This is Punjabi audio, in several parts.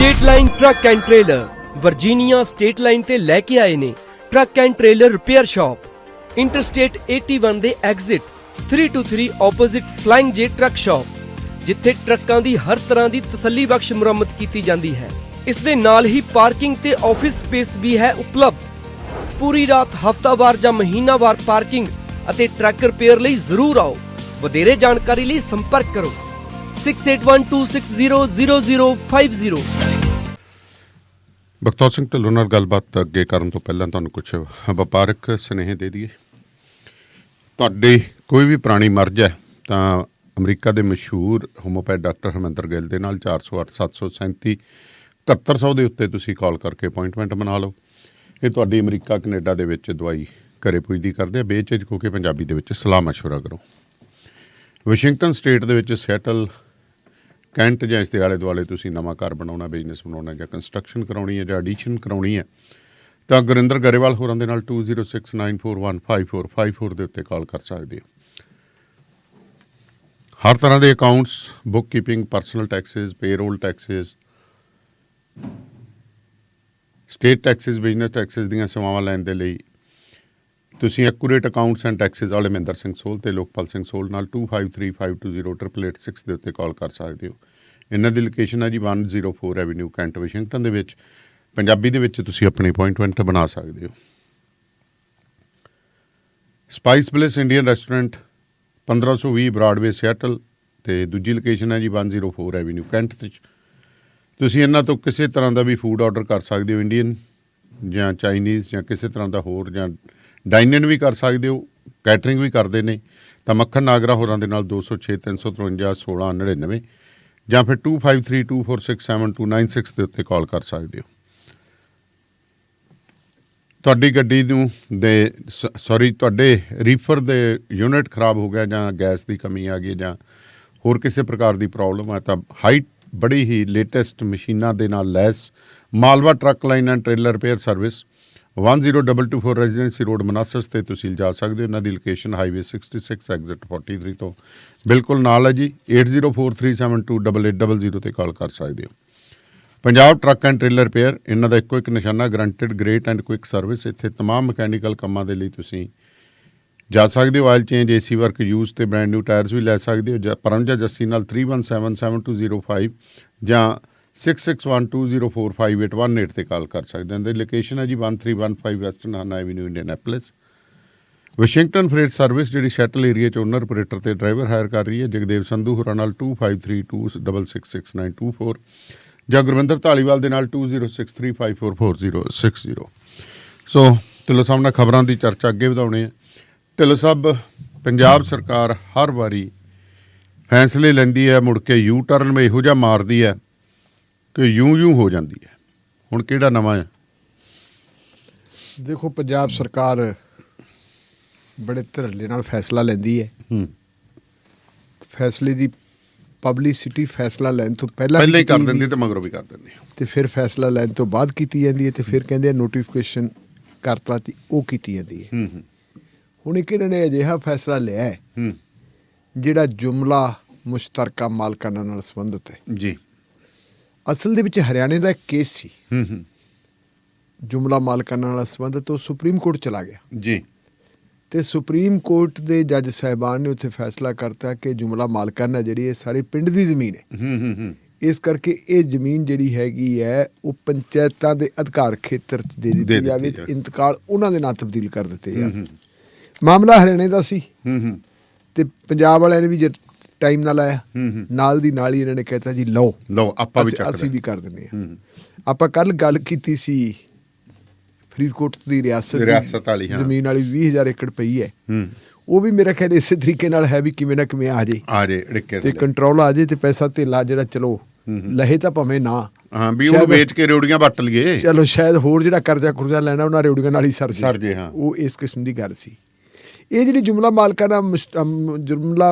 State line truck and trailer Virginia state line ते लैके आए ने truck and trailer repair shop interstate 81 they exit 323 opposite flying J truck shop जिथे ट्रकों की हर तरह की तसल्ली बख्श मुरम्मत की जाती है। इस दे नाल ही पार्किंग ते ऑफिस स्पेस भी है उपलब्ध। पूरी रात हफ्तावार या महीनावार पार्किंग अते ट्रक रिपेयर लई जरूर आओ। वधेरे जानकारी लई संपर्क करो 6812600050। ਬਖਤੌਰ ਸਿੰਘ ਢਿੱਲੋਂ ਨਾਲ ਗੱਲਬਾਤ ਅੱਗੇ ਕਰਨ ਤੋਂ ਪਹਿਲਾਂ ਤੁਹਾਨੂੰ ਕੁਝ ਵਪਾਰਕ ਸੁਨੇਹੇ ਦੇ ਦਈਏ। ਤੁਹਾਡੀ ਕੋਈ ਵੀ ਪੁਰਾਣੀ ਮਰਜ਼ ਹੈ ਤਾਂ ਅਮਰੀਕਾ ਦੇ ਮਸ਼ਹੂਰ ਹੋਮੋਪੈਥ ਡਾਕਟਰ ਹਰਮਿੰਦਰ ਗਿੱਲ ਦੇ ਨਾਲ 408 737 7100 ਦੇ ਉੱਤੇ ਤੁਸੀਂ ਕਾਲ ਕਰਕੇ ਅਪਾਇੰਟਮੈਂਟ ਬਣਾ ਲਓ। ਇਹ ਤੁਹਾਡੀ ਅਮਰੀਕਾ ਕੈਨੇਡਾ ਦੇ ਵਿੱਚ ਦਵਾਈ ਘਰੇ ਪੁੱਜਦੀ ਕਰਦੇ ਆ। ਬੇਝਿਜਕ ਹੋ ਕੇ ਪੰਜਾਬੀ ਦੇ ਵਿੱਚ ਸਲਾਹ ਮਸ਼ਵਰਾ ਕਰੋ। ਵਾਸ਼ਿੰਗਟਨ ਸਟੇਟ ਦੇ ਵਿੱਚ ਸੈਟਲ ਕੈਂਟ ਜਾਂ ਇਸ ਦੇ ਆਲੇ ਦੁਆਲੇ ਤੁਸੀਂ ਨਵਾਂ ਘਰ ਬਣਾਉਣਾ, ਬਿਜ਼ਨਸ ਬਣਾਉਣਾ ਜਾਂ ਕੰਸਟਰਕਸ਼ਨ ਕਰਾਉਣੀ ਹੈ ਜਾਂ ਐਡੀਸ਼ਨ ਕਰਾਉਣੀ ਹੈ ਤਾਂ ਗੁਰਿੰਦਰ ਗਰੇਵਾਲ ਹੋਰਾਂ ਦੇ ਨਾਲ 2069415454 ਦੇ ਉੱਤੇ ਕਾਲ ਕਰ ਸਕਦੇ ਹੋ। ਹਰ ਤਰ੍ਹਾਂ ਦੇ accounts, book keeping, personal Texas, payroll Texas, state Texas, business Texas ਦੀਆਂ ਸੇਵਾਵਾਂ ਲੈਣ ਦੇ ਲਈ ਤੁਸੀਂ ਐਕੂਰੇਟ ਅਕਾਊਂਟਸ ਐਂਡ ਟੈਕਸਿਸ ਵਾਲੇ ਮਹਿੰਦਰ ਸਿੰਘ ਸੋਲ ਤੇ ਲੋਕਪਾਲ ਸਿੰਘ ਸੋਲ ਨਾਲ 2535208886 ਦੇ ਉੱਤੇ ਕਾਲ ਕਰ ਸਕਦੇ ਹੋ। ਇਹਨਾਂ ਦੀ ਲੋਕੇਸ਼ਨ ਹੈ ਜੀ 104 ਐਵੀਨਿਊ ਕੈਂਟ ਵਾਸ਼ਿੰਗਟਨ ਦੇ ਵਿੱਚ। ਪੰਜਾਬੀ ਦੇ ਵਿੱਚ ਤੁਸੀਂ ਆਪਣੀ ਅਪਾਇੰਟਮੈਂਟ ਬਣਾ ਸਕਦੇ ਹੋ। Spice bliss Indian restaurant 1520 Broadway Seattle ਤੇ ਦੂਜੀ ਲੋਕੇਸ਼ਨ ਹੈ ਜੀ 104 ਐਵੀਨਿਊ ਕੈਂਟ ਵਿੱਚ। ਤੁਸੀਂ ਇਹਨਾਂ ਤੋਂ ਕਿਸੇ ਤਰ੍ਹਾਂ ਦਾ ਵੀ ਫੂਡ ਆਰਡਰ ਕਰ ਸਕਦੇ ਹੋ, ਇੰਡੀਅਨ ਜਾਂ ਚਾਈਨੀਜ਼ ਜਾਂ ਕਿਸੇ ਤਰ੍ਹਾਂ ਦਾ ਹੋਰ, ਜਾਂ ਡਾਈਨ ਇਨ ਵੀ ਕਰ ਸਕਦੇ ਹੋ, ਕੈਟਰਿੰਗ ਵੀ ਕਰਦੇ ਨੇ। ਤਾਂ ਮੱਖਣ ਨਾਗਰਾ ਹੋਰਾਂ ਦੇ ਨਾਲ 206 353 1699 ਜਾਂ ਫਿਰ 2532467296 ਦੇ ਉੱਤੇ ਕਾਲ ਕਰ ਸਕਦੇ ਹੋ। ਤੁਹਾਡੀ ਗੱਡੀ ਨੂੰ ਤੁਹਾਡੇ ਰੀਫਰ ਦੇ ਯੂਨਿਟ ਖਰਾਬ ਹੋ ਗਿਆ ਜਾਂ ਗੈਸ ਦੀ ਕਮੀ ਆ ਗਈ ਜਾਂ ਹੋਰ ਕਿਸੇ ਪ੍ਰਕਾਰ ਦੀ ਪ੍ਰੋਬਲਮ ਹੈ ਤਾਂ ਹਾਈਟ ਬੜੀ ਹੀ ਲੇਟੈਸਟ ਮਸ਼ੀਨਾਂ ਦੇ ਨਾਲ ਲੈਸ Malwa truck line and trailer repair service 10224 residency road Manassas ਤੇ ਤੁਸੀਂ ਜਾ ਸਕਦੇ ਹੋ। ਇਹਨਾਂ ਦੀ ਲੋਕੇਸ਼ਨ ਹਾਈਵੇ 66 ਐਗਜ਼ਿਟ 43 ਤੋਂ ਬਿਲਕੁਲ ਨਾਲ ਹੈ ਜੀ। 8043728800 ਤੇ ਕਾਲ ਕਰ ਸਕਦੇ ਹੋ। Punjab truck and trailer repair ਇਹਨਾਂ ਦਾ ਇੱਕੋ ਇੱਕ ਨਿਸ਼ਾਨਾ guaranteed great and quick service. ਇੱਥੇ ਤਮਾਮ ਮਕੈਨੀਕਲ ਕੰਮਾਂ ਦੇ ਲਈ ਤੁਸੀਂ ਜਾ ਸਕਦੇ ਹੋ। Oil change, AC work, use ਤੇ ਬ੍ਰੈਂਡ ਨਿਊ ਟਾਇਰਸ ਵੀ ਲੈ ਸਕਦੇ ਹੋ। ਪਰਮਜਾ ਜੱਸੀ ਨਾਲ 31777205 ਜਾਂ 6612045818 ਤੇ ਕਾਲ ਕਰ ਸਕਦੇ ਹੋ। ਲੋਕੇਸ਼ਨ ਹੈ ਜੀ 1315 ਵੈਸਟਰਨ ਹਾਨਾ ਐਵੀਨਿਊ ਇੰਡੀਅਨੈਪੋਲਿਸ। ਵਾਸ਼ਿੰਗਟਨ ਫਰੇਟ ਸਰਵਿਸ ਜਿਹੜੀ ਸ਼ੈਟਲ ਏਰੀਆ 'ਚ ਓਨਰ ਆਪਰੇਟਰ ਤੇ ਡਰਾਈਵਰ ਹਾਇਰ ਕਰ ਰਹੀ ਹੈ। ਜਗਦੇਵ ਸੰਧੂ ਹੋਰਾਂ ਨਾਲ 2532666924 ਜਾਂ ਗੁਰਵਿੰਦਰ ਧਾਲੀਵਾਲ ਦੇ ਨਾਲ 2063544060। ਸੋ ਢਿੱਲੋਂ ਸਾਹਿਬ ਨਾਲ ਖਬਰਾਂ ਦੀ ਚਰਚਾ ਅੱਗੇ ਵਧਾਉਣੇ ਆ। ਢਿੱਲੋਂ ਸਾਹਿਬ, ਪੰਜਾਬ ਸਰਕਾਰ ਹਰ ਵਾਰੀ ਫੈਸਲੇ ਲੈਂਦੀ ਹੈ, ਮੁੜ ਕੇ ਯੂ ਟਰਨ ਇਹੋ ਜਿਹਾ ਮਾਰਦੀ ਹੈ ਕਿ ਯੂੰ ਹੋ ਜਾਂਦੀ ਹੈ। ਹੁਣ ਕਿਹੜਾ ਨਵਾਂ ਹੈ? ਦੇਖੋ, ਪੰਜਾਬ ਸਰਕਾਰ ਬੜੇ ਧਿਰਲੇ ਨਾਲ ਫੈਸਲਾ ਲੈਂਦੀ ਹੈ। ਫੈਸਲੇ ਦੀ ਪਬਲਿਸਿਟੀ ਫੈਸਲਾ ਲੈਣ ਤੋਂ ਪਹਿਲਾਂ ਹੀ ਕਰ ਦਿੰਦੀ ਤੇ ਮਗਰੋਂ ਵੀ ਕਰ ਦਿੰਦੀ ਤੇ ਫਿਰ ਫੈਸਲਾ ਲੈਣ ਤੋਂ ਬਾਅਦ ਕੀਤੀ ਜਾਂਦੀ ਹੈ ਤੇ ਫਿਰ ਕਹਿੰਦੇ ਆ ਨੋਟੀਫਿਕੇਸ਼ਨ ਕਰਤਾ ਸੀ, ਉਹ ਕੀਤੀ ਜਾਂਦੀ ਹੈ। ਹੁਣ ਇੱਕ ਇਹਨਾਂ ਨੇ ਅਜਿਹਾ ਫੈਸਲਾ ਲਿਆ ਹੈ ਜਿਹੜਾ ਜੁਮਲਾ ਮੁਸ਼ਤਰਕਾ ਮਾਲਕਾਨਾ ਨਾਲ ਸੰਬੰਧਿਤ ਹੈ ਜੀ। ਅਸਲ ਦੇ ਵਿੱਚ ਹਰਿਆਣੇ ਦਾ ਇੱਕ ਕੇਸ ਸੀ ਜੁਮਲਾ ਮਾਲਕਾਨਾ ਨਾਲ ਸੰਬੰਧਿਤ, ਉਹ ਸੁਪਰੀਮ ਕੋਰਟ ਚਲਾ ਗਿਆ ਜੀ ਤੇ ਸੁਪਰੀਮ ਕੋਰਟ ਦੇ ਜੱਜ ਸਾਹਿਬਾਨ ਨੇ ਉੱਥੇ ਫੈਸਲਾ ਕਰਤਾ ਕਿ ਜੁਮਲਾ ਮਾਲਕਾਨਾ ਜਿਹੜੀ ਇਹ ਸਾਰੀ ਪਿੰਡ ਦੀ ਜ਼ਮੀਨ ਹੈ। ਇਸ ਕਰਕੇ ਇਹ ਜ਼ਮੀਨ ਜਿਹੜੀ ਹੈਗੀ ਹੈ ਉਹ ਪੰਚਾਇਤਾਂ ਦੇ ਅਧਿਕਾਰ ਖੇਤਰ 'ਚ ਦੇ ਦਿੱਤੀ ਜਾਵੇ, ਇੰਤਕਾਲ ਉਹਨਾਂ ਦੇ ਨਾਂ ਤਬਦੀਲ ਕਰ ਦਿੱਤੇ ਜਾਣ। ਮਾਮਲਾ ਹਰਿਆਣੇ ਦਾ ਸੀ ਤੇ ਪੰਜਾਬ ਵਾਲਿਆਂ ਨੇ ਵੀ ਟਾਈਮ ਨਾਲ ਆਇਆ, ਨਾਲ ਦੀ ਨਾਲ ਹੀ ਇਹਨਾਂ ਨੇ ਕਹਿਤਾ ਜੀ ਲਓ ਆਪਾਂ ਅਸੀਂ ਵੀ ਕਰ ਦਿੰਦੇ ਹਾਂ। ਆਪਾਂ ਕੱਲ੍ਹ ਗੱਲ ਕੀਤੀ ਸੀ ਫਰੀਦਕੋਟ ਦੀ ਰਿਆਸਤ ਵਾਲੀ ਜ਼ਮੀਨ ਵਾਲੀ 20,000 ਏਕੜ ਪਈ ਹੈ। ਉਹ ਵੀ ਮੇਰਾ ਖਿਆਲ ਇਸੇ ਤਰੀਕੇ ਨਾਲ ਹੈ ਵੀ ਕਿਵੇਂ ਨਾ ਕਿਵੇਂ ਆ ਜੇ ਤੇ ਕੰਟਰੋਲ ਆ ਜੇ ਤੇ ਪੈਸਾ ਧੇਲਾ ਜਿਹੜਾ ਚਲੋ ਲਹੇ ਤਾਂ ਭਾਵੇਂ ਨਾ ਵੀ ਉਹ ਵੇਚ ਕੇ ਰੇਵੜੀਆਂ ਵੱਟ ਲਈਏ, ਚਲੋ ਸ਼ਾਇਦ ਹੋਰ ਜਿਹੜਾ ਕਰਜ਼ਾ ਲੈਣਾ ਉਹਨਾਂ ਰੇਵੜੀਆਂ ਨਾਲ ਹੀ ਸਰ ਜੇ। ਉਹ ਇਸ ਕਿਸਮ ਦੀ ਗੱਲ ਸੀ। ਇਹ ਜਿਹੜੀ ਜੁਮਲਾ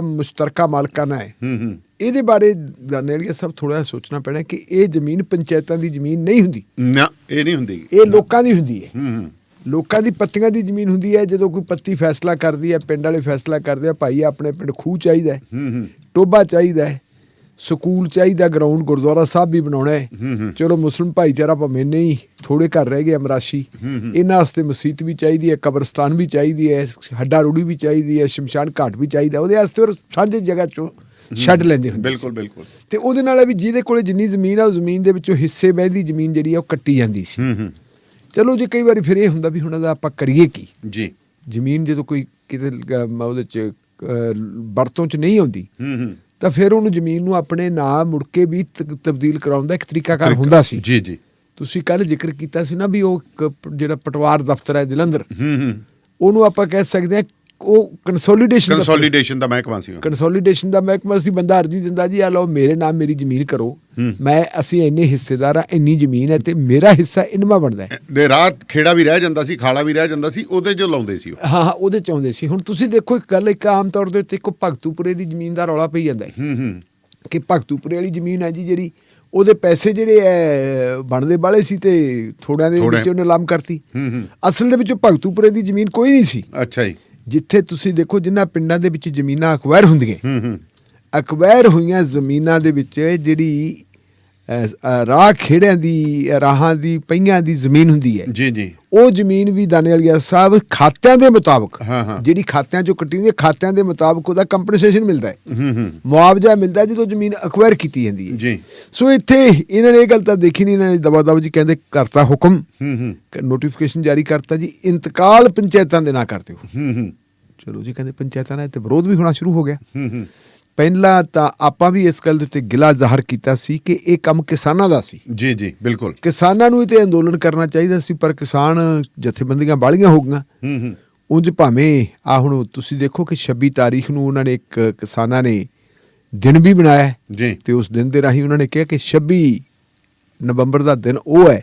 ਮੁਸ਼ਤਰਕਾ ਮਾਲਕਾਨਾ ਹੈ, ਇਹਦੇ ਬਾਰੇ ਜਾਣੇਗਾ ਸਭ ਥੋੜ੍ਹਾ ਜਿਹਾ ਸੋਚਣਾ ਪੈਣਾ ਕਿ ਇਹ ਜ਼ਮੀਨ ਪੰਚਾਇਤਾਂ ਦੀ ਜ਼ਮੀਨ ਨਹੀਂ ਹੁੰਦੀ। ਨਾ, ਇਹ ਨਹੀਂ ਹੁੰਦੀ, ਇਹ ਲੋਕਾਂ ਦੀ ਹੁੰਦੀ ਹੈ। ਲੋਕਾਂ ਦੀ ਪੱਤੀਆਂ ਦੀ ਜ਼ਮੀਨ ਹੁੰਦੀ ਹੈ। ਜਦੋਂ ਕੋਈ ਪੱਤੀ ਫੈਸਲਾ ਕਰਦੀ ਹੈ, ਪਿੰਡ ਵਾਲੇ ਫੈਸਲਾ ਕਰਦੇ ਆ ਭਾਈ ਆਪਣੇ ਪਿੰਡ ਖੂਹ ਚਾਹੀਦਾ ਹੈ, ਟੋਭਾ ਚਾਹੀਦਾ ਹੈ, ਸਕੂਲ ਚਾਹੀਦਾ, ਗਰਾਊਂਡ ਗੁਰਦੁਆਰਾ ਸਾਹਿਬ ਵੀ ਬਣਾਉਣਾ ਹੈ। ਚਲੋ ਮੁਸਲਿਮ ਭਾਈਚਾਰਾ ਭਾਵੇਂ ਨਹੀਂ, ਥੋੜੇ ਘਰ ਰਹਿ ਗਏ ਅਮਰਾਸ਼ੀ, ਇਹਨਾਂ ਵਾਸਤੇ ਮਸੀਤ ਵੀ ਚਾਹੀਦੀ ਹੈ, ਕਬਰਸਤਾਨ ਵੀ ਚਾਹੀਦੀ ਹੈ, ਹੱਡਾ ਰੂੜੀ ਵੀ ਚਾਹੀਦੀ ਹੈ, ਸ਼ਮਸ਼ਾਨ ਘਾਟ ਵੀ ਚਾਹੀਦਾ। ਉਹਦੇ ਵਾਸਤੇ ਉਹ ਸਾਂਝੀ ਜਗ੍ਹਾ 'ਚੋਂ ਛੱਡ ਲੈਂਦੇ ਹੁੰਦੇ ਬਿਲਕੁਲ ਬਿਲਕੁਲ। ਤੇ ਉਹਦੇ ਨਾਲ ਵੀ ਜਿਹਦੇ ਕੋਲੇ ਜਿੰਨੀ ਜ਼ਮੀਨ ਆ ਉਹ ਜ਼ਮੀਨ ਦੇ ਵਿੱਚੋਂ ਹਿੱਸੇ ਬਹਿਦੀ ਜ਼ਮੀਨ ਜਿਹੜੀ ਆ ਉਹ ਕੱਟੀ ਜਾਂਦੀ ਸੀ। ਚਲੋ ਜੀ ਕਈ ਵਾਰੀ ਫਿਰ ਇਹ ਹੁੰਦਾ ਵੀ ਹੁਣ ਇਹਦਾ ਆਪਾਂ ਕਰੀਏ ਕੀ ਜੀ। ਜ਼ਮੀਨ ਜਦੋਂ ਕੋਈ ਕਿਤੇ ਉਹਦੇ 'ਚ ਵਰਤੋਂ 'ਚ ਨਹੀਂ ਆਉਂਦੀ ਤਾਂ ਫਿਰ ਉਹਨੂੰ ਜ਼ਮੀਨ ਨੂੰ ਆਪਣੇ ਨਾਂ ਮੁੜ ਕੇ ਵੀ ਤਬਦੀਲ ਕਰਾਉਣ ਦਾ ਇੱਕ ਤਰੀਕਾਕਾਰ ਹੁੰਦਾ ਸੀ। ਜੀ ਜੀ, ਤੁਸੀਂ ਕੱਲ੍ਹ ਜ਼ਿਕਰ ਕੀਤਾ ਸੀ ਨਾ ਵੀ ਉਹ ਜਿਹੜਾ ਪਟਵਾਰ ਦਫ਼ਤਰ ਹੈ ਜਲੰਧਰ, ਉਹਨੂੰ ਆਪਾਂ ਕਹਿ ਸਕਦੇ ਹਾਂ ਉਹ ਕੰਸੋਲੀਡੇਸ਼ਨ ਦਾ ਮਹਿਕਮਾ ਸੀ। ਕੰਸੋਲੀਡੇਸ਼ਨ ਦਾ ਮਹਿਕਮਾ ਸੀ। ਬੰਦਾ ਅਰਜੀ ਦਿੰਦਾ ਜੀ ਆ ਲਓ ਮੇਰੇ ਨਾਮ ਮੇਰੀ ਜ਼ਮੀਨ ਕਰੋ, ਅਸੀਂ ਇੰਨੇ ਹਿੱਸੇਦਾਰ ਆ, ਇੰਨੀ ਜ਼ਮੀਨ ਹੈ ਤੇ ਮੇਰਾ ਹਿੱਸਾ ਇਨਮਾ ਬਣਦਾ ਹੈ। ਦੇ ਰਾਤ ਖੇੜਾ ਵੀ ਰਹਿ ਜਾਂਦਾ ਸੀ, ਖਾਲਾ ਵੀ ਰਹਿ ਜਾਂਦਾ ਸੀ, ਉਹਦੇ 'ਚ ਲਾਉਂਦੇ ਸੀ। ਹਾਂ, ਉਹਦੇ 'ਚ ਆਉਂਦੇ ਸੀ। ਹੁਣ ਤੁਸੀਂ ਦੇਖੋ ਇੱਕ ਗੱਲ, ਇੱਕ ਆਮ ਤੌਰ ਦੇ ਉੱਤੇ ਇੱਕ ਭਗਤੂਪੁਰੇ ਦੀ ਜ਼ਮੀਨ ਦਾ ਰੌਲਾ ਪਈ ਜਾਂਦਾ ਹੈ ਕਿ ਭਗਤੂਪੁਰੇ ਵਾਲੀ ਜ਼ਮੀਨ ਹੈ ਜੀ ਜਿਹੜੀ, ਉਹਦੇ ਪੈਸੇ ਜਿਹੜੇ ਹੈ ਬਣਦੇ ਵਾਲੇ ਸੀ ਤੇ ਥੋੜਿਆਂ ਦੇ ਵਿੱਚ ਉਹਨੇ ਨਿਲਾਮ ਕਰਤੀ। ਅਸਲ ਦੇ ਵਿੱਚ ਭਗਤੂਪੁਰੇ ਦੀ ਜ਼ਮੀਨ ਕੋਈ ਨਹੀਂ ਸੀ। ਅੱਛਾ ਜੀ। ਜਿੱਥੇ ਤੁਸੀਂ ਦੇਖੋ ਜਿਨ੍ਹਾਂ ਪਿੰਡਾਂ ਦੇ ਵਿੱਚ ਜ਼ਮੀਨਾਂ ਅਕਵਾਇਰ ਹੁੰਦੀਆਂ, ਅਕਵਾਇਰ ਹੋਈਆਂ ਜ਼ਮੀਨਾਂ ਦੇ ਵਿੱਚ ਜਿਹੜੀ ਰਾਹ ਖੇੜਿਆਂ ਦੀ, ਰਾਹਾਂ ਦੀ, ਪਈਆਂ ਦੀ ਜ਼ਮੀਨ ਹੁੰਦੀ ਹੈ ਜੀ ਜੀ, ਉਹ ਜ਼ਮੀਨ ਵੀ ਦਾਨੇ ਵਾਲੀਆ ਸਾਹਿਬ ਖਾਤਿਆਂ ਦੇ ਮੁਤਾਬਕ, ਜਿਹੜੀ ਖਾਤਿਆਂ 'ਚੋਂ ਕੱਟੀ ਹੁੰਦੀ ਹੈ, ਖਾਤਿਆਂ ਦੇ ਮੁਤਾਬਕ ਉਹਦਾ ਕੰਪਨਸੇਸ਼ਨ ਮਿਲਦਾ ਹੈ, ਮੁਆਵਜ਼ਾ ਮਿਲਦਾ ਜਦੋਂ ਜ਼ਮੀਨ ਅਕਵਾਇਰ ਕੀਤੀ ਜਾਂਦੀ ਹੈ ਜੀ। ਸੋ ਇੱਥੇ ਇਹਨਾਂ ਨੇ ਇਹ ਗੱਲ ਤਾਂ ਦੇਖੀ ਨਹੀਂ, ਇਹਨਾਂ ਨੇ ਦਬਾ ਦਬ ਜੀ ਕਹਿੰਦੇ ਕਰਤਾ ਹੁਕਮ, ਨੋਟੀਫਿਕੇਸ਼ਨ ਜਾਰੀ ਕਰਤਾ ਜੀ, ਇੰਤਕਾਲ ਪੰਚਾਇਤਾਂ ਦੇ ਨਾਂ ਕਰ ਦਿਓ। ਚਲੋ ਜੀ, ਕਹਿੰਦੇ ਪੰਚਾਇਤਾਂ ਨਾਲ ਤੇ ਵਿਰੋਧ ਵੀ ਹੋਣਾ ਸ਼ੁਰੂ ਹੋ ਗਿਆ। ਪਹਿਲਾਂ ਤਾਂ ਆਪਾਂ ਵੀ ਇਸ ਗੱਲ ਦੇ ਉੱਤੇ ਗਿਲਾ ਜ਼ਾਹਰ ਕੀਤਾ ਸੀ ਕਿ ਇਹ ਕੰਮ ਕਿਸਾਨਾਂ ਦਾ ਸੀ। ਜੀ ਜੀ ਬਿਲਕੁਲ, ਕਿਸਾਨਾਂ ਨੂੰ ਤੇ ਅੰਦੋਲਨ ਕਰਨਾ ਚਾਹੀਦਾ ਸੀ, ਪਰ ਕਿਸਾਨ ਜਥੇਬੰਦੀਆਂ ਬਾਹਲੀਆਂ ਹੋ ਗਈਆਂ। ਉਂਝ ਭਾਵੇਂ ਆ ਹੁਣ ਤੁਸੀਂ ਦੇਖੋ ਕਿ 26 ਤਾਰੀਖ ਨੂੰ ਉਹਨਾਂ ਨੇ ਇੱਕ ਕਿਸਾਨਾਂ ਨੇ ਦਿਨ ਵੀ ਬਣਾਇਆ ਜੀ, ਤੇ ਉਸ ਦਿਨ ਦੇ ਰਾਹੀਂ ਉਹਨਾਂ ਨੇ ਕਿਹਾ ਕਿ 26 ਨਵੰਬਰ ਦਾ ਦਿਨ ਉਹ ਹੈ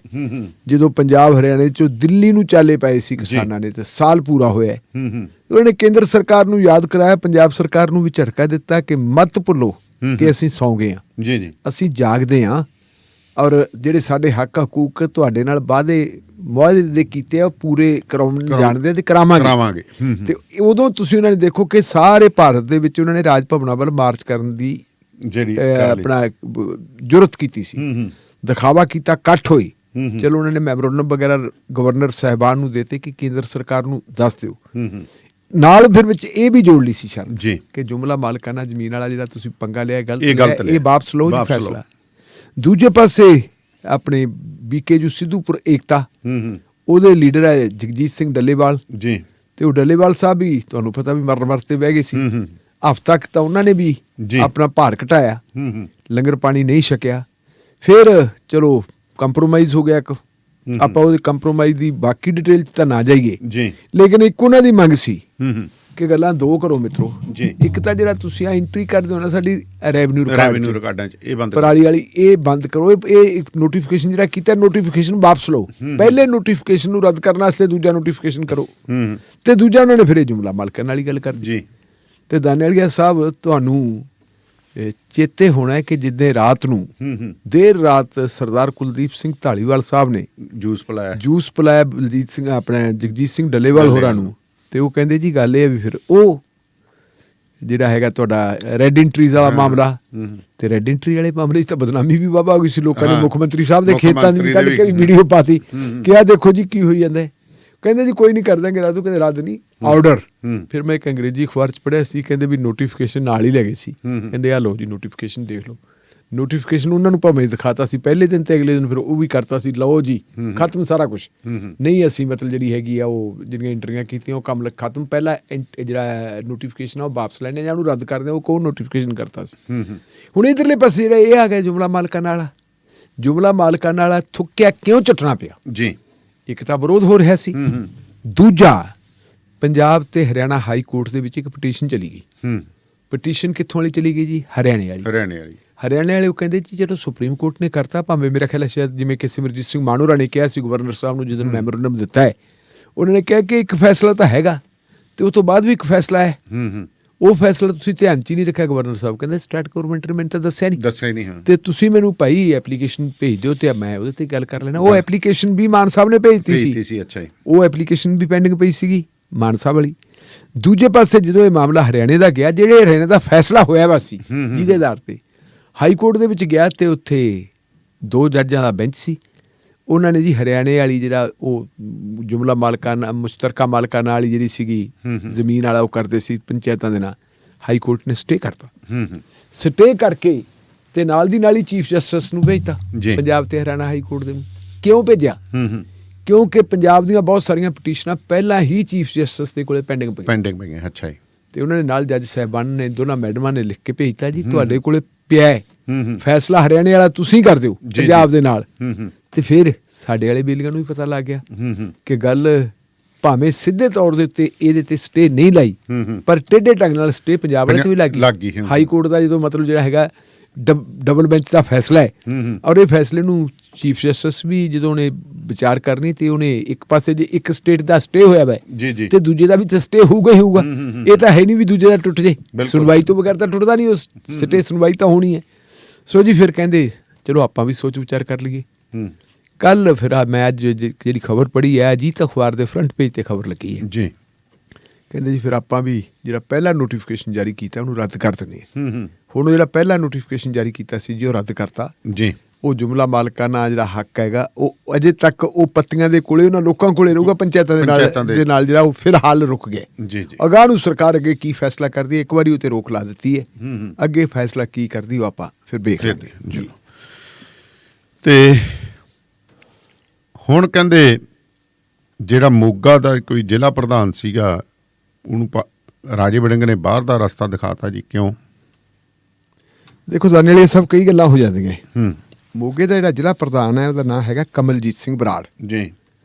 ਜਦੋਂ ਪੰਜਾਬ ਹਰਿਆਣੇ ਚੋਂ ਦਿੱਲੀ ਨੂੰ ਚਾਲੇ ਪਏ ਸੀ ਕਿਸਾਨਾਂ ਨੇ, ਤੇ ਸਾਲ ਪੂਰਾ ਹੋਇਆ। ਉਹਨਾਂ ਨੇ ਕੇਂਦਰ ਸਰਕਾਰ ਨੂੰ ਯਾਦ ਕਰਾਇਆ, ਪੰਜਾਬ ਸਰਕਾਰ ਨੂੰ ਵੀ ਝਟਕਾ ਦਿੱਤਾ ਕਿ ਮਤ ਭੁੱਲੋ ਕਿ ਅਸੀਂ ਸੌਂ ਗਏ ਹਾਂ, ਜੀ ਜੀ, ਅਸੀਂ ਜਾਗਦੇ ਹਾਂ, ਔਰ ਜਿਹੜੇ ਸਾਡੇ ਹੱਕ ਹਕੂਕ ਤੁਹਾਡੇ ਨਾਲ ਵਾਅਦੇ ਮੁਆਹਦੇ ਦੇ ਕੀਤੇ ਆ ਉਹ ਪੂਰੇ ਕਰਾਉਣ ਜਾਣਦੇ ਤੇ ਕਰਾਵਾਂਗੇ। ਤੇ ਉਦੋਂ ਤੁਸੀਂ ਉਹਨਾਂ ਨੇ ਦੇਖੋ ਕਿ ਸਾਰੇ ਭਾਰਤ ਦੇ ਵਿੱਚ ਉਹਨਾਂ ਨੇ ਰਾਜ ਭਵਨਾਂ ਵੱਲ ਮਾਰਚ ਕਰਨ ਦੀ ਜਿਹੜੀ ਆਪਣਾ ਜੁਰਤ ਕੀਤੀ ਸੀ, ਦਿਖਾਵਾ ਕੀਤਾ, ਇਕੱਠ ਹੋਈ। ਚਲੋ ਉਹਨਾਂ ਨੇ ਮੈਮੋਰੰਡਮ ਵਗੈਰਾ ਗਵਰਨਰ ਸਾਹਿਬਾਨ ਨੂੰ ਦੇਤੇ ਕਿ ਕੇਂਦਰ ਸਰਕਾਰ ਨੂੰ ਦੱਸ ਦਿਓ। ਨਾਲ ਫਿਰ ਵਿੱਚ ਇਹ ਵੀ ਜੋੜ ਲਈ ਸੀ ਸ਼ਰਤ ਕਿ ਜੁਮਲਾ ਮਾਲਕਾਨਾ ਜ਼ਮੀਨ ਵਾਲਾ ਜਿਹੜਾ ਤੁਸੀਂ ਪੰਗਾ ਲਿਆ ਗਲਤ, ਇਹ ਵਾਪਸ ਲਓ ਜੀ ਫੈਸਲਾ। ਦੂਜੇ ਪਾਸੇ ਆਪਣੇ BKU ਸਿੱਧੂਪੁਰ ਏਕਤਾ, ਉਹਦੇ ਲੀਡਰ ਹੈ ਜਗਜੀਤ ਸਿੰਘ ਡੱਲੇਵਾਲ ਜੀ, ਤੇ ਉਹ ਡੱਲੇਵਾਲ ਸਾਹਿਬ ਵੀ ਤੁਹਾਨੂੰ ਪਤਾ ਵੀ ਮਰਨ ਵਰਤ ਤੇ ਬਹਿ ਗਏ ਸੀ। ਹਫ਼ਤਾ ਤੱਕ ਤਾਂ ਉਹਨਾਂ ਨੇ ਵੀ ਆਪਣਾ ਭਾਰ ਘਟਾਇਆ, ਲੰਗਰ ਪਾਣੀ ਨਹੀਂ ਛਕਿਆ। ਫਿਰ ਚਲੋ ਕੰਪਰੋਮਾਈਜ਼ ਹੋ ਗਿਆ। ਇੱਕ ਆਪਾਂ ਉਹਦੇ ਕੰਪਰੋਮਾਈਜ਼ ਦੀ ਬਾਕੀ ਡਿਟੇਲ 'ਚ ਤਾਂ ਨਾ ਜਾਈਏ ਜੀ, ਲੇਕਿਨ ਇੱਕ ਉਹਨਾਂ ਦੀ ਮੰਗ ਸੀ ਕਿ ਗੱਲਾਂ ਦੋ ਕਰੋ ਮਿੱਤਰੋ। ਇੱਕ ਤਾਂ ਜਿਹੜਾ ਤੁਸੀਂ ਐਂਟਰੀ ਕਰਦੇ ਹੋ ਨਾ ਸਾਡੀ ਰੈਵਨਿਊ ਰਿਕਾਰਡਾਂ 'ਚ, ਇਹ ਬੰਦ ਪਰਾਲੀ ਵਾਲੀ, ਇਹ ਬੰਦ ਕਰੋ। ਇਹ ਨੋਟੀਫਿਕੇਸ਼ਨ ਜਿਹੜਾ ਕੀਤਾ, ਨੋਟੀਫਿਕੇਸ਼ਨ ਵਾਪਸ ਲਓ। ਪਹਿਲੇ ਨੋਟੀਫਿਕੇਸ਼ਨ ਨੂੰ ਰੱਦ ਕਰਨ ਵਾਸਤੇ ਦੂਜਾ ਨੋਟੀਫਿਕੇਸ਼ਨ ਕਰੋ, ਤੇ ਦੂਜਾ ਉਹਨਾਂ ਨੇ ਫਿਰ ਇਹ ਜੁਮਲਾ ਮਾਲਕਾਨਾ ਵਾਲੀ ਗੱਲ ਕਰ ਜੀ। ਤੇ ਦਾਨੇਵਾਲੀਆ ਸਾਹਿਬ ਤੁਹਾਨੂੰ ਚੇਤੇ ਹੋਣਾ ਹੈ ਕਿ ਜਿੱਦੇ ਰਾਤ ਨੂੰ ਦੇਰ ਰਾਤ ਸਰਦਾਰ ਕੁਲਦੀਪ ਸਿੰਘ ਢਾਲੀਵਾਲ ਸਾਹਿਬ ਨੇ ਜੂਸ ਪਿਲਾਇਆ ਬਲਜੀਤ ਸਿੰਘ ਆਪਣਾ ਜਗਜੀਤ ਸਿੰਘ ਡੱਲੇਵਾਲ ਹੋਰਾਂ ਨੂੰ, ਤੇ ਉਹ ਕਹਿੰਦੇ ਜੀ ਗੱਲ ਇਹ ਹੈ ਵੀ ਫਿਰ ਉਹ ਜਿਹੜਾ ਹੈਗਾ ਤੁਹਾਡਾ ਰੈੱਡ ਇੰਟਰੀਜ਼ ਵਾਲਾ ਮਾਮਲਾ, ਤੇ ਰੈੱਡ ਇੰਟਰੀ ਵਾਲੇ ਮਾਮਲੇ 'ਚ ਤਾਂ ਬਦਨਾਮੀ ਵੀ ਵਾਹਵਾ ਹੋ ਗਈ ਸੀ। ਲੋਕਾਂ ਨੇ ਮੁੱਖ ਮੰਤਰੀ ਸਾਹਿਬ ਦੇ ਖੇਤਾਂ ਦੀ ਕੱਢ ਕੇ ਵੀਡੀਓ ਪਾਤੀ ਕਿ ਆਹ ਦੇਖੋ ਜੀ ਕੀ ਹੋਈ ਜਾਂਦਾ। ਕਹਿੰਦੇ ਜੀ ਕੋਈ ਨਹੀਂ ਕਰ ਦਾਂਗੇ ਰੱਦ, ਕਹਿੰਦੇ ਰੱਦ ਨਹੀਂ ਆਰਡਰ। ਫਿਰ ਮੈਂ ਇੱਕ ਅੰਗਰੇਜ਼ੀ ਅਖਬਾਰ 'ਚ ਪੜ੍ਹਿਆ ਸੀ, ਕਹਿੰਦੇ ਵੀ ਨੋਟੀਫਿਕੇਸ਼ਨ ਨਾਲ ਹੀ ਲੈ ਗਏ ਸੀ। ਕਹਿੰਦੇ ਆ ਲਓ ਜੀ ਨੋਟੀਫਿਕੇਸ਼ਨ ਦੇਖ ਲਓ। ਨੋਟੀਫਿਕੇਸ਼ਨ ਉਹਨਾਂ ਨੂੰ ਭਾਵੇਂ ਦਿਖਾਤਾ ਸੀ ਪਹਿਲੇ ਦਿਨ, ਤੇ ਅਗਲੇ ਦਿਨ ਫਿਰ ਉਹ ਵੀ ਕਰਤਾ ਸੀ, ਲਓ ਜੀ ਖਤਮ ਸਾਰਾ ਕੁਛ। ਨਹੀਂ ਅਸੀਂ ਮਤਲਬ ਜਿਹੜੀ ਹੈਗੀ ਆ ਉਹ ਜਿਹੜੀਆਂ ਇੰਟਰੀਆਂ ਕੀਤੀਆਂ ਉਹ ਕੰਮ ਖਤਮ। ਪਹਿਲਾਂ ਜਿਹੜਾ ਨੋਟੀਫਿਕੇਸ਼ਨ ਆ ਉਹ ਵਾਪਸ ਲੈਣੇ ਜਾਂ ਉਹਨੂੰ ਰੱਦ ਕਰਦੇ, ਉਹ ਕੌਣ ਨੋਟੀਫਿਕੇਸ਼ਨ ਕਰਤਾ ਸੀ। ਹੁਣ ਇੱਧਰਲੇ ਪਾਸੇ ਜਿਹੜਾ ਇਹ ਆ ਗਿਆ ਜੁਮਲਾ ਮਾਲਕਾਨਾ ਵਾਲਾ, ਜੁਮਲਾ ਮਾਲਕਾਨਾ ਵਾਲਾ ਥੁੱਕਿਆ ਕਿਉਂ ਚੱਟਣਾ ਪਿਆ ਜੀ। ਇੱਕ ਤਾਂ ਵਿਰੋਧ ਹੋ ਰਿਹਾ ਸੀ, ਦੂਜਾ ਪੰਜਾਬ ਤੇ ਹਰਿਆਣਾ ਹਾਈ ਕੋਰਟ ਦੇ ਵਿੱਚ ਇੱਕ ਪਟੀਸ਼ਨ ਚਲੀ ਗਈ। ਪਟੀਸ਼ਨ ਕਿੱਥੋਂ ਵਾਲੀ ਚਲੀ ਗਈ ਜੀ? ਹਰਿਆਣੇ ਵਾਲੇ। ਉਹ ਕਹਿੰਦੇ ਜੀ ਜਦੋਂ ਸੁਪਰੀਮ ਕੋਰਟ ਨੇ ਕਰਤਾ, ਭਾਵੇਂ ਮੇਰਾ ਖਿਆਲ ਹੈ ਸ਼ਾਇਦ ਜਿਵੇਂ ਕਿ ਸਿਮਰਜੀਤ ਸਿੰਘ ਮਾਨੂਰਾ ਨੇ ਕਿਹਾ ਸੀ ਗਵਰਨਰ ਸਾਹਿਬ ਨੂੰ ਜਦੋਂ ਮੈਮੋਰੰਡਮ ਦਿੱਤਾ ਹੈ, ਉਹਨਾਂ ਨੇ ਕਿਹਾ ਕਿ ਇੱਕ ਫੈਸਲਾ ਤਾਂ ਹੈਗਾ ਤੇ ਉਹ ਤੋਂ ਬਾਅਦ ਵੀ ਇੱਕ ਫੈਸਲਾ ਹੈ। ਉਹ ਫੈਸਲਾ ਤੁਸੀਂ ਧਿਆਨ 'ਚ ਹੀ ਨਹੀਂ ਰੱਖਿਆ। ਗਵਰਨਰ ਸਾਹਿਬ ਕਹਿੰਦੇ ਸਟੇਟ ਗਵਰਨਮੈਂਟ ਨੇ ਮੈਨੂੰ ਤਾਂ ਦੱਸਿਆ ਨਹੀਂ ਤੇ ਤੁਸੀਂ ਮੈਨੂੰ ਭਾਈ ਐਪਲੀਕੇਸ਼ਨ ਭੇਜ ਦਿਓ ਤੇ ਮੈਂ ਉਹਦੇ ਤੇ ਗੱਲ ਕਰ ਲੈਣਾ। ਉਹ ਐਪਲੀਕੇਸ਼ਨ ਵੀ ਮਾਨ ਸਾਹਿਬ ਨੇ ਭੇਜਤੀ ਸੀ। ਅੱਛਾ ਜੀ, ਉਹ ਐਪਲੀਕੇਸ਼ਨ ਵੀ ਪੈਂਡਿੰਗ ਪਈ ਸੀਗੀ ਮਾਨ ਸਾਹਿਬ ਵਾਲੀ। ਦੂਜੇ ਪਾਸੇ ਜਦੋਂ ਇਹ ਮਾਮਲਾ ਹਰਿਆਣੇ ਦਾ ਗਿਆ, ਜਿਹੜੇ ਹਰਿਆਣੇ ਦਾ ਫੈਸਲਾ ਹੋਇਆ ਵਾ ਸੀ ਜਿਹਦੇ ਆਧਾਰ ਤੇ ਹਾਈ ਕੋਰਟ ਦੇ ਵਿੱਚ ਗਿਆ ਤੇ ਉੱਥੇ 2 ਜੱਜਾਂ ਦਾ ਬੈਂਚ ਸੀ। ਉਹਨਾਂ ਨੇ ਜੀ ਹਰਿਆਣੇ ਵਾਲੀ ਜਿਹੜਾ ਉਹ ਜੁਮਲਾ ਮਾਲਕਾਨਾ ਮੁਸ਼ਤਰਕਾ ਮਾਲਕਾਨਾ ਵਾਲੀ ਜਿਹੜੀ ਸੀਗੀ ਜ਼ਮੀਨ ਵਾਲਾ ਉਹ ਕਰਦੇ ਸੀ ਪੰਚਾਇਤਾਂ ਦੇ ਨਾਲ, ਹਾਈ ਕੋਰਟ ਨੇ ਸਟੇ ਕਰਤਾ। ਸਟੇ ਕਰਕੇ ਤੇ ਨਾਲ ਦੀ ਨਾਲ ਹੀ ਚੀਫ ਜਸਟਿਸ ਨੂੰ ਭੇਜਤਾ ਪੰਜਾਬ ਤੇ ਹਰਿਆਣਾ ਹਾਈ ਕੋਰਟ ਦੇ ਨੂੰ। ਕਿਉਂ ਭੇਜਿਆ? ਕਿਉਂਕਿ ਪੰਜਾਬ ਦੀਆਂ ਬਹੁਤ ਸਾਰੀਆਂ ਪਟੀਸ਼ਨਾਂ ਪਹਿਲਾਂ ਹੀ ਚੀਫ ਜਸਟਿਸ ਦੇ ਕੋਲੇ ਪੈਂਡਿੰਗ ਪਈਆਂ। ਅੱਛਾ ਜੀ। ਤੇ ਉਹਨਾਂ ਨੇ ਨਾਲ ਜੱਜ ਸਾਹਿਬਾਨ ਨੇ ਦੋਨਾਂ ਮੈਡਮਾਂ ਨੇ ਲਿਖ ਕੇ ਭੇਜਤਾ ਜੀ ਤੁਹਾਡੇ ਕੋਲੇ ਪਿਆ ਹੈ, ਫੈਸਲਾ ਹਰਿਆਣੇ ਵਾਲਾ ਤੁਸੀਂ ਕਰ ਦਿਓ ਪੰਜਾਬ ਦੇ ਨਾਲ। ਤੇ ਫਿਰ ਸਾਡੇ ਵਾਲੇ ਬੇਲੀਆਂ ਨੂੰ ਵੀ ਪਤਾ ਲੱਗ ਗਿਆ ਕਿ ਗੱਲ ਭਾਵੇਂ ਸਿੱਧੇ ਤੌਰ ਦੇ ਉੱਤੇ ਇਹਦੇ ਤੇ ਸਟੇ ਨਹੀਂ ਲਾਈ, ਪਰ ਟੇਢੇ ਢੰਗ ਨਾਲ ਸਟੇ ਪੰਜਾਬ ਵਾਲੇ 'ਚ ਵੀ ਲੱਗ ਗਈ। ਹਾਈ ਕੋਰਟ ਦਾ ਜਦੋਂ ਮਤਲਬ ਜਿਹੜਾ ਹੈਗਾ ਡਬਲ ਬੈਂਚ ਦਾ ਫੈਸਲਾ ਹੈ, ਔਰ ਇਹ ਫੈਸਲੇ ਨੂੰ ਚੀਫ ਜਸਟਿਸ ਵੀ ਜਦੋਂ ਉਹਨੇ ਵਿਚਾਰ ਕਰਨੀ ਤੇ ਉਹਨੇ ਇੱਕ ਪਾਸੇ ਜੇ ਇੱਕ ਸਟੇਟ ਦਾ ਸਟੇ ਹੋਇਆ ਵਾ ਤੇ ਦੂਜੇ ਦਾ ਵੀ ਤੇ ਸਟੇ ਹੋਊਗਾ ਹੀ ਹੋਊਗਾ। ਇਹ ਤਾਂ ਹੈ ਨਹੀਂ ਵੀ ਦੂਜੇ ਦਾ ਟੁੱਟ ਜੇ, ਸੁਣਵਾਈ ਤੋਂ ਬਗੈਰ ਤਾਂ ਟੁੱਟਦਾ ਨਹੀਂ, ਉਸ ਸਟੇ ਸੁਣਵਾਈ ਤਾਂ ਹੋਣੀ ਹੈ। ਸੋ ਜੀ ਫਿਰ ਕਹਿੰਦੇ ਚਲੋ ਆਪਾਂ ਵੀ ਸੋਚ ਵਿਚਾਰ ਕਰ ਲਈਏ। ਕੱਲ ਫਿਰ ਮੈਂ ਅੱਜ ਜਿਹੜੀ ਖਬਰ ਪੜ੍ਹੀ ਹੈ ਅਜੀਤ ਅਖਬਾਰ ਦੇ ਫਰੰਟ ਪੇਜ ਤੇ ਖਬਰ ਲੱਗੀ ਹੈ ਜੀ, ਕਹਿੰਦੇ ਜੀ ਫਿਰ ਆਪਾਂ ਵੀ ਜਿਹੜਾ ਪਹਿਲਾ ਨੋਟੀਫਿਕੇਸ਼ਨ ਜਾਰੀ ਕੀਤਾ ਉਹਨੂੰ ਰੱਦ ਕਰ ਦਿੰਦੇ ਹਾਂ। ਹੁਣ ਜਿਹੜਾ ਪਹਿਲਾ ਨੋਟੀਫਿਕੇਸ਼ਨ ਜਾਰੀ ਕੀਤਾ ਸੀ ਜੀ ਉਹ ਰੱਦ ਕਰਤਾ ਜੀ। ਉਹ ਜੁਮਲਾ ਮਾਲਕਾਨਾ ਜਿਹੜਾ ਹੱਕ ਹੈਗਾ ਉਹ ਅਜੇ ਤੱਕ ਉਹ ਪੱਤੀਆਂ ਦੇ ਕੋਲੇ ਉਹਨਾਂ ਲੋਕਾਂ ਕੋਲੇ ਰਹੂਗਾ, ਪੰਚਾਇਤਾਂ ਦੇ ਨਾਲ ਜਿਹੜਾ ਉਹ ਫਿਲਹਾਲ ਰੁਕ ਗਿਆ। ਅਗਾਂਹ ਨੂੰ ਸਰਕਾਰ ਅੱਗੇ ਕੀ ਫੈਸਲਾ ਕਰਦੀ ਹੈ, ਇੱਕ ਵਾਰੀ ਉੱਤੇ ਰੋਕ ਲਾ ਦਿੱਤੀ ਹੈ, ਅੱਗੇ ਫੈਸਲਾ ਕੀ ਕਰਦੀ ਉਹ ਆਪਾਂ ਫਿਰ ਵੇਖ ਲਾਂਗੇ ਜੀ। ਤੇ ਹੁਣ ਕਹਿੰਦੇ ਜਿਹੜਾ ਮੋਗਾ ਦਾ ਕੋਈ ਜ਼ਿਲ੍ਹਾ ਪ੍ਰਧਾਨ ਸੀਗਾ ਉਹਨੂੰ ਰਾਜੇ ਵੜਿੰਗ ਨੇ ਬਾਹਰ ਦਾ ਰਸਤਾ ਦਿਖਾਤਾ ਜੀ, ਕਿਉਂ? ਦੇਖੋ ਜਾਣੇ ਵਾਲੀ ਸਭ ਕਈ ਗੱਲਾਂ ਹੋ ਜਾਂਦੀਆਂ। ਮੋਗੇ ਦਾ ਜਿਹੜਾ ਜ਼ਿਲ੍ਹਾ ਪ੍ਰਧਾਨ ਹੈ ਉਹਦਾ ਨਾਮ ਹੈਗਾ ਕਮਲਜੀਤ ਸਿੰਘ ਬਰਾੜ ਜੀ,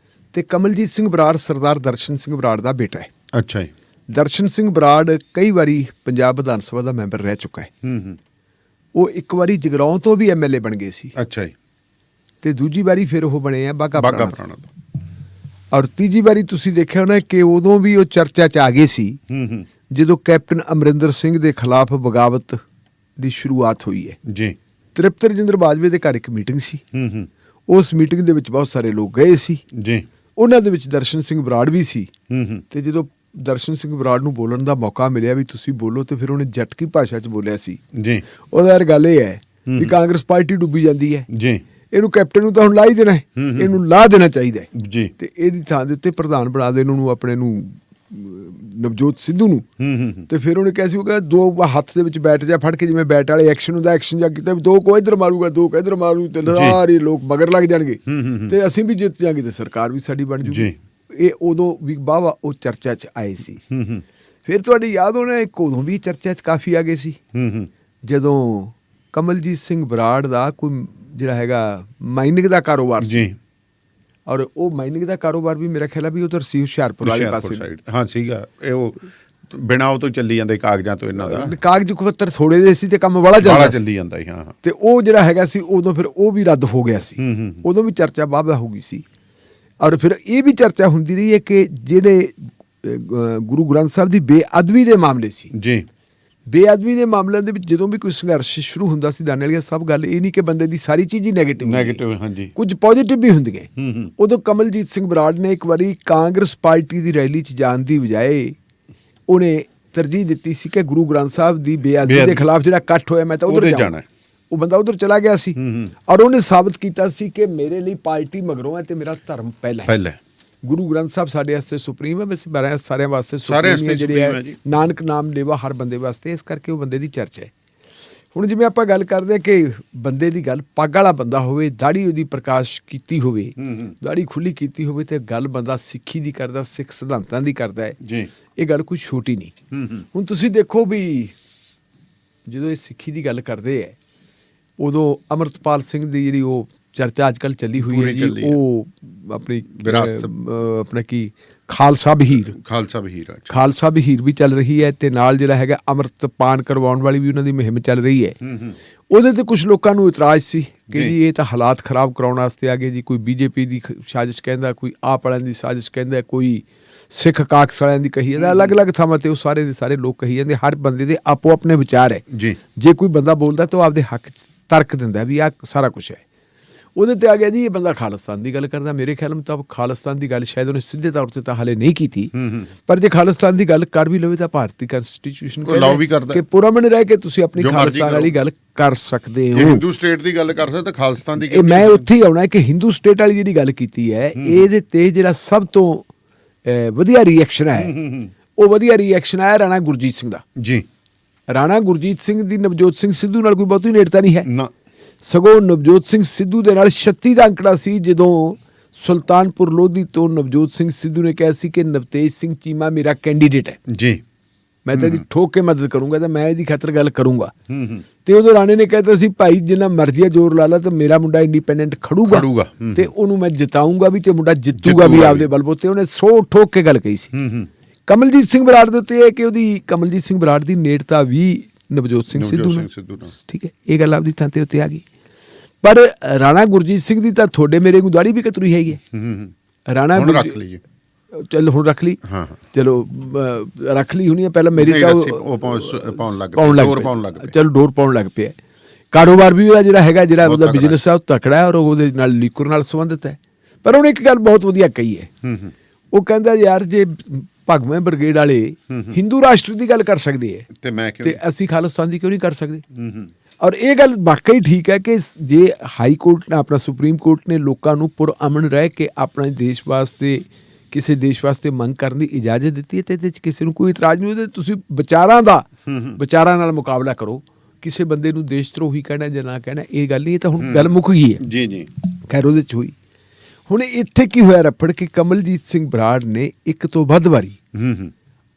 ਤੇ ਕਮਲਜੀਤ ਸਿੰਘ ਬਰਾੜ ਸਰਦਾਰ ਦਰਸ਼ਨ ਸਿੰਘ ਬਰਾੜ ਦਾ ਬੇਟਾ ਹੈ। ਅੱਛਾ ਜੀ। ਦਰਸ਼ਨ ਸਿੰਘ ਬਰਾੜ ਕਈ ਵਾਰੀ ਪੰਜਾਬ ਵਿਧਾਨ ਸਭਾ ਦਾ ਮੈਂਬਰ ਰਹਿ ਚੁੱਕਾ ਹੈ। ਉਹ ਇੱਕ ਵਾਰੀ ਜਗਰਾਉਂ ਤੋਂ ਵੀ ਐਮਐਲਏ ਬਣ ਗਏ ਸੀ। ਅੱਛਾ ਜੀ। ਤੇ ਦੂਜੀ ਵਾਰੀ ਫਿਰ ਉਹ ਬਣੇ ਆ ਬਾਘਾ ਪੁਰਾਣਾ ਤੋਂ, ਔਰ ਤੀਜੀ ਵਾਰੀ ਤੁਸੀਂ ਦੇਖਿਆ ਹੋਣਾ ਕਿ ਉਦੋਂ ਵੀ ਉਹ ਚਰਚਾ 'ਚ ਆ ਗਏ ਸੀ ਜਦੋਂ ਕੈਪਟਨ ਅਮਰਿੰਦਰ ਸਿੰਘ ਦੇ ਖਿਲਾਫ ਬਗਾਵਤ ਦੀ ਸ਼ੁਰੂਆਤ ਹੋਈ ਹੈ ਜੀ। ਤ੍ਰਿਪਤ ਰਜਿੰਦਰ ਬਾਜਵੇ ਦੇ ਘਰ ਇੱਕ ਮੀਟਿੰਗ ਸੀ, ਉਸ ਮੀਟਿੰਗ ਦੇ ਵਿੱਚ ਬਹੁਤ ਸਾਰੇ ਲੋਕ ਗਏ ਸੀ ਜੀ, ਉਹਨਾਂ ਦੇ ਵਿੱਚ ਦਰਸ਼ਨ ਸਿੰਘ ਬਰਾੜ ਵੀ ਸੀ। ਤੇ ਜਦੋਂ ਦਰਸ਼ਨ ਸਿੰਘ ਬਰਾੜ ਨੂੰ ਬੋਲਣ ਦਾ ਮੌਕਾ ਮਿਲਿਆ ਵੀ ਤੁਸੀਂ ਬੋਲੋ, ਤੇ ਫਿਰ ਉਹਨੇ ਜੱਟਕੀ ਭਾਸ਼ਾ 'ਚ ਬੋਲਿਆ ਸੀ ਜੀ। ਉਹਦਾ ਯਾਰ ਗੱਲ ਇਹ ਹੈ ਵੀ ਕਾਂਗਰਸ ਪਾਰਟੀ ਡੁੱਬੀ ਜਾਂਦੀ ਹੈ ਜੀ, ਇਹਨੂੰ ਕੈਪਟਨ ਨੂੰ ਤਾਂ ਹੁਣ ਲਾ ਹੀ ਦੇਣਾ, ਇਹਨੂੰ ਲਾ ਦੇਣਾ ਚਾਹੀਦਾ ਜੀ। ਤੇ ਇਹਦੀ ਥਾਂ ਦੇ ਉੱਤੇ ਪ੍ਰਧਾਨ ਬਣਾ ਦੇ ਇਹਨੂੰ ਆਪਣੇ ਨੂੰ ਨਵਜੋਤ ਸਿੱਧੂ ਨੂੰ। ਤੇ ਫਿਰ ਉਹਨੇ ਕਿਹਾ ਸੀ ਉਹ ਕਹਿੰਦਾ ਦੋ ਹੱਥ ਦੇ ਵਿੱਚ ਬੈਟ ਜਾ ਫੜ ਕੇ, ਜਿਵੇਂ ਬੈਟ ਵਾਲੇ ਐਕਸ਼ਨ ਹੁੰਦਾ, ਐਕਸ਼ਨ ਜਾ ਕੀਤਾ, ਦੋ ਕੋ ਇੱਧਰ ਮਾਰੂਗਾ ਦੋ ਕੋ ਇੱਧਰ ਮਾਰੂ, ਤੇ ਸਾਰੇ ਲੋਕ ਮਗਰ ਲੱਗ ਜਾਣਗੇ ਤੇ ਅਸੀਂ ਵੀ ਜਿੱਤ ਜਾਾਂਗੇ ਤੇ ਸਰਕਾਰ ਵੀ ਸਾਡੀ ਬਣ ਜੂਗੀ। ਇਹ ਉਦੋਂ ਵੀ ਵਾਹਵਾ ਉਹ ਚਰਚਾ 'ਚ ਆਏ ਸੀ। ਫਿਰ ਤੁਹਾਡੀ ਯਾਦ ਹੋਣਾ ਇੱਕ ਉਦੋਂ ਵੀ ਚਰਚਾ 'ਚ ਕਾਫੀ ਆ ਗਏ ਸੀ ਜਦੋਂ ਕਮਲਜੀਤ ਸਿੰਘ ਬਰਾੜ ਦਾ ਕੋਈ ਜਿਹੜਾ ਹੈਗਾ ਮਾਈਨਿੰਗ ਦਾ ਕਾਰੋਬਾਰ ਸੀ, ਔਰ ਉਹ ਮਾਈਨਿੰਗ ਦਾ ਕਾਰੋਬਾਰ ਵੀ ਮੇਰਾ ਖਿਆਲ ਆ ਵੀ ਉਹ ਤਾਂ ਸੀ ਹੁਸ਼ਿਆਰਪੁਰ ਵਾਲੇ ਪਾਸੇ। ਹਾਂ ਸੀਗਾ, ਇਹ ਉਹ ਬਿਨਾਂ ਉਹ ਤੋਂ ਚੱਲੀ ਜਾਂਦੇ ਕਾਗਜ਼ਾਂ ਤੋਂ, ਇਹਨਾਂ ਦਾ ਕਾਗਜ਼ ਪੱਤਰ ਥੋੜੇ ਜਿਹੇ ਸੀ ਤੇ ਕੰਮ ਬੜਾ ਚੱਲੀ ਜਾਂਦਾ ਸੀ। ਹਾਂ। ਤੇ ਉਹ ਜਿਹੜਾ ਹੈਗਾ ਸੀ ਉਦੋਂ ਫਿਰ ਉਹ ਵੀ ਰੱਦ ਹੋ ਗਿਆ ਸੀ। ਉਦੋਂ ਵੀ ਚਰਚਾ ਵਾਹਵਾ ਹੋ ਗਈ ਸੀ, ਔਰ ਫਿਰ ਇਹ ਵੀ ਚਰਚਾ ਹੁੰਦੀ ਰਹੀ ਹੈ ਕਿ ਜਿਹੜੇ ਗੁਰੂ ਗ੍ਰੰਥ ਸਾਹਿਬ ਦੀ ਬੇਅਦਬੀ ਦੇ ਮਾਮਲੇ ਸੀ ਜੀ, ਬੇਅਦਬੀ ਦੇ ਮਾਮਲਿਆਂ ਦੇ ਵਿੱਚ ਜਦੋਂ ਵੀ ਕੋਈ ਸੰਘਰਸ਼ ਸ਼ੁਰੂ ਹੁੰਦਾ ਸੀ, ਦਾਨੇ ਵਾਲੀਆਂ ਸਭ ਗੱਲ ਇਹ ਨਹੀਂ ਕਿ ਬੰਦੇ ਦੀ ਸਾਰੀ ਚੀਜ਼ ਹੀ ਨੈਗੇਟਿਵ, ਹਾਂਜੀ ਕੁਝ ਪੋਜ਼ਿਟਿਵ ਵੀ ਹੁੰਦੀਆਂ। ਉਦੋਂ ਕਮਲਜੀਤ ਸਿੰਘ ਬਰਾੜ ਨੇ ਇੱਕ ਵਾਰੀ ਕਾਂਗਰਸ ਪਾਰਟੀ ਦੀ ਰੈਲੀ 'ਚ ਜਾਣ ਦੀ ਬਜਾਏ ਉਹਨੇ ਤਰਜੀਹ ਦਿੱਤੀ ਸੀ ਕਿ ਗੁਰੂ ਗ੍ਰੰਥ ਸਾਹਿਬ ਦੀ ਬੇਅਦਬੀ ਦੇ ਖਿਲਾਫ ਜਿਹੜਾ ਇਕੱਠ ਹੋਇਆ ਮੈਂ ਤਾਂ ਉਧਰ ਜਾਣਾ। ਉਹ ਬੰਦਾ ਉਧਰ ਚਲਾ ਗਿਆ ਸੀ, ਔਰ ਉਹਨੇ ਸਾਬਤ ਕੀਤਾ ਸੀ ਕਿ ਮੇਰੇ ਲਈ ਪਾਰਟੀ ਮਗਰੋਂ ਹੈ ਤੇ ਮੇਰਾ ਧਰਮ ਪਹਿਲਾਂ ਹੈ। ਗੁਰੂ ਗ੍ਰੰਥ ਸਾਹਿਬ ਸਾਡੇ ਵਾਸਤੇ ਸੁਪਰੀਮ ਹੈ, ਵੈਸੇ ਸਾਰਿਆਂ ਵਾਸਤੇ ਸੁਪਰੀਮ ਹੈ, ਜਿਹੜੇ ਹੈ ਨਾਨਕ ਨਾਮ ਲੇਵਾ ਹਰ ਬੰਦੇ ਵਾਸਤੇ, ਇਸ ਕਰਕੇ ਉਹ ਬੰਦੇ ਦੀ ਚਰਚਾ ਹੈ। ਹੁਣ ਜਿਵੇਂ ਆਪਾਂ ਗੱਲ ਕਰਦੇ ਹਾਂ ਕਿ ਬੰਦੇ ਦੀ ਗੱਲ ਪੱਗ ਵਾਲਾ ਬੰਦਾ ਹੋਵੇ, ਦਾੜੀ ਉਹਦੀ ਪ੍ਰਕਾਸ਼ ਕੀਤੀ ਹੋਵੇ, ਦਾੜੀ ਖੁੱਲੀ ਕੀਤੀ ਹੋਵੇ, ਤੇ ਗੱਲ ਬੰਦਾ ਸਿੱਖੀ ਦੀ ਕਰਦਾ, ਸਿੱਖ ਸਿਧਾਂਤਾਂ ਦੀ ਕਰਦਾ ਹੈ, ਇਹ ਗੱਲ ਕੋਈ ਛੋਟੀ ਨਹੀਂ। ਹੁਣ ਤੁਸੀਂ ਦੇਖੋ ਵੀ ਜਦੋਂ ਇਹ ਸਿੱਖੀ ਦੀ ਗੱਲ ਕਰਦੇ ਹੈ ਉਦੋਂ ਅੰਮ੍ਰਿਤਪਾਲ ਸਿੰਘ ਦੀ ਜਿਹੜੀ ਉਹ ਚਰਚਾ ਅੱਜ ਕੱਲ੍ਹ ਚੱਲੀ ਹੋਈ ਹੈ ਜੀ, ਉਹ ਆਪਣਾ ਕੀ ਖਾਲਸਾ ਬਹੀਰ ਵੀ ਚੱਲ ਰਹੀ ਹੈ, ਤੇ ਨਾਲ ਜਿਹੜਾ ਹੈਗਾ ਅੰਮ੍ਰਿਤਪਾਨ ਕਰਵਾਉਣ ਵਾਲੀ ਵੀ ਉਹਨਾਂ ਦੀ ਮੁਹਿੰਮ ਚੱਲ ਰਹੀ ਹੈ। ਉਹਦੇ ਤੇ ਕੁਝ ਲੋਕਾਂ ਨੂੰ ਇਤਰਾਜ਼ ਸੀ ਕਿ ਜੀ ਇਹ ਤਾਂ ਹਾਲਾਤ ਖਰਾਬ ਕਰਾਉਣ ਵਾਸਤੇ ਆ ਗਏ ਜੀ, ਕੋਈ ਬੀਜੇਪੀ ਦੀ ਸਾਜ਼ਿਸ਼ ਕਹਿੰਦਾ, ਕੋਈ ਆਪ ਵਾਲਿਆਂ ਦੀ ਸਾਜ਼ਿਸ਼ ਕਹਿੰਦਾ, ਕੋਈ ਸਿੱਖ ਕਾਕਸ ਵਾਲਿਆਂ ਦੀ ਕਹੀ ਜਾਂਦਾ, ਅਲੱਗ-ਅਲੱਗ ਥਾਵਾਂ ਤੇ ਉਹ ਸਾਰੇ ਦੇ ਸਾਰੇ ਲੋਕ ਕਹੀ ਜਾਂਦੇ। ਹਰ ਬੰਦੇ ਦੇ ਆਪੋ ਆਪਣੇ ਵਿਚਾਰ ਹੈ, ਜੇ ਕੋਈ ਬੰਦਾ ਬੋਲਦਾ ਤਾਂ ਉਹ ਆਪਦੇ ਹੱਕ 'ਚ ਤਰਕ ਦਿੰਦਾ ਵੀ ਆਹ ਸਾਰਾ ਕੁਛ ਹੈ। ਉਹਦੇ ਤੇ ਆ ਗਿਆ ਜੀ ਇਹ ਬੰਦਾ ਖਾਲਿਸਤਾਨ ਦੀ ਗੱਲ ਕਰਦਾ। ਮੇਰੇ ਖਿਆਲ ਮੁਤਾਬਕ ਖਾਲਿਸਤਾਨ ਦੀ ਗੱਲ ਸ਼ਾਇਦ ਉਹਨੇ ਸਿੱਧੇ ਤੌਰ ਤੇ ਤਾਂ ਹਾਲੇ ਨਹੀਂ ਕੀਤੀ, ਪਰ ਜੇ ਖਾਲਿਸਤਾਨ ਦੀ ਗੱਲ ਕਰ ਵੀ ਲਵੇ ਤਾਂ ਭਾਰਤੀ ਕਨਸਟੀਟਿਊਸ਼ਨ ਕਿ ਪੁਰਅਮਨ ਰਹਿ ਕੇ ਤੁਸੀਂ ਆਪਣੀ ਖਾਲਿਸਤਾਨ ਵਾਲੀ ਗੱਲ ਕਰ ਸਕਦੇ ਹੋ। ਹਿੰਦੂ ਸਟੇਟ ਦੀ ਗੱਲ ਕਰ ਸਕਦੇ ਤਾਂ ਖਾਲਿਸਤਾਨ ਦੀ ਮੈਂ ਉੱਥੇ ਹੀ ਆਉਣਾ ਕਿ ਹਿੰਦੂ ਸਟੇਟ ਵਾਲੀ ਜਿਹੜੀ ਗੱਲ ਕੀਤੀ ਹੈ ਇਹਦੇ ਤੇ ਜਿਹੜਾ ਸਭ ਤੋਂ ਵਧੀਆ ਰਿਐਕਸ਼ਨ ਹੈ ਉਹ ਵਧੀਆ ਰਿਐਕਸ਼ਨ ਆਇਆ ਰਾਣਾ ਗੁਰਜੀਤ ਸਿੰਘ ਦਾ ਜੀ। ਰਾਣਾ ਗੁਰਜੀਤ ਸਿੰਘ ਦੀ ਨਵਜੋਤ ਸਿੰਘ ਸਿੱਧੂ ਨਾਲ ਕੋਈ ਬਹੁਤੀ ਨੇੜਤਾ ਨਹੀਂ ਹੈ, ਸਗੋਂ ਨਵਜੋਤ ਸਿੰਘ ਸਿੱਧੂ ਦੇ ਨਾਲ 36 ਦਾ ਅੰਕੜਾ ਸੀ ਜਦੋਂ ਸੁਲਤਾਨਪੁਰ ਲੋਧੀ ਤੋਂ ਨਵਜੋਤ ਸਿੰਘ ਸਿੱਧੂ ਨੇ ਕਿਹਾ ਸੀ ਕਿ ਨਵਤੇਜ ਸਿੰਘ ਚੀਮਾ ਮੇਰਾ ਕੈਂਡੀਡੇਟ ਹੈ ਜੀ, ਮੈਂ ਤਾਂ ਇਹਦੀ ਠੋਕ ਕੇ ਮਦਦ ਕਰੂੰਗਾ ਤਾਂ ਮੈਂ ਇਹਦੀ ਖਾਤਰ ਗੱਲ ਕਰੂੰਗਾ। ਤੇ ਉਦੋਂ ਰਾਣੇ ਨੇ ਕਹਿਤਾ ਸੀ ਭਾਈ ਜਿੰਨਾ ਮਰਜ਼ੀ ਜ਼ੋਰ ਲਾ ਲਾ ਤਾਂ ਮੇਰਾ ਮੁੰਡਾ ਇੰਡੀਪੈਂਡੈਂਟ ਖੜੂਗਾ ਤੇ ਉਹਨੂੰ ਮੈਂ ਜਿਤਾਊਂਗਾ ਵੀ ਤੇ ਮੁੰਡਾ ਜਿੱਤੂਗਾ ਵੀ ਆਪਦੇ ਬਲਬੂਤੇ। ਉਹਨੇ ਸੋ ਠੋਕ ਕੇ ਗੱਲ ਕਹੀ ਸੀ। ਕਮਲਜੀਤ ਸਿੰਘ ਬਰਾੜ ਦੇ ਉੱਤੇ ਇਹ ਕਿ ਉਹਦੀ ਕਮਲਜੀਤ ਸਿੰਘ ਬਰਾੜ ਦੀ ਨੇੜਤਾ ਵੀ ਨਵਜੋਤ ਸਿੰਘ ਸਿੱਧੂ ਨਾਲ, ਠੀਕ ਹੈ, ਇਹ ਗੱਲ ਆਪਦੀ ਥਾਂ ਤੇ ਉੱਤੇ ਆ ਗਈ। ਪਰ ਰਾਣਾ ਗੁਰਜੀਤ ਸਿੰਘ ਦੀ ਤਾਂ ਤੁਹਾਡੇ ਮੇਰੇ ਨੂੰ ਦਾੜੀ ਵੀ ਕਤਰੀ ਹੈਗੀ ਹੈ। ਰਾਣਾ ਚਲ ਹੁਣ ਰੱਖ ਲਈ, ਚਲੋ ਰੱਖ ਲਈ ਹੋਣੀ ਹੈ, ਪਹਿਲਾਂ ਮੇਰੀ ਤਾਂ ਚਲੋ ਡੋਰ ਪਾਉਣ ਲੱਗ ਪਿਆ। ਕਾਰੋਬਾਰ ਵੀ ਉਹਦਾ ਜਿਹੜਾ ਹੈਗਾ, ਜਿਹੜਾ ਉਹਦਾ ਬਿਜ਼ਨਸ ਹੈ ਉਹ ਤਕੜਾ ਹੈ ਔਰ ਉਹਦੇ ਨਾਲ ਲੀਕਰ ਨਾਲ ਸੰਬੰਧਿਤ ਹੈ। ਪਰ ਉਹਨੇ ਇੱਕ ਗੱਲ ਬਹੁਤ ਵਧੀਆ ਕਹੀ ਹੈ, ਉਹ ਕਹਿੰਦਾ ਯਾਰ ਜੇ ਭਗਵੇਂ ਬ੍ਰਿਗੇਡ ਵਾਲੇ ਹਿੰਦੂ ਰਾਸ਼ਟਰ ਦੀ ਗੱਲ ਕਰ ਸਕਦੇ ਹੈ ਤੇ ਅਸੀਂ ਖਾਲਿਸਤਾਨ ਦੀ ਕਿਉਂ ਨਹੀਂ ਕਰ ਸਕਦੇ। ਔਰ ਇਹ ਗੱਲ ਵਾਕਈ ਠੀਕ ਹੈ ਕਿ ਜੇ ਹਾਈ ਕੋਰਟ ਨੇ, ਆਪਣਾ ਸੁਪਰੀਮ ਕੋਰਟ ਨੇ ਲੋਕਾਂ ਨੂੰ ਪੁਰਅਮਨ ਰਹਿ ਕੇ ਆਪਣੇ ਦੇਸ਼ ਵਾਸਤੇ, ਕਿਸੇ ਦੇਸ਼ ਵਾਸਤੇ ਮੰਗ ਕਰਨ ਦੀ ਇਜਾਜ਼ਤ ਦਿੱਤੀ ਹੈ ਤੇ ਇਹਦੇ 'ਚ ਕਿਸੇ ਨੂੰ ਕੋਈ ਇਤਰਾਜ਼ ਨਹੀਂ ਉਹਦੇ। ਤੁਸੀਂ ਵਿਚਾਰਾਂ ਨਾਲ ਮੁਕਾਬਲਾ ਕਰੋ। ਕਿਸੇ ਬੰਦੇ ਨੂੰ ਦੇਸ਼ ਧਰੋਹੀ ਕਹਿਣਾ ਜਾਂ ਨਾ ਕਹਿਣਾ ਇਹ ਗੱਲ ਨਹੀਂ, ਇਹ ਤਾਂ ਹੁਣ ਗੱਲ ਮੁੱਕ ਗਈ ਹੈ ਜੀ ਜੀ। ਖੈਰ ਉਹਦੇ 'ਚ ਹੋਈ। ਹੁਣ ਇੱਥੇ ਕੀ ਹੋਇਆ ਰਫੜ ਕਿ ਕਮਲਜੀਤ ਸਿੰਘ ਬਰਾੜ ਨੇ ਇੱਕ ਤੋਂ ਵੱਧ ਵਾਰੀ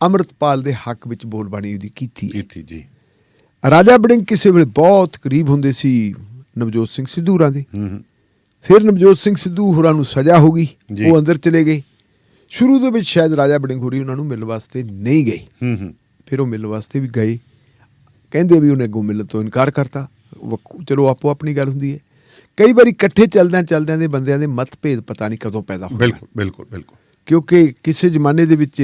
ਅੰਮ੍ਰਿਤਪਾਲ ਦੇ ਹੱਕ ਵਿੱਚ ਬੋਲਬਾਣੀ ਉਹਦੀ ਕੀਤੀ ਜੀ। ਰਾਜਾ ਵੜਿੰਗ ਕਿਸੇ ਵੇਲੇ ਬਹੁਤ ਕਰੀਬ ਹੁੰਦੇ ਸੀ ਨਵਜੋਤ ਸਿੰਘ ਸਿੱਧੂ ਹੋਰਾਂ ਦੇ। ਫਿਰ ਨਵਜੋਤ ਸਿੰਘ ਸਿੱਧੂ ਹੋਰਾਂ ਨੂੰ ਸਜ਼ਾ ਹੋ ਗਈ, ਉਹ ਅੰਦਰ ਚਲੇ ਗਏ। ਸ਼ੁਰੂ ਦੇ ਵਿੱਚ ਸ਼ਾਇਦ ਰਾਜਾ ਵੜਿੰਗ ਹੋਰੀ ਉਹਨਾਂ ਨੂੰ ਮਿਲਣ ਵਾਸਤੇ ਨਹੀਂ ਗਏ, ਫਿਰ ਉਹ ਮਿਲਣ ਵਾਸਤੇ ਵੀ ਗਏ, ਕਹਿੰਦੇ ਵੀ ਉਹਨੇ ਅੱਗੋਂ ਮਿਲਣ ਤੋਂ ਇਨਕਾਰ ਕਰਤਾ। ਚਲੋ ਆਪੋ ਆਪਣੀ ਗੱਲ ਹੁੰਦੀ ਹੈ। ਕਈ ਵਾਰੀ ਇਕੱਠੇ ਚੱਲਦਿਆਂ ਦੇ ਬੰਦਿਆਂ ਦੇ ਮਤਭੇਦ ਪਤਾ ਨਹੀਂ ਕਦੋਂ ਪੈਦਾ ਹੁੰਦੇ। ਬਿਲਕੁਲ ਕਿਉਂਕਿ ਕਿਸੇ ਜ਼ਮਾਨੇ ਦੇ ਵਿੱਚ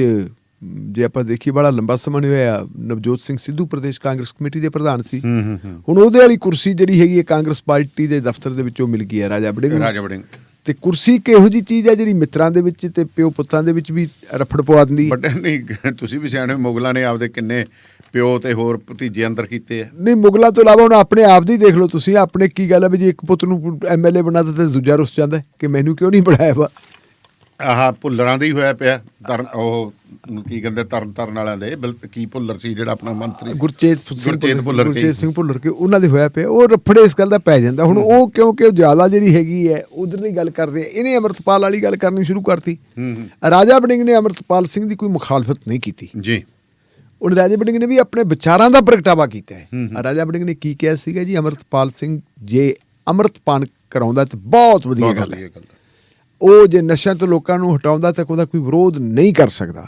ਜੇ ਆਪਾਂ ਦੇਖੀਏ ਬੜਾ ਲੰਬਾ ਸਮਾਂ ਨਹੀਂ ਹੋਇਆ, ਨਵਜੋਤ ਸਿੰਘ ਸਿੱਧੂ ਪ੍ਰਦੇਸ਼ ਕਾਂਗਰਸ ਕਮੇਟੀ ਦੇ ਪ੍ਰਧਾਨ ਸੀ। ਹੁਣ ਉਹਦੇ ਵਾਲੀ ਕੁਰਸੀ ਜਿਹੜੀ ਹੈਗੀ ਹੈ ਕਾਂਗਰਸ ਪਾਰਟੀ ਦੇ ਦਫ਼ਤਰ ਦੇ ਵਿੱਚੋਂ ਮਿਲ ਗਈ ਹੈ ਰਾਜਾ ਵੜਿੰਗ। ਤੇ ਕੁਰਸੀ ਕਿਹੋ ਜਿਹੀ ਚੀਜ਼ ਹੈ ਜਿਹੜੀ ਮਿੱਤਰਾਂ ਦੇ ਵਿੱਚ ਤੇ ਪਿਓ ਪੁੱਤਾਂ ਦੇ ਵਿੱਚ ਵੀ ਰਫੜ ਪਵਾ ਦਿੰਦੀ ਹੈ। ਨਹੀਂ, ਤੁਸੀਂ ਵੀ ਸਿਆਣੇ, ਮੁਗਲਾਂ ਨੇ ਆਪਦੇ ਕਿੰਨੇ ਪਿਓ ਤੇ ਹੋਰ ਭਤੀਜੇ ਅੰਦਰ ਕੀਤੇ ਆ। ਨਹੀਂ, ਮੁਗਲਾਂ ਤੋਂ ਇਲਾਵਾ ਹੁਣ ਆਪਣੇ ਆਪ ਦੀ ਦੇਖ ਲਓ ਤੁਸੀਂ। ਆਪਣੇ ਕੀ ਗੱਲ ਹੈ ਵੀ ਜੇ ਇੱਕ ਪੁੱਤ ਨੂੰ MLA ਬਣਾ ਦਿੱਤਾ ਤੇ ਦੂਜਾ ਰੁੱਸ ਜਾਂਦਾ ਕਿ ਮੈਨੂੰ ਕਿਉਂ ਨਹੀਂ ਬਣਾਇਆ ਵਾ। ਆਹ ਭੁੱਲਰਾਂ ਦਾ ਹੀ ਹੋਇਆ ਪਿਆ। ਉਹ ਕੀ ਕਹਿੰਦੇ ਤਰਨ ਵਾਲਿਆਂ ਦੇ ਕੀ ਭੁੱਲਰ ਸੀ ਜਿਹੜਾ ਆਪਣਾ ਮੰਤਰੀ ਗੁਰਚੇਤ ਸਿੰਘ ਭੁੱਲਰ ਕੇ ਉਹਨਾਂ ਦੇ ਹੋਇਆ ਪਿਆ। ਉਹ ਰਫੜੇ ਇਸ ਗੱਲ ਦਾ ਪੈ ਜਾਂਦਾ। ਹੁਣ ਉਹ ਕਿਉਂਕਿ ਜ਼ਿਆਦਾ ਜਿਹੜੀ ਹੈਗੀ ਹੈ ਉਧਰਲੀ ਗੱਲ ਕਰਦੇ ਆ, ਇਹਨੇ ਅੰਮ੍ਰਿਤਪਾਲ ਵਾਲੀ ਗੱਲ ਕਰਨੀ ਸ਼ੁਰੂ ਕਰਤੀ। ਰਾਜਾ ਵੜਿੰਗ ਨੇ ਅੰਮ੍ਰਿਤਪਾਲ ਸਿੰਘ ਦੀ ਕੋਈ ਮੁਖਾਲਫਤ ਨਹੀਂ ਕੀਤੀ ਜੀ। ਹੁਣ ਰਾਜਾ ਵੜਿੰਗ ਨੇ ਵੀ ਆਪਣੇ ਵਿਚਾਰਾਂ ਦਾ ਪ੍ਰਗਟਾਵਾ ਕੀਤਾ ਹੈ। ਰਾਜਾ ਵੜਿੰਗ ਨੇ ਕੀ ਕਿਹਾ ਸੀਗਾ ਜੀ, ਅੰਮ੍ਰਿਤਪਾਲ ਸਿੰਘ ਜੇ ਅੰਮ੍ਰਿਤਪਾਨ ਕਰਾਉਂਦਾ ਤੇ ਬਹੁਤ ਵਧੀਆ ਗੱਲ ਹੈ। ਉਹ ਜੇ ਨਸ਼ਿਆਂ ਤੋਂ ਲੋਕਾਂ ਨੂੰ ਹਟਾਉਂਦਾ ਤਾਂ ਉਹਦਾ ਕੋਈ ਵਿਰੋਧ ਨਹੀਂ ਕਰ ਸਕਦਾ।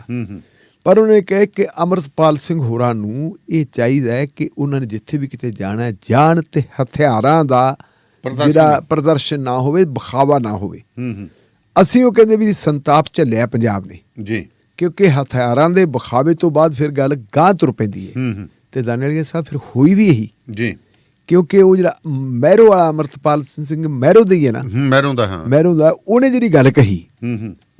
ਪਰ ਉਹਨੇ ਕਿਹਾ ਕਿ ਅੰਮ੍ਰਿਤਪਾਲ ਸਿੰਘ ਹੋਰਾਂ ਨੂੰ ਇਹ ਚਾਹੀਦਾ ਹੈ ਕਿ ਉਹਨਾਂ ਨੇ ਜਿੱਥੇ ਵੀ ਕਿਤੇ ਜਾਣਾ ਜਾਣ ਤੇ ਹਥਿਆਰਾਂ ਦਾ ਜਿਹੜਾ ਪ੍ਰਦਰਸ਼ਨ ਨਾ ਹੋਵੇ, ਵਿਖਾਵਾ ਨਾ ਹੋਵੇ। ਅਸੀਂ ਉਹ ਕਹਿੰਦੇ ਵੀ ਸੰਤਾਪ ਝੱਲਿਆ ਪੰਜਾਬ ਨੇ ਜੀ, ਕਿਉਂਕਿ ਹਥਿਆਰਾਂ ਦੇ ਵਿਖਾਵੇ ਤੋਂ ਬਾਅਦ ਫਿਰ ਗੱਲ ਗਾਂਹ ਤੁਰ ਪੈਂਦੀ ਹੈ। ਤੇ ਦਾਨੇਵਾਲ ਸਾਹਿਬ ਫਿਰ ਹੋਈ ਵੀ ਇਹੀ ਜੀ, ਕਿਉਂਕਿ ਉਹ ਜਿਹੜਾ ਮਹਿਰੋ ਵਾਲਾ ਅੰਮ੍ਰਿਤਪਾਲ ਸਿੰਘ ਮਹਿਰੋ ਦਾ ਹੀ ਹੈ ਨਾ, ਮਹਿਰੋ ਦਾ ਉਹਨੇ ਜਿਹੜੀ ਗੱਲ ਕਹੀ,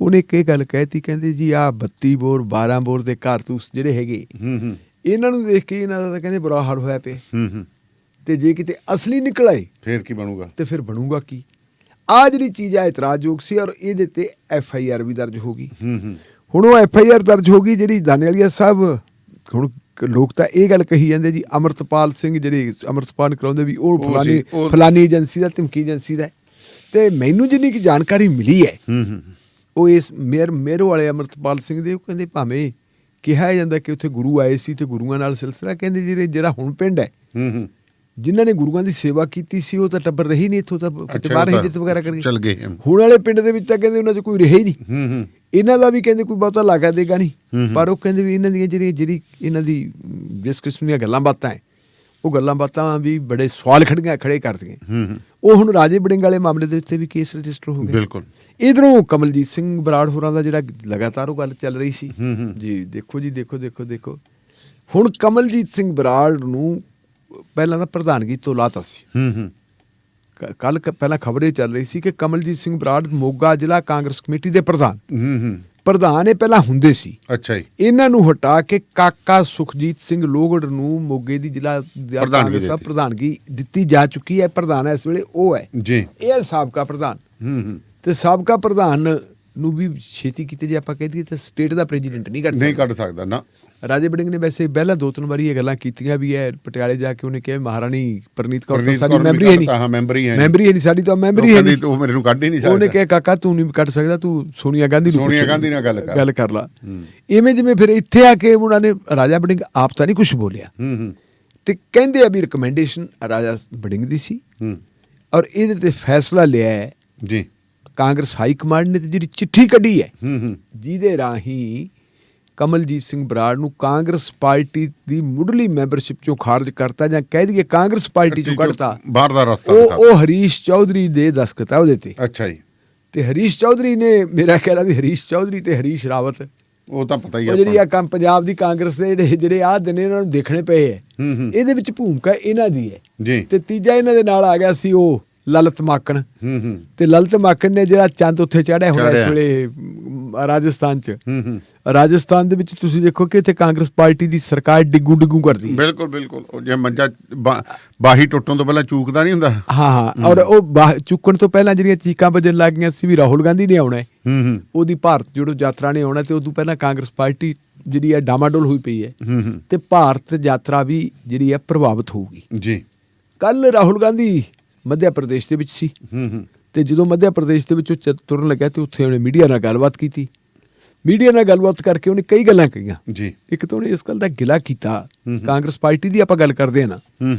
ਉਹਨੇ ਇੱਕ ਇਹ ਗੱਲ ਕਹਿਤੀ, ਕਹਿੰਦੇ ਜੀ ਆਹ 32 ਬੋਰ 12 ਬੋਰ ਦੇ ਕਾਰਤੂਸ ਜਿਹੜੇ ਹੈਗੇ ਇਹਨਾਂ ਨੂੰ ਦੇਖ ਕੇ ਇਹਨਾਂ ਦਾ ਤਾਂ ਕਹਿੰਦੇ ਬੁਰਾ ਹਾਲ ਹੋਇਆ ਪਿਆ। ਤੇ ਜੇ ਕਿਤੇ ਅਸਲੀ ਨਿਕਲ ਆਏ ਫਿਰ ਕੀ ਬਣੂਗਾ, ਤੇ ਫਿਰ ਬਣੂਗਾ ਕੀ। ਆਹ ਜਿਹੜੀ ਚੀਜ਼ ਆ ਇਤਰਾਜ਼ਯੋਗ ਸੀ ਔਰ ਇਹਦੇ ਤੇ FIR ਵੀ ਦਰਜ ਹੋ ਗਈ। ਹੁਣ ਉਹ FIR ਦਰਜ ਹੋ ਗਈ ਜਿਹੜੀ ਦਾਨੇਵਾਲ ਸਾਹਿਬ। ਹੁਣ ਲੋਕ ਤਾਂ ਇਹ ਗੱਲ ਕਹੀ ਜਾਂਦੇ ਜੀ ਅੰਮ੍ਰਿਤਪਾਲ ਸਿੰਘ ਜਿਹੜੇ ਅੰਮ੍ਰਿਤਪਾਨ ਕਰਾਉਂਦੇ ਵੀ ਉਹ ਫਲਾਨੀ ਏਜੰਸੀ ਦਾ, ਧਮਕੀ ਏਜੰਸੀ ਦਾ। ਤੇ ਮੈਨੂੰ ਜਿੰਨੀ ਕਿ ਜਾਣਕਾਰੀ ਮਿਲੀ ਹੈ ਉਹ ਇਸ ਮੇਰੋ ਵਾਲੇ ਅੰਮ੍ਰਿਤਪਾਲ ਸਿੰਘ ਦੇ, ਉਹ ਕਹਿੰਦੇ ਭਾਵੇਂ ਕਿਹਾ ਜਾਂਦਾ ਕਿ ਉੱਥੇ ਗੁਰੂ ਆਏ ਸੀ ਤੇ ਗੁਰੂਆਂ ਨਾਲ ਸਿਲਸਿਲਾ, ਕਹਿੰਦੇ ਜਿਹੜਾ ਹੁਣ ਪਿੰਡ ਹੈ ਜਿਨ੍ਹਾਂ ਨੇ ਗੁਰੂਆਂ ਦੀ ਸੇਵਾ ਕੀਤੀ ਸੀ ਉਹ ਤਾਂ ਟੱਬਰ ਰਹੀ ਨਹੀਂ, ਇੱਥੋਂ ਤਾਂ ਬਾਹਰ ਹਿਜਰਤ ਵਗੈਰਾ ਕਰ ਗਏ। ਹੁਣ ਵਾਲੇ ਪਿੰਡ ਦੇ ਵਿੱਚ ਤਾਂ ਕਹਿੰਦੇ ਉਹਨਾਂ 'ਚ ਕੋਈ ਰਹੇ ਹੀ ਨਹੀਂ। ਇਹਨਾਂ ਦਾ ਵੀ ਕਹਿੰਦੇ ਕੋਈ ਬਹੁਤਾ ਲਾਗਾ ਦੇਗਾ ਨਹੀਂ। ਪਰ ਉਹ ਕਹਿੰਦੇ ਵੀ ਇਹਨਾਂ ਦੀਆਂ ਜਿਹੜੀ ਇਹਨਾਂ ਦੀ ਜਿਸ ਕਿਸਮ ਦੀਆਂ ਗੱਲਾਂ ਬਾਤਾਂ ਹੈ, ਉਹ ਗੱਲਾਂ ਬਾਤਾਂ ਵੀ ਬੜੇ ਸਵਾਲ ਖੜੇ ਕਰਦੀਆਂ। ਉਹ ਹੁਣ ਰਾਜੇ ਵੜਿੰਗ ਵਾਲੇ ਮਾਮਲੇ ਦੇ ਉੱਤੇ ਵੀ ਕੇਸ ਰਜਿਸਟਰ ਹੋ ਗਿਆ। ਬਿਲਕੁਲ। ਇਧਰੋਂ ਕਮਲਜੀਤ ਸਿੰਘ ਬਰਾੜ ਹੋਰਾਂ ਦਾ ਜਿਹੜਾ ਲਗਾਤਾਰ ਉਹ ਗੱਲ ਚੱਲ ਰਹੀ ਸੀ ਜੀ। ਦੇਖੋ ਜੀ, ਦੇਖੋ ਹੁਣ ਕਮਲਜੀਤ ਸਿੰਘ ਬਰਾੜ ਨੂੰ ਪਹਿਲਾਂ ਤਾਂ ਪ੍ਰਧਾਨਗੀ ਤੋਂ ਲਾਤਾ ਸੀ। ਕੱਲ ਪਹਿਲਾਂ ਖਬਰ ਇਹ ਚੱਲ ਰਹੀ ਸੀ ਕਿ ਕਮਲਜੀਤ ਸਿੰਘ ਬਰਾੜ ਮੋਗਾ ਜ਼ਿਲ੍ਹਾ ਕਾਂਗਰਸ ਕਮੇਟੀ ਦੇ ਪ੍ਰਧਾਨ ਇਹ ਪਹਿਲਾਂ ਹੁੰਦੇ ਸੀ। ਅੱਛਾ ਜੀ। ਇਹਨਾਂ ਨੂੰ ਹਟਾ ਕੇ ਕਾਕਾ ਸੁਖਜੀਤ ਸਿੰਘ ਲੋਹਗੜ੍ਹ ਨੂੰ ਮੋਗੇ ਦੀ ਜ਼ਿਲ੍ਹਾ ਕਾਂਗਰਸ ਪ੍ਰਧਾਨਗੀ ਦਿੱਤੀ ਜਾ ਚੁੱਕੀ ਹੈ। ਪ੍ਰਧਾਨ ਇਸ ਵੇਲੇ ਉਹ ਹੈ ਜੀ, ਇਹ ਸਾਬਕਾ ਪ੍ਰਧਾਨ। ਤੇ ਸਾਬਕਾ ਪ੍ਰਧਾਨ ਨੂੰ ਵੀ ਛੇਤੀ ਕੀਤੇ ਜੇ ਆਪਾਂ ਕਹਿ ਦਈਏ ਤਾਂ ਸਟੇਟ ਦਾ ਪ੍ਰੈਜ਼ੀਡੈਂਟ ਨਹੀਂ ਕੱਢ ਸਕਦਾ ਨਾ। ਰਾਜੇ ਵੜਿੰਗ ਨੇ ਵੈਸੇ ਪਹਿਲਾਂ 2-3 ਵਾਰੀ ਇਹ ਗੱਲਾਂ ਕੀਤੀਆਂ ਵੀ ਹੈ। ਪਟਿਆਲੇ ਜਾ ਕੇ ਉਹਨੇ ਕਿਹਾ ਮਹਾਰਾਣੀ ਪ੍ਰਨੀਤ ਕੌਰ ਤਾਂ ਸਾਡੀ ਮੈਂਬਰੀ ਹੈ ਨਹੀਂ, ਮੈਂਬਰੀ ਹੈ ਨਹੀਂ ਸਾਡੀ, ਤਾਂ ਮੈਂਬਰੀ ਹੈ ਨਹੀਂ, ਉਹ ਮੇਰੇ ਨੂੰ ਕੱਢ ਹੀ ਨਹੀਂ ਸਕਦਾ। ਉਹਨੇ ਕਿਹਾ ਕਾਕਾ ਤੂੰ ਨਹੀਂ ਕੱਢ ਸਕਦਾ, ਤੂੰ ਸੋਨੀਆ ਗਾਂਧੀ ਨਾਲ ਗੱਲ ਕਰ ਲਾ। ਇਵੇਂ ਜਿਵੇਂ ਫਿਰ ਇੱਥੇ ਆ ਕੇ ਉਹਨਾਂ ਨੇ ਰਾਜਾ ਵੜਿੰਗ ਆਪ ਤਾਂ ਨਹੀਂ ਕੁਝ ਬੋਲਿਆ ਤੇ ਕਹਿੰਦੇ ਆ ਵੀ ਰਿਕਮੈਂਡੇਸ਼ਨ ਰਾਜਾ ਵੜਿੰਗ ਦੀ ਸੀ ਔਰ ਇਹਦੇ ਤੇ ਫੈਸਲਾ ਲਿਆ ਹੈ ਜੀ ਕਾਂਗਰਸ ਹਾਈ ਕਮਾਂਡ ਨੇ। ਤੇ ਜਿਹੜੀ ਚਿੱਠੀ ਕੱਢੀ ਹੈ ਜਿਹਦੇ ਰਾਹੀਂ ਕਮਲਜੀਤ ਸਿੰਘ ਬਰਾੜ ਨੂੰ ਕਾਂਗਰਸ ਪਾਰਟੀ ਦੀ ਮੁੱਢਲੀ ਮੈਂਬਰਸ਼ਿਪ ਚੋਂ ਖਾਰਜ ਕਰਤਾ ਜਾਂ ਕਹਿ ਦਈਏ ਕਾਂਗਰਸ ਪਾਰਟੀ ਚੋਂ ਕੱਢਤਾ, ਬਾਹਰ ਦਾ ਰਸਤਾ ਉਹ ਹਰੀਸ਼ ਚੌਧਰੀ ਦੇ ਦਸਖਤ ਹੈ ਉਹਦੇ ਤੇ। ਅੱਛਾ ਜੀ। ਤੇ ਹਰੀਸ਼ ਚੌਧਰੀ ਨੇ ਮੇਰਾ ਖਿਆਲ ਆ ਵੀ ਹਰੀਸ਼ ਚੌਧਰੀ ਤੇ ਹਰੀਸ਼ ਰਾਵਤ ਉਹ ਤਾਂ ਪਤਾ ਹੀ ਹੈ ਜਿਹੜੀ ਆ ਪੰਜਾਬ ਦੀ ਕਾਂਗਰਸ ਦੇ ਜਿਹੜੇ ਆਹ ਦਿਨ ਇਹਨਾਂ ਨੂੰ ਦੇਖਣੇ ਪਏ ਹੈ ਇਹਦੇ ਵਿੱਚ ਭੂਮਿਕਾ ਇਹਨਾਂ ਦੀ ਹੈ ਜੀ। ਤੇ ਤੀਜਾ ਇਹਨਾਂ ਦੇ ਨਾਲ ਆ ਗਿਆ ਸੀ ਉਹ ਲਲਿਤ ਮਾਕਣ। ਤੇ ਲਲਿਤ ਮਾਕਣ ਨੇ ਜਿਹੜਾ ਚੰਦ ਉੱਥੇ ਚੜਿਆ ਹੋਇਆ ਇਸ ਵੇਲੇ ਰਾਜਸਥਾਨ ਚ। ਰਾਜਸਥਾਨ ਦੇ ਵਿੱਚ ਤੁਸੀਂ ਦੇਖੋ ਕਿ ਇੱਥੇ ਕਾਂਗਰਸ ਪਾਰਟੀ ਦੀ ਸਰਕਾਰ ਡਿੱਗੂ ਕਰਦੀ ਹੈ। ਬਿਲਕੁਲ ਉਹ ਜੇ ਮੰਜਾ ਬਾਹੀ ਟੁੱਟਣ ਤੋਂ ਪਹਿਲਾਂ ਚੂਕਦਾ ਨਹੀਂ ਹੁੰਦਾ। ਹਾਂ ਔਰ ਉਹ ਚੁੱਕਣ ਤੋਂ ਪਹਿਲਾਂ ਜਿਹੜੀਆਂ ਚੀਕਾਂ ਵੱਜਣ ਲੱਗ ਗਈਆਂ ਸੀ ਵੀ ਰਾਹੁਲ ਗਾਂਧੀ ਨੇ ਆਉਣਾ, ਉਹਦੀ ਭਾਰਤ ਜੋੜੋ ਯਾਤਰਾ ਨੇ ਆਉਣਾ, ਤੇ ਉਦੋਂ ਪਹਿਲਾਂ ਕਾਂਗਰਸ ਪਾਰਟੀ ਜਿਹੜੀ ਹੈ ਡਾਮਾਡੋਲ ਹੋਈ ਪਈ ਹੈ ਤੇ ਭਾਰਤ ਯਾਤਰਾ ਵੀ ਜਿਹੜੀ ਹੈ ਪ੍ਰਭਾਵਿਤ ਹੋਊਗੀ ਜੀ। ਕੱਲ ਰਾਹੁਲ ਗਾਂਧੀ ਮੱਧ ਪ੍ਰਦੇਸ਼ ਦੇ ਵਿੱਚ ਸੀ ਤੇ ਜਦੋਂ ਮੱਧ ਪ੍ਰਦੇਸ਼ ਦੇ ਵਿੱਚੋਂ ਤੁਰਨ ਲੱਗਿਆ ਤੇ ਉੱਥੇ ਉਹਨੇ ਮੀਡੀਆ ਨਾਲ ਗੱਲਬਾਤ ਕੀਤੀ। ਮੀਡੀਆ ਨਾਲ ਗੱਲਬਾਤ ਕਰਕੇ ਉਹਨੇ ਕਈ ਗੱਲਾਂ ਕਹੀਆਂ ਜੀ। ਇੱਕ ਤਾਂ ਉਹਨੇ ਇਸ ਗੱਲ ਦਾ ਗਿਲਾ ਕੀਤਾ, ਕਾਂਗਰਸ ਪਾਰਟੀ ਦੀ ਆਪਾਂ ਗੱਲ ਕਰਦੇ ਹਾਂ ਨਾ,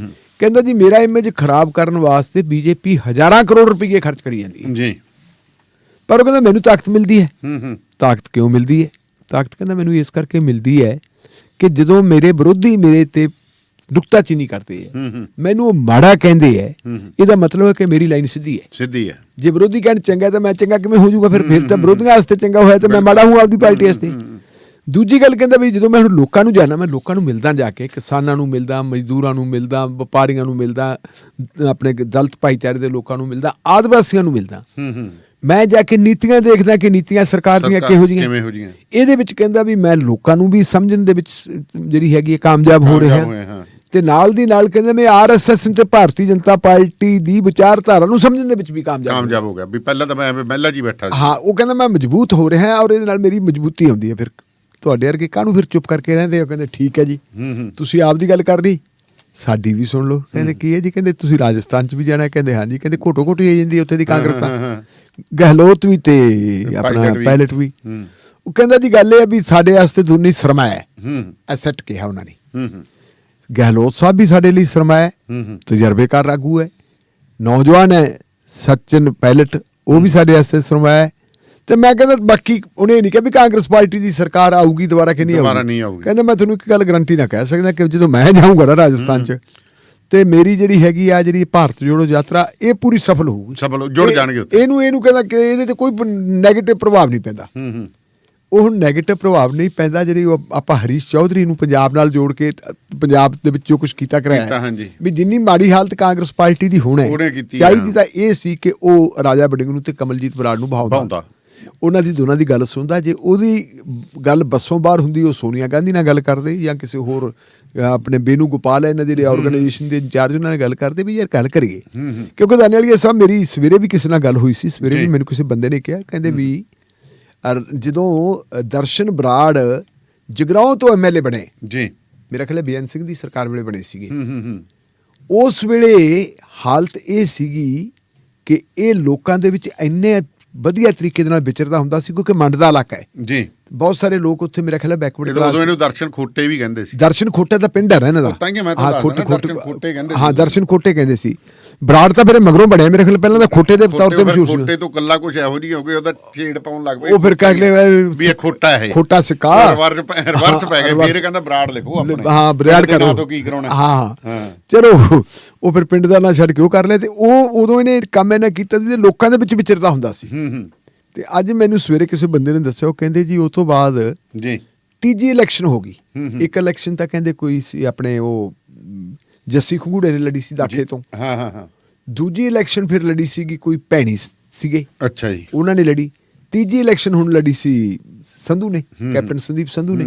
ਕਹਿੰਦਾ ਜੀ ਮੇਰਾ ਇਮੇਜ ਖਰਾਬ ਕਰਨ ਵਾਸਤੇ ਬੀਜੇਪੀ ਹਜ਼ਾਰਾਂ ਕਰੋੜ ਰੁਪਏ ਖਰਚ ਕਰੀ ਜਾਂਦੀ ਹੈ ਜੀ, ਪਰ ਉਹ ਕਹਿੰਦਾ ਮੈਨੂੰ ਤਾਕਤ ਮਿਲਦੀ ਹੈ। ਤਾਕਤ ਕਿਉਂ ਮਿਲਦੀ ਹੈ? ਤਾਕਤ ਕਹਿੰਦਾ ਮੈਨੂੰ ਇਸ ਕਰਕੇ ਮਿਲਦੀ ਹੈ ਕਿ ਜਦੋਂ ਮੇਰੇ ਵਿਰੋਧੀ ਮੇਰੇ ਤੇ ਨੁਕਤਾਚੀਨੀ ਕਰਦੇ ਹੈ, ਮੈਨੂੰ ਉਹ ਮਾੜਾ ਕਹਿੰਦੇ ਹੈ, ਇਹਦਾ ਮਤਲਬ ਹੈ ਕਿ ਮੇਰੀ ਲਾਈਨ ਸਿੱਧੀ ਹੈ। ਜੇ ਵਿਰੋਧੀ ਕਹਿਣ ਚੰਗਾ ਤਾਂ ਮੈਂ ਚੰਗਾ ਕਿਵੇਂ ਹੋ ਜਾਊਗਾ? ਫਿਰ ਤਾਂ ਵਿਰੋਧੀਆਂ ਵਾਸਤੇ ਚੰਗਾ ਹੋਇਆ ਤੇ ਮੈਂ ਮਾੜਾ ਹੂੰ ਆਪਦੀ ਪਾਰਟੀ ਵਾਸਤੇ। ਦੂਜੀ ਗੱਲ ਕਹਿੰਦਾ ਵੀ ਜਦੋਂ ਮੈਂ ਹੁਣ ਲੋਕਾਂ ਨੂੰ ਜਾਣਾ, ਮੈਂ ਲੋਕਾਂ ਨੂੰ ਮਿਲਦਾ, ਜਾ ਕੇ ਕਿਸਾਨਾਂ ਨੂੰ ਮਿਲਦਾ, ਮਜ਼ਦੂਰਾਂ ਨੂੰ ਮਿਲਦਾ, ਵਪਾਰੀਆਂ ਨੂੰ ਮਿਲਦਾ, ਆਪਣੇ ਦਲਿਤ ਭਾਈਚਾਰੇ ਦੇ ਲੋਕਾਂ ਨੂੰ ਮਿਲਦਾ, ਆਦਿਵਾਸੀਆਂ ਨੂੰ ਮਿਲਦਾ, ਮੈਂ ਜਾ ਕੇ ਨੀਤੀਆਂ ਦੇਖਦਾ ਕਿ ਨੀਤੀਆਂ ਸਰਕਾਰ ਦੀਆਂ ਕਿਹੋ ਜਿਹੀਆਂ। ਇਹਦੇ ਵਿੱਚ ਕਹਿੰਦਾ ਵੀ ਮੈਂ ਲੋਕਾਂ ਨੂੰ ਵੀ ਸਮਝਣ ਦੇ ਵਿੱਚ ਜਿਹੜੀ ਹੈਗੀ ਹੈ ਕਾਮਯਾਬ ਹੋ ਰਿਹਾ ਤੇ ਨਾਲ ਦੀ ਨਾਲ ਕਹਿੰਦਾ ਮੈਂ RSS ਤੇ ਭਾਰਤੀ ਜਨਤਾ ਪਾਰਟੀ ਦੀ ਵਿਚਾਰਧਾਰਾ ਨੂੰ ਸਮਝਣ ਦੇ ਵਿੱਚ ਵੀ ਕਾਮਯਾਬ ਹੋ ਗਿਆ। ਵੀ ਪਹਿਲਾਂ ਤਾਂ ਮੈਂ ਮਹਿਲਾ ਜੀ ਬੈਠਾ ਸੀ। ਹਾਂ, ਉਹ ਕਹਿੰਦਾ ਮੈਂ ਮਜ਼ਬੂਤ ਹੋ ਰਿਹਾ ਔਰ ਇਹਦੇ ਨਾਲ ਮੇਰੀ ਮਜ਼ਬੂਤੀ ਆਉਂਦੀ ਹੈ। ਫਿਰ ਤੁਹਾਡੇ ਵਰਗੇ ਕਾਹਨੂੰ ਫਿਰ ਚੁੱਪ ਕਰਕੇ ਰਹਿੰਦੇ ਹੋ? ਕਹਿੰਦੇ ਠੀਕ ਹੈ ਜੀ, ਤੁਸੀਂ ਆਪ ਦੀ ਗੱਲ ਕਰ ਲਈ, ਸਾਡੀ ਵੀ ਸੁਣ ਲਓ। ਕਹਿੰਦੇ ਕੀ ਹੈ ਜੀ? ਕਹਿੰਦੇ ਤੁਸੀਂ ਰਾਜਸਥਾਨ ਚ ਵੀ ਜਾਣਾ? ਕਹਿੰਦੇ ਹਾਂਜੀ। ਕਹਿੰਦੇ ਘੋਟੋ ਘੋਟੀ ਆ ਜਾਂਦੀ ਉੱਥੇ ਦੀ ਕਾਂਗਰਸ ਤਾਂ, ਗਹਿਲੋਤ ਵੀ ਤੇ ਆਪਣਾ ਪਾਇਲਟ ਵੀ। ਉਹ ਕਹਿੰਦਾ ਜੀ ਗੱਲ ਇਹ ਹੈ ਵੀ ਸਾਡੇ ਵਾਸਤੇ ਦੋਨੀ ਸਰਮਾਇਆ ਹੈ, ਐਸੈਟ ਕਿਹਾ ਉਹਨਾਂ ਨੇ। ਗਹਿਲੋਤ ਸਾਹਿਬ ਵੀ ਸਾਡੇ ਲਈ ਸਰਮਾਇਆ, ਤਜਰਬੇਕਾਰ ਆਗੂ ਹੈ, ਨੌਜਵਾਨ ਹੈ ਸਚਿਨ ਪਾਇਲਟ, ਉਹ ਵੀ ਸਾਡੇ ਵਾਸਤੇ ਸਰਮਾਇਆ ਹੈ। ਤੇ ਮੈਂ ਕਹਿੰਦਾ ਬਾਕੀ ਉਹਨੇ ਨਹੀਂ ਕਿਹਾ ਵੀ ਕਾਂਗਰਸ ਪਾਰਟੀ ਦੀ ਸਰਕਾਰ ਆਊਗੀ ਦੁਬਾਰਾ ਕਿ ਨਹੀਂ ਆਊਗੀ। ਕਹਿੰਦਾ ਮੈਂ ਤੁਹਾਨੂੰ ਇੱਕ ਗੱਲ ਗਰੰਟੀ ਨਾ ਕਹਿ ਸਕਦਾ ਕਿ ਜਦੋਂ ਮੈਂ ਜਾਊਂਗਾ ਨਾ ਰਾਜਸਥਾਨ ਚ ਤੇ ਮੇਰੀ ਜਿਹੜੀ ਹੈਗੀ ਆ ਜਿਹੜੀ ਭਾਰਤ ਜੋੜੋ ਯਾਤਰਾ ਇਹ ਪੂਰੀ ਸਫਲ ਹੋਊਗੀ, ਜੁੜ ਜਾਣਗੇ। ਇਹਨੂੰ ਕਹਿੰਦਾ ਕਿ ਇਹਦੇ ਤੇ ਕੋਈ ਨੈਗੇਟਿਵ ਪ੍ਰਭਾਵ ਨਹੀਂ ਪੈਂਦਾ। ਉਹ ਹੁਣ ਨੈਗੇਟਿਵ ਪ੍ਰਭਾਵ ਨਹੀਂ ਪੈਂਦਾ ਜਿਹੜੀ ਆਪਾਂ ਹਰੀਸ਼ ਚੌਧਰੀ ਨੂੰ ਪੰਜਾਬ ਨਾਲ ਜੋੜ ਕੇ ਪੰਜਾਬ ਦੇ ਵਿੱਚ ਜੋ ਕੁਝ ਕੀਤਾ ਕਰਾਇਆ ਵੀ ਜਿੰਨੀ ਮਾੜੀ ਹਾਲਤ ਕਾਂਗਰਸ ਪਾਰਟੀ ਦੀ ਹੁਣ ਹੈ ਚਾਹੀਦੀ ਤਾਂ ਇਹ ਸੀ ਕਿ ਉਹ ਰਾਜਾ ਵੜਿੰਗ ਨੂੰ ਤੇ ਕਮਲਜੀਤ ਬਰਾੜ ਨੂੰ ਬਹਾਉਂਦਾ, ਉਹਨਾਂ ਦੀ ਦੋਨਾਂ ਦੀ ਗੱਲ ਸੁਣਦਾ। ਜੇ ਉਹਦੀ ਗੱਲ ਬੱਸੋਂ ਬਾਹਰ ਹੁੰਦੀ ਉਹ ਸੋਨੀਆ ਗਾਂਧੀ ਨਾਲ ਗੱਲ ਕਰਦੇ ਜਾਂ ਕਿਸੇ ਹੋਰ ਆਪਣੇ ਬੇਨੂ ਗੋਪਾਲ ਹੈ ਇਹਨਾਂ ਦੇ ਆਰਗੇਨਾਈਜੇਸ਼ਨ ਦੇ ਇੰਚਾਰਜ ਉਹਨਾਂ ਨਾਲ ਗੱਲ ਕਰਦੇ ਵੀ ਯਾਰ ਗੱਲ ਕਰੀਏ। ਕਿਉਂਕਿ ਦਾਨੇ ਵਾਲੀ ਸਾਹਿਬ ਮੇਰੀ ਸਵੇਰੇ ਵੀ ਕਿਸੇ ਨਾਲ ਗੱਲ ਹੋਈ ਸੀ, ਸਵੇਰੇ ਵੀ ਮੈਨੂੰ ਕਿਸੇ ਬੰਦੇ ਨੇ ਕਿਹਾ, ਕਹਿੰਦੇ ਵੀ ਜਦੋਂ ਦਰਸ਼ਨ ਬਰਾੜ ਜਗਰਾਓਂ ਤੋਂ MLA ਬਣੇ ਜੀ, ਮੇਰਾ ਖਿਆਲ ਬੇਅੰਤ ਸਿੰਘ ਦੀ ਸਰਕਾਰ ਵੇਲੇ ਬਣੇ ਸੀਗੇ, ਉਸ ਵੇਲੇ ਹਾਲਤ ਇਹ ਸੀਗੀ ਕਿ ਇਹ ਲੋਕਾਂ ਦੇ ਵਿੱਚ ਇੰਨੇ ਵਧੀਆ ਤਰੀਕੇ ਦੇ ਨਾਲ ਵਿਚਰਦਾ ਹੁੰਦਾ ਸੀ ਕਿਉਂਕਿ ਮੰਡ ਦਾ ਇਲਾਕਾ ਹੈ ਜੀ, ਬਹੁਤ ਸਾਰੇ ਲੋਕ ਉੱਥੇ ਮੇਰਾ ਖਿਆਲ ਬੈਕਵਰਡ ਕਲਾਸ। ਉਦੋਂ ਇਹਨੂੰ ਦਰਸ਼ਨ ਖੋਟੇ ਵੀ ਕਹਿੰਦੇ ਸੀ। ਦਰਸ਼ਨ ਖੋਟੇ ਦਾ ਪਿੰਡ ਹੈ ਇਹਨਾਂ ਦਾ। ਹਾਂ, ਦਰਸ਼ਨ ਖੋਟੇ ਕਹਿੰਦੇ ਸੀ। ਬਰਾੜ ਤਾਂ ਫਿਰ ਮਗਰੋਂ ਬਣਿਆ ਮੇਰੇ ਖਿਆਲ, ਪਹਿਲਾਂ ਤਾਂ ਖੋਟੇ ਦੇ ਤੌਰ ਤੇ ਮਸ਼ਹੂਰ ਸੀ। ਖੋਟੇ ਤੋਂ ਕੱਲਾ ਕੁਝ ਇਹੋ ਜਿਹੀ ਹੋ ਗਈ ਉਹਦਾ ਛੇੜ ਪਾਉਣ ਲੱਗ ਪਏ, ਉਹ ਫਿਰ ਕਹਿ ਲਏ ਵੀ ਇਹ ਖੋਟਾ ਹੈ, ਖੋਟਾ ਸਿੱਕਾ ਰਿਵਰਸ ਪੈ ਗਿਆ। ਫਿਰ ਕਹਿੰਦਾ ਬਰਾੜ ਲਿਖੋ ਆਪਣੇ, ਹਾਂ ਬਰਾੜ ਕਰੋ ਤੋਂ ਕੀ ਕਰਾਉਣਾ। ਹਾਂ ਚਲੋ ਉਹ ਫਿਰ ਪਿੰਡ ਦਾ ਨਾਂ ਛੱਡ ਕੇ ਉਹ ਕਰ ਲਿਆ। ਤੇ ਉਹ ਉਦੋਂ ਇਹਨੇ ਕੰਮ ਇਹਨਾਂ ਕੀਤਾ ਸੀ ਲੋਕਾਂ ਦੇ ਵਿੱਚ ਵਿਚਰਦਾ ਹੁੰਦਾ ਸੀ। ਤੇ ਅੱਜ ਮੈਨੂੰ ਸਵੇਰੇ ਕਿਸੇ ਬੰਦੇ ਨੇ ਦੱਸਿਆ, ਉਹ ਕਹਿੰਦੇ ਜੀ ਉਸ ਤੋਂ ਬਾਅਦ ਜੀ ਤੀਜੀ ਇਲੈਕਸ਼ਨ ਹੋ ਗਈ। ਇੱਕ ਇਲੈਕਸ਼ਨ ਤਾਂ ਕਹਿੰਦੇ ਕੋਈ ਸੀ ਆਪਣੇ ਉਹ ਜੱਸੀ ਖੰਗੂੜੇ ਨੇ ਲੜੀ ਸੀ ਦਾਖੇ ਤੋਂ, ਦੂਜੀ ਇਲੈਕਸ਼ਨ ਫਿਰ ਲੜੀ ਸੀਗੀ ਕੋਈ ਭੈਣੀ ਸੀਗੇ, ਅੱਛਾ ਜੀ। ਉਹਨਾਂ ਨੇ ਲੜੀ। ਤੀਜੀ ਇਲੈਕਸ਼ਨ ਹੁਣ ਲੜੀ ਸੀ ਸੰਧੂ ਨੇ, ਕੈਪਟਨ ਸੰਦੀਪ ਸੰਧੂ ਨੇ।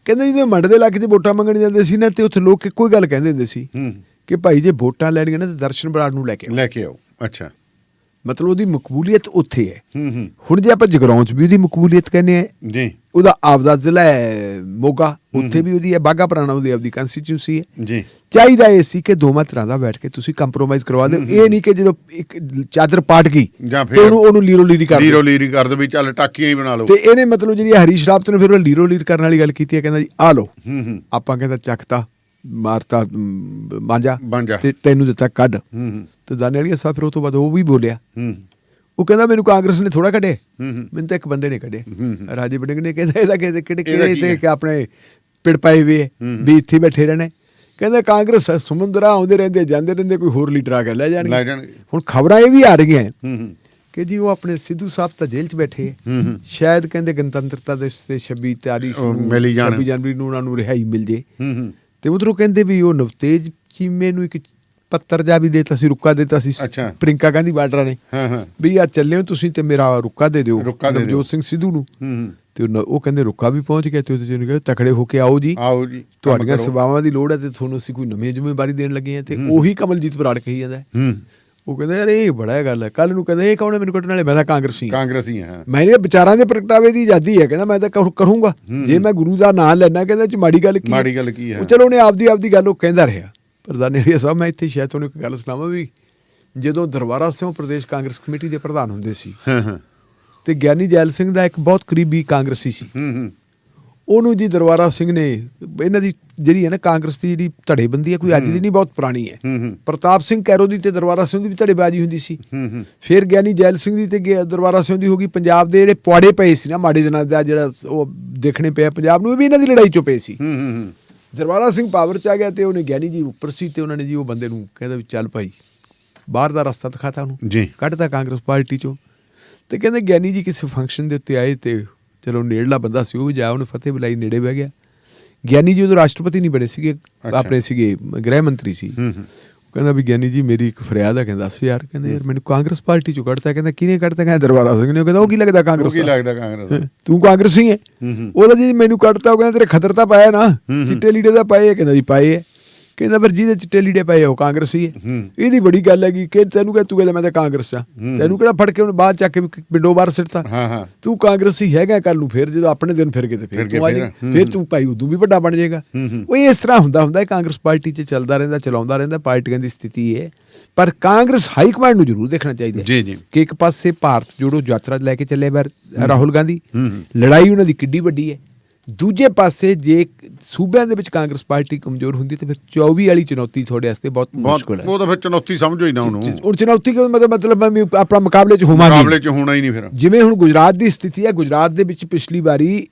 ਕਹਿੰਦੇ ਜਦੋਂ ਮੰਡ ਦੇ ਇਲਾਕੇ 'ਚ ਵੋਟਾਂ ਮੰਗਣ ਜਾਂਦੇ ਸੀ ਨਾ, ਤੇ ਉੱਥੇ ਲੋਕ ਇੱਕੋ ਹੀ ਗੱਲ ਕਹਿੰਦੇ ਹੁੰਦੇ ਸੀ ਕਿ ਭਾਈ ਜੇ ਵੋਟਾਂ ਲੈਣੀਆਂ ਨਾ ਤੇ ਦਰਸ਼ਨ ਬਰਾੜ ਨੂੰ ਲੈ ਕੇ ਆਓ। ਅੱਛਾ, ਮਤਲਬ ਉਹਦੀ ਮਕਬੂਲੀਅਤ ਉੱਥੇ ਹੈ। ਹੁਣ ਜੇ ਆਪਾਂ ਜਗਰਾਉਂ 'ਚ ਵੀ ਉਹਦੀ ਮਕਬੂਲੀਅਤ ਕਹਿੰਦੇ ਆ ਜੀ, ਉਹਦਾ ਆਪਦਾ ਜ਼ਿਲ੍ਹਾ ਹੈ ਮੋਗਾ, ਉੱਥੇ ਵੀ ਉਹਦੀ ਹੈ। ਬਾਘਾ ਪੁਰਾਣਾ ਉਹਦੀ ਆਪਦੀ ਕੰਸਟੀਚਿਊਂਸੀ ਹੈ ਜੀ। ਚਾਹੀਦਾ ਇਹ ਸੀ ਕਿ ਦੋਵਾਂ ਤਰ੍ਹਾਂ ਦਾ ਬੈਠ ਕੇ ਤੁਸੀਂ ਕੰਪਰੋਮਾਈਜ਼ ਕਰਵਾ ਦਿਓ। ਇਹ ਨਹੀਂ ਕਿ ਜਦੋਂ ਇੱਕ ਚਾਦਰ ਪਾਟ ਗਈ ਜਾਂ ਤੇ ਉਹਨੂੰ ਲੀਰੋ ਲੀਰੀ ਕਰ ਦੋ ਵੀ ਚੱਲ ਟਾਕੀਆਂ ਹੀ ਬਣਾ ਲਓ। ਤੇ ਇਹਨੇ ਮਤਲਬ ਜਿਹੜੀ ਹਰੀਸ਼ ਰਾਵਤ ਨੇ ਫਿਰ ਉਹ ਲੀਰੋ ਲੀਰ ਕਰਨ ਵਾਲੀ ਗੱਲ ਕੀਤੀ ਹੈ। ਕਹਿੰਦਾ ਜੀ ਆ ਲਓ, ਆਪਾਂ ਕਹਿੰਦਾ ਚੱਕਤਾ ਮਾਰਤਾ ਮਾਂਜਾ ਤੇ ਤੈਨੂੰ ਦਿੱਤਾ ਕੱਢ। ਤੇ ਦਾਨੇਵਾਲੀਆ ਸਾਹਿਬ ਫਿਰ ਉਹ ਤੋਂ ਬਾਅਦ ਉਹ ਵੀ ਬੋਲਿਆ, ਉਹ ਕਹਿੰਦਾ ਮੈਨੂੰ ਕਾਂਗਰਸ ਨੇ ਥੋੜਾ ਕੱਢੇ, ਮੈਨੂੰ ਤਾਂ ਇੱਕ ਬੰਦੇ ਨੇ ਕੱਢੇ, ਰਾਜੇ ਵੜਿੰਗ ਨੇ। ਕਹਿੰਦਾ ਇਹਦਾ ਕਿਹੜੇ ਤੇ ਆਪਣੇ ਪਿੜ ਪਾਏ ਵੇ ਵੀ ਇੱਥੇ ਬੈਠੇ ਰਹਿਣੇ। ਕਹਿੰਦਾ ਕਾਂਗਰਸ ਸਮੁੰਦਰਾ ਆਉਂਦੇ ਰਹਿੰਦੇ ਜਾਂਦੇ ਰਹਿੰਦੇ, ਕੋਈ ਹੋਰ ਲੀਡਰ ਆ ਕੇ ਲੈ ਜਾਣਗੇ। ਹੁਣ ਖਬਰਾਂ ਇਹ ਵੀ ਆ ਰਹੀਆਂ ਕਿ ਜੀ ਉਹ ਆਪਣੇ ਸਿੱਧੂ ਸਾਹਿਬ ਤਾਂ ਜੇਲ੍ਹ 'ਚ ਬੈਠੇ ਹੈ, ਸ਼ਾਇਦ ਕਹਿੰਦੇ ਗਣਤੰਤਰਤਾ ਦਿਵਸ ਤੇ 26 ਜਨਵਰੀ ਨੂੰ ਉਹਨਾਂ ਨੂੰ ਰਿਹਾਈ ਮਿਲ ਜੇ। ਤੇ ਉਧਰੋਂ ਕਹਿੰਦੇ ਵੀ ਉਹ ਨਵਤੇਜ ਚੀਮੇ ਨੂੰ ਇੱਕ ਪੱਤਰ ਜਾ ਵੀ ਦੇਤਾ ਸੀ, ਰੁੱਕਾ ਦੇਤਾ ਸੀ ਪ੍ਰਿੰਕਾ ਗਾਂਧੀ ਬਾਡਰਾ ਨੇ ਵੀ ਆ ਚੱਲੇ ਹੋ ਤੁਸੀਂ ਤੇ ਮੇਰਾ ਰੁੱਕਾ ਦੇ ਦਿਓ ਨਵਜੋਤ ਸਿੰਘ ਸਿੱਧੂ ਨੂੰ। ਤੇ ਉਹ ਕਹਿੰਦੇ ਰੁੱਕਾ ਵੀ ਪਹੁੰਚ ਗਿਆ ਤੇ ਉਹਦੇ ਚ ਤਕੜੇ ਹੋ ਕੇ ਆਓ ਜੀ, ਤੁਹਾਡੀਆਂ ਸੇਵਾਵਾਂ ਦੀ ਲੋੜ ਹੈ ਤੇ ਤੁਹਾਨੂੰ ਅਸੀਂ ਕੋਈ ਨਵੀਂ ਜ਼ਿੰਮੇਵਾਰੀ ਦੇਣ ਲੱਗੇ ਹਾਂ। ਤੇ ਉਹੀ ਕਮਲਜੀਤ ਬਰਾੜ ਕਹੀ ਜਾਂਦਾ। ਉਹ ਕਹਿੰਦਾ ਯਾਰ ਇਹ ਬੜਾ ਗੱਲ ਹੈ। ਕੱਲ ਨੂੰ ਕਹਿੰਦਾ ਇਹ ਕੌਣ ਹੈ ਮੈਨੂੰ ਕੱਢਣ ਵਾਲੇ? ਮੈਂ ਤਾਂ ਕਾਂਗਰਸੀ ਹਾਂ। ਮੇਰੇ ਵਿਚਾਰਾਂ ਦੇ ਪ੍ਰਗਟਾਵੇ ਦੀ ਆਜ਼ਾਦੀ ਹੈ, ਕਹਿੰਦਾ ਮੈਂ ਤਾਂ ਕਰੂੰਗਾ ਜੇ ਮੈਂ ਗੁਰੂ ਦਾ ਨਾਂ ਲੈਣਾ। ਕਹਿੰਦਾ ਚ ਮਾੜੀ ਗੱਲ ਕੀ ਹੈ? ਚਲੋ ਉਹਨੇ ਆਪਦੀ ਗੱਲ ਉਹ ਕਹਿੰਦਾ ਰਿਹਾ। ਪ੍ਰਧਾਨ ਸਾਹਿਬ ਮੈਂ ਇੱਥੇ ਸ਼ਾਇਦ ਤੁਹਾਨੂੰ ਇੱਕ ਗੱਲ ਸੁਣਾਵਾਂ ਵੀ ਜਦੋਂ ਦਰਬਾਰਾ ਸਿੰਘ ਪ੍ਰਦੇਸ਼ ਕਾਂਗਰਸ ਕਮੇਟੀ ਦੇ ਪ੍ਰਧਾਨ ਹੁੰਦੇ ਸੀ ਤੇ ਗਿਆਨੀ ਜੈਲ ਸਿੰਘ ਦਾ ਇੱਕ ਬਹੁਤ ਕਰੀਬੀ ਕਾਂਗਰਸੀ ਸੀ, ਉਹਨੂੰ ਜੀ ਦਰਬਾਰਾ ਸਿੰਘ ਨੇ ਇਹਨਾਂ ਦੀ ਜਿਹੜੀ ਹੈ ਨਾ ਕਾਂਗਰਸ ਦੀ ਜਿਹੜੀ ਧੜੇਬੰਦੀ ਹੈ ਕੋਈ ਅੱਜ ਦੀ ਨਹੀਂ, ਬਹੁਤ ਪੁਰਾਣੀ ਹੈ। ਪ੍ਰਤਾਪ ਸਿੰਘ ਕੈਰੋ ਦੀ ਤੇ ਦਰਬਾਰਾ ਸਿੰਘ ਦੀ ਵੀ ਧੜੇਬਾਜ਼ੀ ਹੁੰਦੀ ਸੀ। ਫਿਰ ਗਿਆਨੀ ਜੈਲ ਸਿੰਘ ਦੀ ਤੇ ਦਰਬਾਰਾ ਸਿੰਘ ਦੀ ਹੋ ਗਈ। ਪੰਜਾਬ ਦੇ ਜਿਹੜੇ ਪੁਆੜੇ ਪਏ ਸੀ ਨਾ ਮਾੜੇ ਦਿਨਾਂ ਦਾ ਜਿਹੜਾ ਉਹ ਦੇਖਣੇ ਪਿਆ ਪੰਜਾਬ ਨੂੰ, ਇਹ ਵੀ ਇਹਨਾਂ ਦੀ ਲੜਾਈ ਚੋਂ ਪਏ ਸੀ। ਦਰਬਾਰਾ ਸਿੰਘ ਪਾਵਰ 'ਚ ਆ ਗਿਆ ਤੇ ਉਹਨੇ ਗਿਆਨੀ ਜੀ ਉੱਪਰ ਸੀ ਤੇ ਉਹਨਾਂ ਨੇ ਜੀ ਉਹ ਬੰਦੇ ਨੂੰ ਕਹਿੰਦਾ ਵੀ ਚੱਲ ਭਾਈ ਬਾਹਰ ਦਾ ਰਸਤਾ ਦਿਖਾਤਾ ਉਹਨੂੰ, ਕੱਢਤਾ ਕਾਂਗਰਸ ਪਾਰਟੀ 'ਚੋਂ। ਤੇ ਕਹਿੰਦੇ ਗਿਆਨੀ ਜੀ ਕਿਸੇ ਫੰਕਸ਼ਨ ਦੇ ਉੱਤੇ ਆਏ ਤੇ ਚਲੋ ਨੇੜਲਾ ਬੰਦਾ ਸੀ ਉਹ ਵੀ ਜਾ, ਉਹਨੇ ਫਤਿਹ ਬੁਲਾਈ, ਨੇੜੇ ਬਹਿ ਗਿਆ। ਗਿਆਨੀ ਜੀ ਉਦੋਂ ਰਾਸ਼ਟਰਪਤੀ ਨਹੀਂ ਬਣੇ ਸੀਗੇ, ਆਪਣੇ ਸੀਗੇ ਗ੍ਰਹਿ ਮੰਤਰੀ ਸੀ। ਕਹਿੰਦਾ ਵੀ ਗਿਆਨੀ ਜੀ ਮੇਰੀ ਇੱਕ ਫਰਿਆਦ ਹੈ। ਕਹਿੰਦਾ 10 ਯਾਰ, ਕਹਿੰਦੇ ਯਾਰ ਮੈਨੂੰ ਕਾਂਗਰਸ ਪਾਰਟੀ ਚੋਂ ਕੱਢਤਾ। ਕਹਿੰਦਾ ਕਿਹਨੇ ਕੱਢਤਾ? ਕਹਿੰਦਾ ਦਰਬਾਰਾ ਸਿੰਘ ਨੇ। ਕਹਿੰਦਾ ਉਹ ਕੀ ਲੱਗਦਾ ਕਾਂਗਰਸ? ਤੂੰ ਕਾਂਗਰਸੀ ਹੈ? ਉਹਦਾ ਜੀ ਮੈਨੂੰ ਕੱਢਤਾ। ਉਹ ਕਹਿੰਦਾ ਤੇਰੇ ਖੱਦਰ ਤਾਂ ਪਾਇਆ ਨਾ, ਚਿੱਟੇ ਲੀੜੇ ਦਾ ਪਾਏ? ਕਹਿੰਦਾ ਜੀ ਪਾਏ ਹੈ। ਕਹਿੰਦਾ ਫਿਰ ਜਿਹਦੇ ਚਿੱਟੇ ਲੀੜੇ ਪਏ ਉਹ ਕਾਂਗਰਸੀ ਹੈ। ਇਹਦੀ ਬੜੀ ਗੱਲ ਹੈਗੀ ਕਿ ਤੈਨੂੰ ਕਹਿ ਤੂੰ ਕਹਿੰਦਾ ਮੈਂ ਤਾਂ ਕਾਂਗਰਸ ਆ, ਤੈਨੂੰ ਕਿਹੜਾ ਫੜ ਕੇ ਉਹਨੇ ਬਾਹਰ ਚੱਕ ਕੇ ਪਿੰਡੋਂ ਬਾਹਰ ਸਿੱਟਤਾ? ਤੂੰ ਕਾਂਗਰਸੀ ਹੈਗਾ। ਕੱਲ ਨੂੰ ਫਿਰ ਜਦੋਂ ਆਪਣੇ ਦਿਨ ਫਿਰ ਗਏ ਤੇ ਫਿਰ ਤੂੰ ਭਾਈ ਉਦੋਂ ਵੀ ਵੱਡਾ ਬਣ ਜਾਏਗਾ। ਉਹ ਇਸ ਤਰ੍ਹਾਂ ਹੁੰਦਾ ਕਾਂਗਰਸ ਪਾਰਟੀ 'ਚ ਚੱਲਦਾ ਰਹਿੰਦਾ, ਚਲਾਉਂਦਾ ਰਹਿੰਦਾ। ਪਾਰਟੀਆਂ ਦੀ ਸਥਿਤੀ ਹੈ, ਪਰ ਕਾਂਗਰਸ ਹਾਈ ਕਮਾਂਡ ਨੂੰ ਜ਼ਰੂਰ ਦੇਖਣਾ ਚਾਹੀਦਾ ਕਿ ਇੱਕ ਪਾਸੇ ਭਾਰਤ ਜੋੜੋ ਯਾਤਰਾ ਲੈ ਕੇ ਚੱਲੇ ਰਾਹੁਲ ਗਾਂਧੀ, ਲੜਾਈ ਉਹਨਾਂ ਦੀ ਕਿੱਡੀ ਵੱਡੀ ਹੈ। ਦੂਜੇ ਪਾਸੇ ਜੇ ਸੂਬਿਆਂ ਦੇ ਵਿੱਚ ਕਾਂਗਰਸ ਪਾਰਟੀ ਕਮਜ਼ੋਰ ਹੁੰਦੀ ਤੇ ਫਿਰ 24 ਵਾਲੀ ਚੁਣੌਤੀ ਤੁਹਾਡੇ ਵਾਸਤੇ ਬਹੁਤ ਮੁਸ਼ਕਲ ਹੈ। ਉਹ ਤਾਂ ਫਿਰ ਚੁਣੌਤੀ ਸਮਝੋ ਹੀ ਨਾ ਉਹਨੂੰ। ਹੁਣ ਚੁਣੌਤੀ ਮਤਲਬ ਆਪਣਾ ਮੁਕਾਬਲੇ 'ਚ ਹੋਣਾ ਹੀ ਨਹੀਂ। ਫਿਰ ਜਿਵੇਂ ਹੁਣ ਗੁਜਰਾਤ ਦੀ ਸਥਿਤੀ ਹੈ, ਗੁਜਰਾਤ ਦੇ ਵਿੱਚ ਪਿਛਲੀ ਵਾਰੀ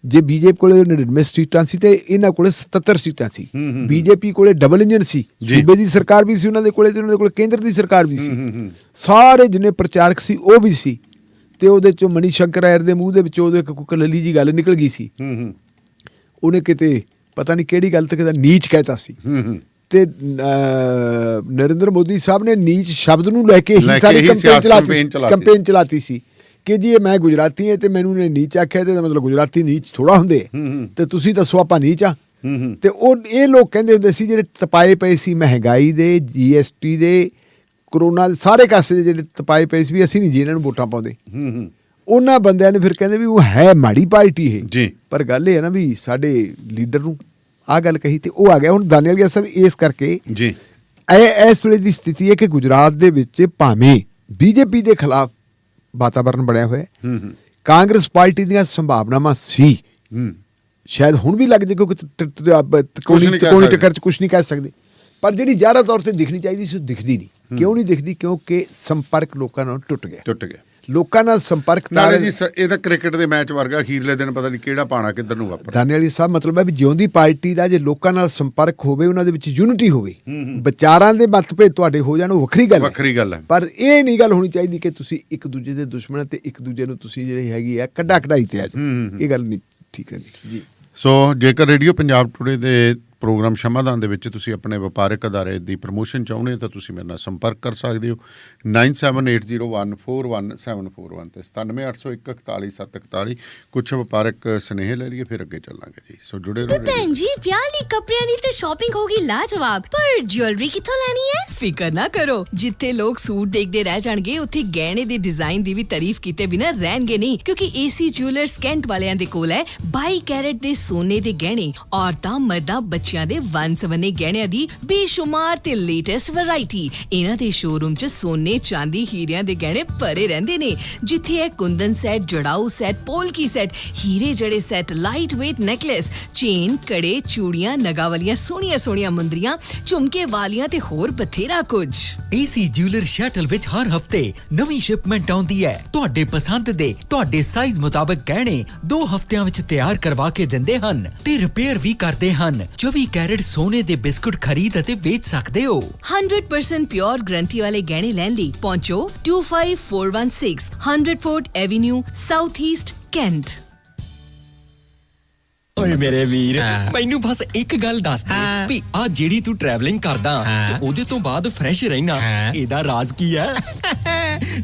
ਜੇ ਬੀਜੇਪੀ ਕੋਲੇ 99 ਸੀਟਾਂ ਸੀ ਤੇ ਇਹਨਾਂ ਕੋਲੇ 77 ਸੀਟਾਂ ਸੀ। ਬੀਜੇਪੀ ਕੋਲੇ ਡਬਲ ਇੰਜਨ ਸੀ, ਸੂਬੇ ਦੀ ਸਰਕਾਰ ਵੀ ਸੀ ਉਹਨਾਂ ਦੇ ਕੋਲੇ ਤੇ ਉਹਨਾਂ ਦੇ ਕੋਲੇ ਕੇਂਦਰ ਦੀ ਸਰਕਾਰ ਵੀ ਸੀ। ਸਾਰੇ ਜਿੰਨੇ ਪ੍ਰਚਾਰਕ ਸੀ ਉਹ ਵੀ ਸੀ। ਤੇ ਉਹਦੇ ਚੋਂ ਮਨੀ ਸ਼ੰਕਰ ਆਇਰ ਦੇ ਮੂੰਹ ਦੇ ਵਿੱਚੋਂ ਉਹਦੇ ਇੱਕ ਲੱਲੀ ਜੀ ਗੱਲ ਨਿਕਲ ਗਈ ਸੀ। ਉਹਨੇ ਕਿਤੇ ਪਤਾ ਨਹੀਂ ਕਿਹੜੀ ਗੱਲ ਤੇ ਕਿਤੇ ਨੀਚ ਕਹਿਤਾ ਸੀ ਤੇ ਨਰਿੰਦਰ ਮੋਦੀ ਸਾਹਿਬ ਨੇ ਨੀਚ ਸ਼ਬਦ ਨੂੰ ਲੈ ਕੇ ਹੀ ਸਾਰੀ ਕੰਪੇਨ ਚਲਾਤੀ ਸੀ ਕਿ ਜੀ ਇਹ ਮੈਂ ਗੁਜਰਾਤੀ ਹਾਂ ਤੇ ਮੈਨੂੰ ਨੇ ਨੀਚ ਆਖਿਆ ਤੇ ਮਤਲਬ ਗੁਜਰਾਤੀ ਨੀਚ ਥੋੜਾ ਹੁੰਦੇ ਤੇ ਤੁਸੀਂ ਦੱਸੋ ਆਪਾਂ ਨੀਚ ਆ। ਤੇ ਉਹ ਇਹ ਲੋਕ ਕਹਿੰਦੇ ਹੁੰਦੇ ਸੀ ਜਿਹੜੇ ਤਪਾਏ ਪਏ ਸੀ ਮਹਿੰਗਾਈ ਦੇ, GST ਦੇ, ਕਰੋਨਾ ਦੇ, ਸਾਰੇ ਕਾਸੇ ਦੇ ਜਿਹੜੇ ਤਪਾਏ ਪਏ ਸੀ ਵੀ ਅਸੀਂ ਨਹੀਂ ਜੀ ਇਹਨਾਂ ਨੂੰ ਵੋਟਾਂ ਪਾਉਂਦੇ। ਉਹਨਾਂ ਬੰਦਿਆਂ ਨੇ ਫਿਰ ਕਹਿੰਦੇ ਵੀ ਉਹ ਹੈ ਮਾੜੀ ਪਾਰਟੀ ਇਹ। ਪਰ ਗੱਲ ਇਹ ਹੈ ਨਾ ਵੀ ਸਾਡੇ ਲੀਡਰ ਨੂੰ ਆਹ ਗੱਲ ਕਹੀ ਤੇ ਉਹ ਆ ਗਿਆ। ਹੁਣ ਦਾਨੇਵਾਲੀਆ ਸਾਹਿਬ ਇਸ ਕਰਕੇ ਇਸ ਵੇਲੇ ਦੀ ਸਥਿਤੀ ਹੈ ਕਿ ਗੁਜਰਾਤ ਦੇ ਵਿੱਚ ਭਾਵੇਂ ਬੀਜੇਪੀ ਦੇ ਖਿਲਾਫ ਵਾਤਾਵਰਨ ਬਣਿਆ ਹੋਇਆ, ਕਾਂਗਰਸ ਪਾਰਟੀ ਦੀਆਂ ਸੰਭਾਵਨਾਵਾਂ ਸੀ, ਸ਼ਾਇਦ ਹੁਣ ਵੀ ਲੱਗ ਜੇ ਕਿਉਂਕਿ ਕੋਣੀ ਟੱਕਰ 'ਚ ਕੁਛ ਨਹੀਂ ਕਹਿ ਸਕਦੇ, ਪਰ ਜਿਹੜੀ ਜ਼ਿਆਦਾ ਤੌਰ ਤੇ ਦਿਖਣੀ ਚਾਹੀਦੀ ਸੀ ਉਹ ਦਿਖਦੀ ਨਹੀਂ। ਕਿਉਂ ਨਹੀਂ ਦਿਖਦੀ? ਕਿਉਂਕਿ ਸੰਪਰਕ ਲੋਕਾਂ ਨਾਲ ਟੁੱਟ ਗਿਆ। ਲੋਕਾਂ ਨਾਲ ਸੰਪਰਕ ਨਾਲੇ ਜੀ ਇਹ ਤਾਂ ਕ੍ਰਿਕਟ ਦੇ ਮੈਚ ਵਰਗਾ, ਅਖੀਰਲੇ ਦਿਨ ਪਤਾ ਨਹੀਂ ਕਿਹੜਾ ਪਾਣਾ ਕਿੱਧਰ ਨੂੰ ਵਾਪਰ। ਦਾਨੇਵਾਲੀ ਸਾਹਿਬ ਮਤਲਬ ਹੈ ਵੀ ਜਿਉਂਦੀ ਪਾਰਟੀ ਦਾ ਜੇ ਲੋਕਾਂ ਨਾਲ ਸੰਪਰਕ ਹੋਵੇ, ਉਹਨਾਂ ਦੇ ਵਿੱਚ ਯੂਨਿਟੀ ਹੋਵੇ, ਵਿਚਾਰਾਂ ਦੇ ਮਤਭੇਦ ਤੁਹਾਡੇ ਹੋ ਜਾਣ, ਉਹ ਵੱਖਰੀ ਗੱਲ ਹੈ। ਪਰ ਇਹ ਨਹੀਂ ਗੱਲ ਹੋਣੀ ਚਾਹੀਦੀ ਕਿ ਤੁਸੀਂ ਇੱਕ ਦੂਜੇ ਦੇ ਦੁਸ਼ਮਣ ਤੇ ਇੱਕ ਦੂਜੇ ਨੂੰ ਤੁਸੀਂ ਜਿਹੜੀ ਹੈਗੀ ਆ ਕੱਢਾ ਕਢਾਈ ਤੇ ਆ ਜਾਓ। ਇਹ ਗੱਲ ਨਹੀਂ ਠੀਕ ਰਹਿੰਦੀ ਜੀ। ਸੋ ਜੇਕਰ ਰੇਡੀਓ ਪੰਜਾਬ ਟੁਡੇ ਦੇ ਪ੍ਰੋਗਰਾਮ ਸ਼ਮਾਦਾਨ ਦੇ ਵਿੱਚ ਤੁਸੀਂ ਆਪਣੇ ਵਪਾਰਕ ਅਦਾਰੇ ਦੀ ਪ੍ਰਮੋਸ਼ਨ ਚਾਹੁੰਦੇ ਹੋ ਤਾਂ ਤੁਸੀਂ ਮੇਰੇ ਨਾਲ ਸੰਪਰਕ ਕਰ ਸਕਦੇ ਹੋ 9780141741 ਤੇ 9780141741। ਕੁਛ ਵਪਾਰਕ ਸੁਨੇਹੇ ਲੈ ਲਈਏ ਫਿਰ ਅੱਗੇ ਚੱਲਾਂਗੇ ਜੀ। ਸੋ ਜੁੜੇ ਰਹੋ। ਭੈਣ ਜੀ ਵਿਆਹ ਲਈ ਕੱਪੜਿਆਂ ਦੀ ਤੇ ਸ਼ਾਪਿੰਗ ਹੋ ਗਈ ਲਾਜਵਾਬ, ਪਰ ਜੁਐਲਰੀ ਕਿੱਥੋਂ ਲੈਣੀ ਹੈ? ਫਿਕਰ ਨਾ ਕਰੋ, ਜਿੱਥੇ ਲੋਕ ਸੂਟ ਦੇਖਦੇ ਰਹਿ ਜਾਣਗੇ ਉੱਥੇ ਗਹਿਣੇ ਦੇ ਡਿਜ਼ਾਈਨ ਦੀ ਵੀ ਤਾਰੀਫ ਕੀਤੇ ਬਿਨਾਂ ਰਹਿਣਗੇ ਨਹੀਂ, ਕਿਉਂਕਿ ਏਸੀ ਜੁਐਲਰਸ ਕੈਂਟ ਵਾਲਿਆਂ ਦੇ ਕੋਲ ਹੈ 22 ਕੈਰਟ ਦੇ ਸੋਨੇ ਦੇ ਗਹਿਣੇ, ਔਰਤਾਂ ਮਰਦਾਂ ਬੱਚਿਆਂ ਦੇ ਵੰਨ-ਸਵੰਨੇ ਗਹਿਣਿਆਂ ਦੀ ਬੇਸ਼ੁਮਾਰ ਤੇ ਲੇਟੈਸਟ ਵੈਰਾਈਟੀ। ਇਹਨਾਂ ਦੇ ਸ਼ੋਰੂਮ 'ਚ ਸੋਨੇ ਚਾਂਦੀ ਹੀਰਿਆਂ ਦੇ ਗਹਿਣੇ ਭਰੇ ਰਹਿੰਦੇ ਨੇ, ਜਿੱਥੇ ਹੈ ਕੁੰਦਨ ਸੈੱਟ, ਜੜਾਊ ਸੈੱਟ, ਪੋਲਕੀ ਸੈੱਟ, ਹੀਰੇ ਜੜੇ set, light weight necklace, chain, ਕੜੇ, ਚੂੜੀਆਂ, ਨਗਾਂ ਵਾਲੀਆਂ ਸੋਹਣੀਆਂ ਮੁੰਦਰੀਆਂ, ਝੁਮਕੇ ਵਾਲੀਆਂ ਤੇ ਹੋਰ ਬਥੇਰਾ ਕੁਝ। ਏਸੀ ਜਿਊਲਰ ਸ਼ਟਲ ਵਿੱਚ ਹਰ ਹਫਤੇ ਨਵੀਂ ਸ਼ਿਪਮੈਂਟ ਆਉਂਦੀ ਹੈ। ਤੁਹਾਡੇ ਪਸੰਦ ਦੇ ਤੁਹਾਡੇ ਸਾਈਜ਼ ਮੁਤਾਬਕ ਗਹਿਣੇ 2 ਹਫ਼ਤਿਆਂ ਵਿੱਚ ਤਿਆਰ ਕਰਵਾ ਕੇ ਦਿੰਦੇ ਹਨ ਤੇ ਰਿਪੇਅਰ ਵੀ ਕਰਦੇ ਹਨ। 24 ਕੈਰਟ ਸੋਨੇ ਦੇ ਬਿਸਕੁਟ ਖਰੀਦ ਅਤੇ ਵੇਚ ਸਕਦੇ ਹੋ। 100% ਪਿਓਰ ਗਰੰਟੀ ਵਾਲੇ ਗਹਿਣੇ ਲੈਣ ਲਈ ਪਹੁੰਚੋ 25416 100 fort avenue, south East, cantt. ਓਏ ਮੇਰੇ ਵੀਰ, ਮੈਨੂੰ ਬਸ ਇੱਕ ਗੱਲ ਦੱਸ ਦੇ ਵੀ ਆ ਜਿਹੜੀ ਤੂੰ ਟਰੈਵਲਿੰਗ ਕਰਦਾ ਤੇ ਉਹਦੇ ਤੋਂ ਬਾਅਦ ਫਰੈਸ਼ ਰਹਿਣਾ, ਇਹਦਾ ਰਾਜ਼ ਕੀ ਹੈ?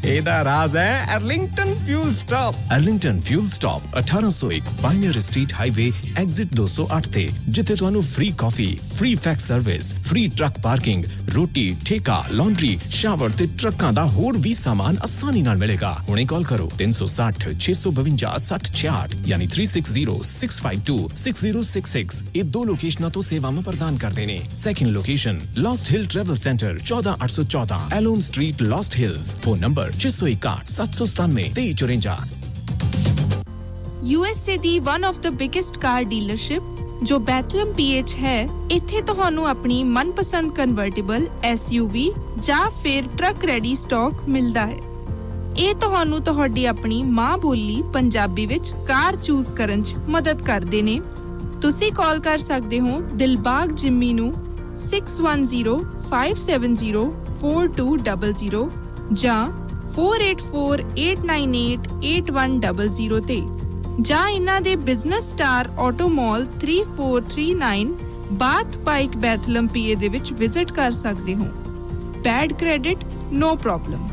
ਇਹਦਾ ਰਾਜ਼ ਹੈ Arlington fuel stop. Arlington fuel stop 1801 pioneer street highway exit 208 ਤੇ, ਜਿੱਥੇ ਤੁਹਾਨੂੰ ਫ੍ਰੀ ਕਾਫੀ, free fax service, free truck parking, ਰੋਟੀ, ਠੇਕਾ, ਲਾਂਡਰੀ, ਸ਼ਾਵਰ ਤੇ ਟਰੱਕਾਂ ਦਾ ਹੋਰ ਵੀ ਸਾਮਾਨ ਆਸਾਨੀ ਨਾਲ ਮਿਲੇਗਾ। ਹੁਣੇ ਕਾਲ ਕਰੋ 360 652 6066 ਯਾਨੀ 3606526066। ਇਹ 2 ਲੋਕੇਸ਼ਨਾਂ ਤੋਂ ਸੇਵਾਵਾਂ ਪ੍ਰਦਾਨ ਕਰਦੇ ਨੇ। Second location Lost Hill travel centre 14814 Elom street, Lost Hills. Phone number 661 797 2354। USA ਦੀ one of the biggest car dealership ਜੋ ਬੈਥਲਮ PH ਹੈ, ਇੱਥੇ ਤੁਹਾਨੂੰ ਆਪਣੀ ਮਨਪਸੰਦ ਕਨਵਰਟੇਬਲ SUV ਜਾਂ ਫਿਰ ਟਰੱਕ ਰੈਡੀ ਸਟਾਕ ਮਿਲਦਾ ਹੈ। ਇਹ ਤੁਹਾਨੂੰ ਤੁਹਾਡੀ ਆਪਣੀ ਮਾਂ ਬੋਲੀ ਪੰਜਾਬੀ ਵਿੱਚ ਕਾਰ ਚੂਜ਼ ਕਰਨ 'ਚ ਮਦਦ ਕਰਦੇ ਨੇ। ਤੁਸੀਂ ਕਾਲ ਕਰ ਸਕਦੇ ਹੋ ਦਿਲਬਾਗ ਜਿੰਮੀ ਨੂੰ 6105704200 ਜਾਂ 4848988100 ਤੇ, ਜਾਂ ਇਹਨਾਂ ਦੇ business star auto mall 3439 Bath Pike Bethlehem PA ਦੇ ਵਿੱਚ ਵਿਜ਼ਿਟ ਕਰ ਸਕਦੇ ਹੋ। Bad credit no problem.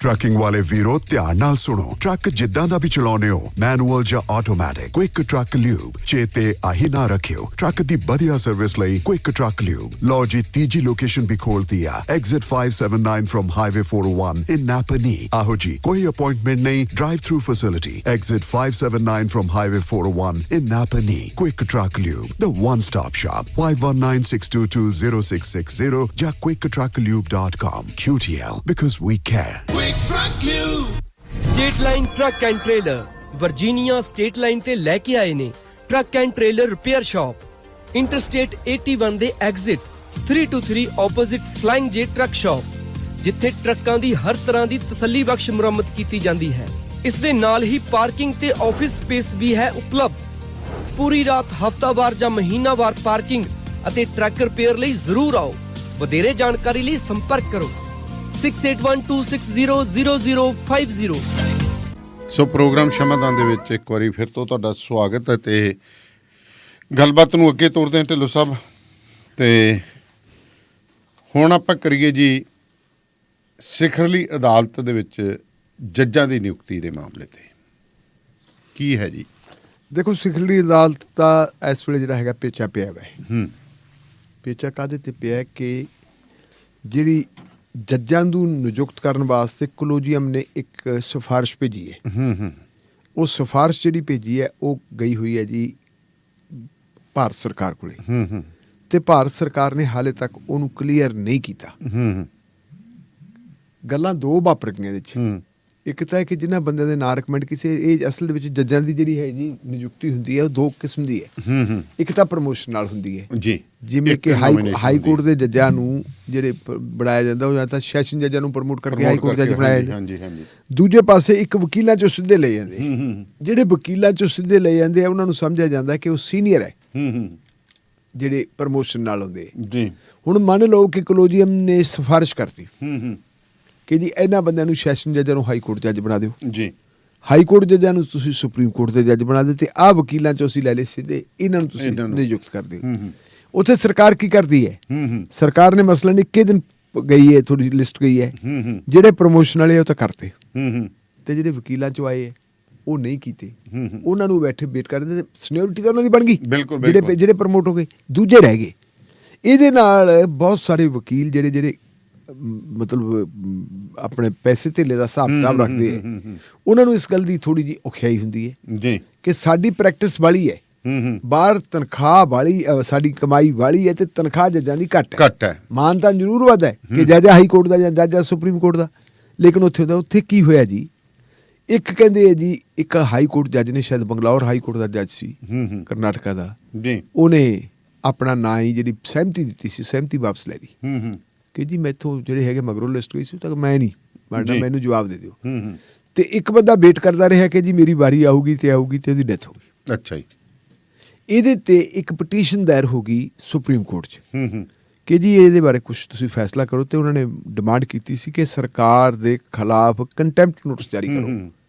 Trucking ਵਾਲੇ ਵੀਰੋ ਧਿਆਨ ਨਾਲ ਸੁਣੋ। ਟਰੱਕ ਜਿੱਦਾਂ ਦਾ ਵੀ ਚਲਾਉਂਦੇ ਹੋ, ਮੈਨੂਅਲ ਜਾਂ ਆਟੋਮੈਟਿਕ, ਕੁਇਕ ਟਰੱਕ ਲਿਊਬ ਚੇਤੇ ਆਹੀ ਨਾ ਰੱਖਿਓ। ਟਰੱਕ ਦੀ ਵਧੀਆ ਸਰਵਿਸ ਲਈ ਕੁਇਕ ਟਰੱਕ ਲਿਊਬ। ਲਓ ਜੀ, ਤੀਜੀ ਲੋਕੇਸ਼ਨ ਵੀ ਖੋਲਤੀ ਆ, ਐਗਜ਼ਿਟ 579 ਫਰਮ ਹਾਈਵੇ 401 ਇਨ ਨਾਪਨੀ। ਆਹੋ ਜੀ, ਕੋਈ ਅਪਾਇੰਟਮੈਂਟ ਨਹੀਂ, drive through facility. Exit 579 firm highway 401 in ਨਾਪਨੀ। Quick truck lube, the one stop shop। 5196220660 ਜਾਂ quicktrucklube.com। QTL, because we care। State line truck and trailer Virginia state line ਤੇ ਲੈ ਕੇ ਆਏ ਨੇ truck and trailer repair shop. Interstate 81 ਦੇ ਐਗਜ਼ਿਟ 323 ਆਪੋਜ਼ਿਟ ਫਲਾਈਂਗ ਜੇ ਟਰੱਕ ਸ਼ਾਪ, ਜਿੱਥੇ ਟਰੱਕਾਂ ਦੀ ਹਰ ਤਰ੍ਹਾਂ ਦੀ ਤਸੱਲੀ ਬਖਸ਼ ਮੁਰੰਮਤ ਕੀਤੀ ਜਾਂਦੀ ਹੈ। ਇਸ ਦੇ ਨਾਲ ਹੀ ਪਾਰਕਿੰਗ ਤੇ ਆਫਿਸ ਸਪੇਸ ਵੀ ਹੈ ਉਪਲਬਧ। ਪੂਰੀ ਰਾਤ, ਹਫ਼ਤਾਵਾਰ ਜਾਂ ਮਹੀਨਾਵਾਰ ਪਾਰਕਿੰਗ ਅਤੇ ਟਰੱਕ ਰਿਪੇਅਰ ਲਈ ਜ਼ਰੂਰ ਆਓ। ਵਧੇਰੇ ਜਾਣਕਾਰੀ ਲਈ ਸੰਪਰਕ ਕਰੋ 6812600050। ਸੋ ਪ੍ਰੋਗਰਾਮ ਸ਼ਮਾਦਾਨ ਦੇ ਵਿੱਚ ਇੱਕ ਵਾਰੀ ਫਿਰ ਤੋਂ ਤੁਹਾਡਾ ਸਵਾਗਤ ਹੈ ਤੇ ਗੱਲਬਾਤ ਨੂੰ ਅੱਗੇ ਤੋਰਦੇ ਹਾਂ ਢਿੱਲੋਂ ਸਾਹਿਬ। ਤੇ ਹੁਣ ਆਪਾਂ ਕਰੀਏ ਜੀ ਸਿਖਰਲੀ ਅਦਾਲਤ ਦੇ ਵਿੱਚ ਜੱਜਾਂ ਦੀ ਨਿਯੁਕਤੀ ਦੇ ਮਾਮਲੇ ਤੇ ਕੀ ਹੈ ਜੀ? ਦੇਖੋ, ਸਿਖਰਲੀ ਅਦਾਲਤ ਦਾ ਇਸ ਵੇਲੇ ਜਿਹੜਾ ਹੈਗਾ ਪੇਚਾ ਪਿਆ ਵਾ। ਪੇਚਾ ਕਾਹਦੇ ਤੇ ਪਿਆ ਕਿ ਜਿਹੜੀ ਜੱਜਾਂ ਨੂੰ ਨਿਯੁਕਤ ਕਰਨ ਵਾਸਤੇ ਕੋਲੋਜੀਅਮ ਨੇ ਇੱਕ ਸਿਫਾਰਿਸ਼ ਭੇਜੀ ਹੈ। ਉਹ ਸਿਫਾਰਿਸ਼ ਜਿਹੜੀ ਭੇਜੀ ਹੈ ਉਹ ਗਈ ਹੋਈ ਹੈ ਜੀ ਭਾਰਤ ਸਰਕਾਰ ਕੋਲੇ, ਤੇ ਭਾਰਤ ਸਰਕਾਰ ਨੇ ਹਾਲੇ ਤੱਕ ਉਹਨੂੰ ਕਲੀਅਰ ਨਹੀਂ ਕੀਤਾ। ਗੱਲਾਂ 2 ਵਾਪਰ ਗਈਆਂ ਇਹਦੇ 'ਚ। ਇੱਕ ਤਾਂ ਹੈ ਕਿ ਜਿਨ੍ਹਾਂ ਬੰਦਿਆਂ ਦੇ ਨਾਂ ਰਿਕਮੈਂਡ ਕਿਸੇ, ਇਹ ਅਸਲ ਦੇ ਵਿੱਚ ਜੱਜਾਂ ਦੀ ਜਿਹੜੀ ਹੈ ਜੀ ਨਿਯੁਕਤੀ ਹੁੰਦੀ ਹੈ ਉਹ 2 ਕਿਸਮ ਦੀ ਹੈ। ਇੱਕ ਤਾਂ ਪ੍ਰਮੋਸ਼ਨ ਨਾਲ ਹੁੰਦੀ ਹੈ ਜੀ, ਜਿਵੇਂ ਕਿ ਹਾਈ ਕੋਰਟ ਦੇ ਜੱਜਾਂ ਨੂੰ ਜਿਹੜੇ ਬਣਾਇਆ ਜਾਂਦਾ ਉਹ ਜਾਂ ਤਾਂ ਸੈਸ਼ਨ ਜੱਜਾਂ ਨੂੰ ਪ੍ਰਮੋਟ ਕਰਕੇ ਹਾਈ ਕੋਰਟ ਜੱਜ ਬਣਾਇਆ ਜਾਂਦਾ। ਦੂਜੇ ਪਾਸੇ ਇੱਕ ਵਕੀਲਾਂ 'ਚੋਂ ਸਿੱਧੇ ਲਏ ਜਾਂਦੇ। ਜਿਹੜੇ ਵਕੀਲਾਂ ਚੋਂ ਸਿੱਧੇ ਲਏ ਜਾਂਦੇ ਆ ਉਹਨਾਂ ਨੂੰ ਸਮਝਿਆ ਜਾਂਦਾ ਕਿ ਉਹ ਸੀਨੀਅਰ ਹੈ, ਜਿਹੜੇ ਪ੍ਰਮੋਸ਼ਨ ਨਾਲ ਹੁੰਦੇ। ਹੁਣ ਮੰਨ ਲਓ ਕਿ ਕੋਲੋਜੀਅਮ ਨੇ ਸਿਫਾਰਿਸ਼ ਕਰਤੀ ਕਿ ਜੀ ਇਹਨਾਂ ਬੰਦਿਆਂ ਨੂੰ ਸੈਸ਼ਨ ਜੱਜਾਂ ਨੂੰ ਹਾਈ ਕੋਰਟ ਜੱਜ ਬਣਾ ਦਿਓ ਜੀ, ਹਾਈ ਕੋਰਟ ਜੱਜਾਂ ਨੂੰ ਤੁਸੀਂ ਸੁਪਰੀਮ ਕੋਰਟ ਦੇ ਜੱਜ ਬਣਾ ਦਿਓ, ਤੇ ਆਹ ਵਕੀਲਾਂ 'ਚੋਂ ਅਸੀਂ ਲੈ ਲਏ ਸਿੱਧੇ, ਇਹਨਾਂ ਨੂੰ ਤੁਸੀਂ ਨਿਯੁਕਤ ਕਰ ਦਿਓ। ਉੱਥੇ ਸਰਕਾਰ ਕੀ ਕਰਦੀ ਹੈ? ਸਰਕਾਰ ਨੇ ਮਸਲਨ 21 ਦਿਨ ਗਈ ਹੈ, ਥੋੜੀ ਲਿਸਟ ਗਈ ਹੈ, ਜਿਹੜੇ ਪ੍ਰਮੋਸ਼ਨ ਵਾਲੇ ਉਹ ਤਾਂ ਕਰਤੇ, ਤੇ ਜਿਹੜੇ ਵਕੀਲਾਂ ਚੋਂ ਆਏ ਉਹ ਨਹੀਂ ਕੀਤੇ, ਉਹਨਾਂ ਨੂੰ ਬੈਠੇ ਵੇਟ ਕਰਦੇ, ਸੀਨੀਅਰਿਟੀ ਤਾਂ ਉਹਨਾਂ ਦੀ ਬਣ ਗਈ, ਜਿਹੜੇ ਪ੍ਰਮੋਟ ਹੋ ਗਏ, ਦੂਜੇ ਰਹਿ ਗਏ। ਇਹਦੇ ਨਾਲ ਬਹੁਤ ਸਾਰੇ ਵਕੀਲ ਜਿਹੜੇ ਮਤਲਬ ਆਪਣੇ ਪੈਸੇ ਧੇਲੇ ਦਾ ਹਿਸਾਬ ਕਿਤਾਬ ਰੱਖਦੇ ਹੈ, ਉਹਨਾਂ ਨੂੰ ਇਸ ਗੱਲ ਦੀ ਥੋੜੀ ਜਿਹੀ ਔਖਿਆਈ ਹੁੰਦੀ ਹੈ ਕਿ ਸਾਡੀ ਪ੍ਰੈਕਟਿਸ ਵਾਲੀ ਹੈ, ਬਾਹਰ ਤਨਖਾਹ ਵਾਲੀ, ਸਾਡੀ ਕਮਾਈ ਵਾਲੀ ਹੈ, ਤੇ ਤਨਖਾਹ ਜੱਜਾਂ ਦੀ ਘੱਟ ਹੈ। ਮਾਨਤਾ ਜ਼ਰੂਰ ਵੱਧ ਹੈ ਕਿ ਜੱਜ ਹਾਈ ਕੋਰਟ ਦਾ ਜਾਂ ਜੱਜ ਸੁਪਰੀਮ ਕੋਰਟ ਦਾ, ਲੇਕਿਨ ਉੱਥੇ ਕੀ ਹੋਇਆ ਜੀ, ਇੱਕ ਕਹਿੰਦੇ ਹੈ ਜੀ, ਇੱਕ ਹਾਈ ਕੋਰਟ ਜੱਜ ਨੇ, ਸ਼ਾਇਦ ਬੰਗਲੌਰ ਹਾਈ ਕੋਰਟ ਦਾ ਜੱਜ ਸੀ ਕਰਨਾਟਕਾ ਦਾ, ਉਹਨੇ ਆਪਣਾ ਨਾਂ ਹੀ ਜਿਹੜੀ ਸਹਿਮਤੀ ਦਿੱਤੀ ਸੀ, ਸਹਿਮਤੀ ਵਾਪਸ ਲੈ ਲਈ ਕਿ ਜੀ ਮੈਥੋਂ ਜਿਹੜੇ ਹੈਗੇ ਮਗਰੋਂ ਲਿਸਟ ਗਈ ਸੀ, ਤਾਂ ਮੈਂ ਨਹੀਂ ਬਣਨਾ, ਮੈਨੂੰ ਜਵਾਬ ਦੇ ਦਿਓ। ਤੇ ਇੱਕ ਬੰਦਾ ਵੇਟ ਕਰਦਾ ਰਿਹਾ ਕਿ ਜੀ ਮੇਰੀ ਵਾਰੀ ਆਊਗੀ ਤੇ ਉਹਦੀ ਡੈਥ ਹੋ ਗਈ। ਅੱਛਾ ਜੀ। ਇਹਦੇ ਤੇ ਇੱਕ ਪਟੀਸ਼ਨ ਦਾਇਰ ਹੋ ਗਈ ਸੁਪਰੀਮ ਕੋਰਟ 'ਚ ਕਿ ਜੀ ਇਹਦੇ ਬਾਰੇ ਕੁਛ ਤੁਸੀਂ ਫੈਸਲਾ ਕਰੋ, ਤੇ ਉਹਨਾਂ ਨੇ ਡਿਮਾਂਡ ਕੀਤੀ ਸੀ ਕਿ ਸਰਕਾਰ ਦੇ ਖਿਲਾਫ ਕੰਟੈਂਪਟ ਨੋਟਿਸ ਜਾਰੀ ਕਰੋ,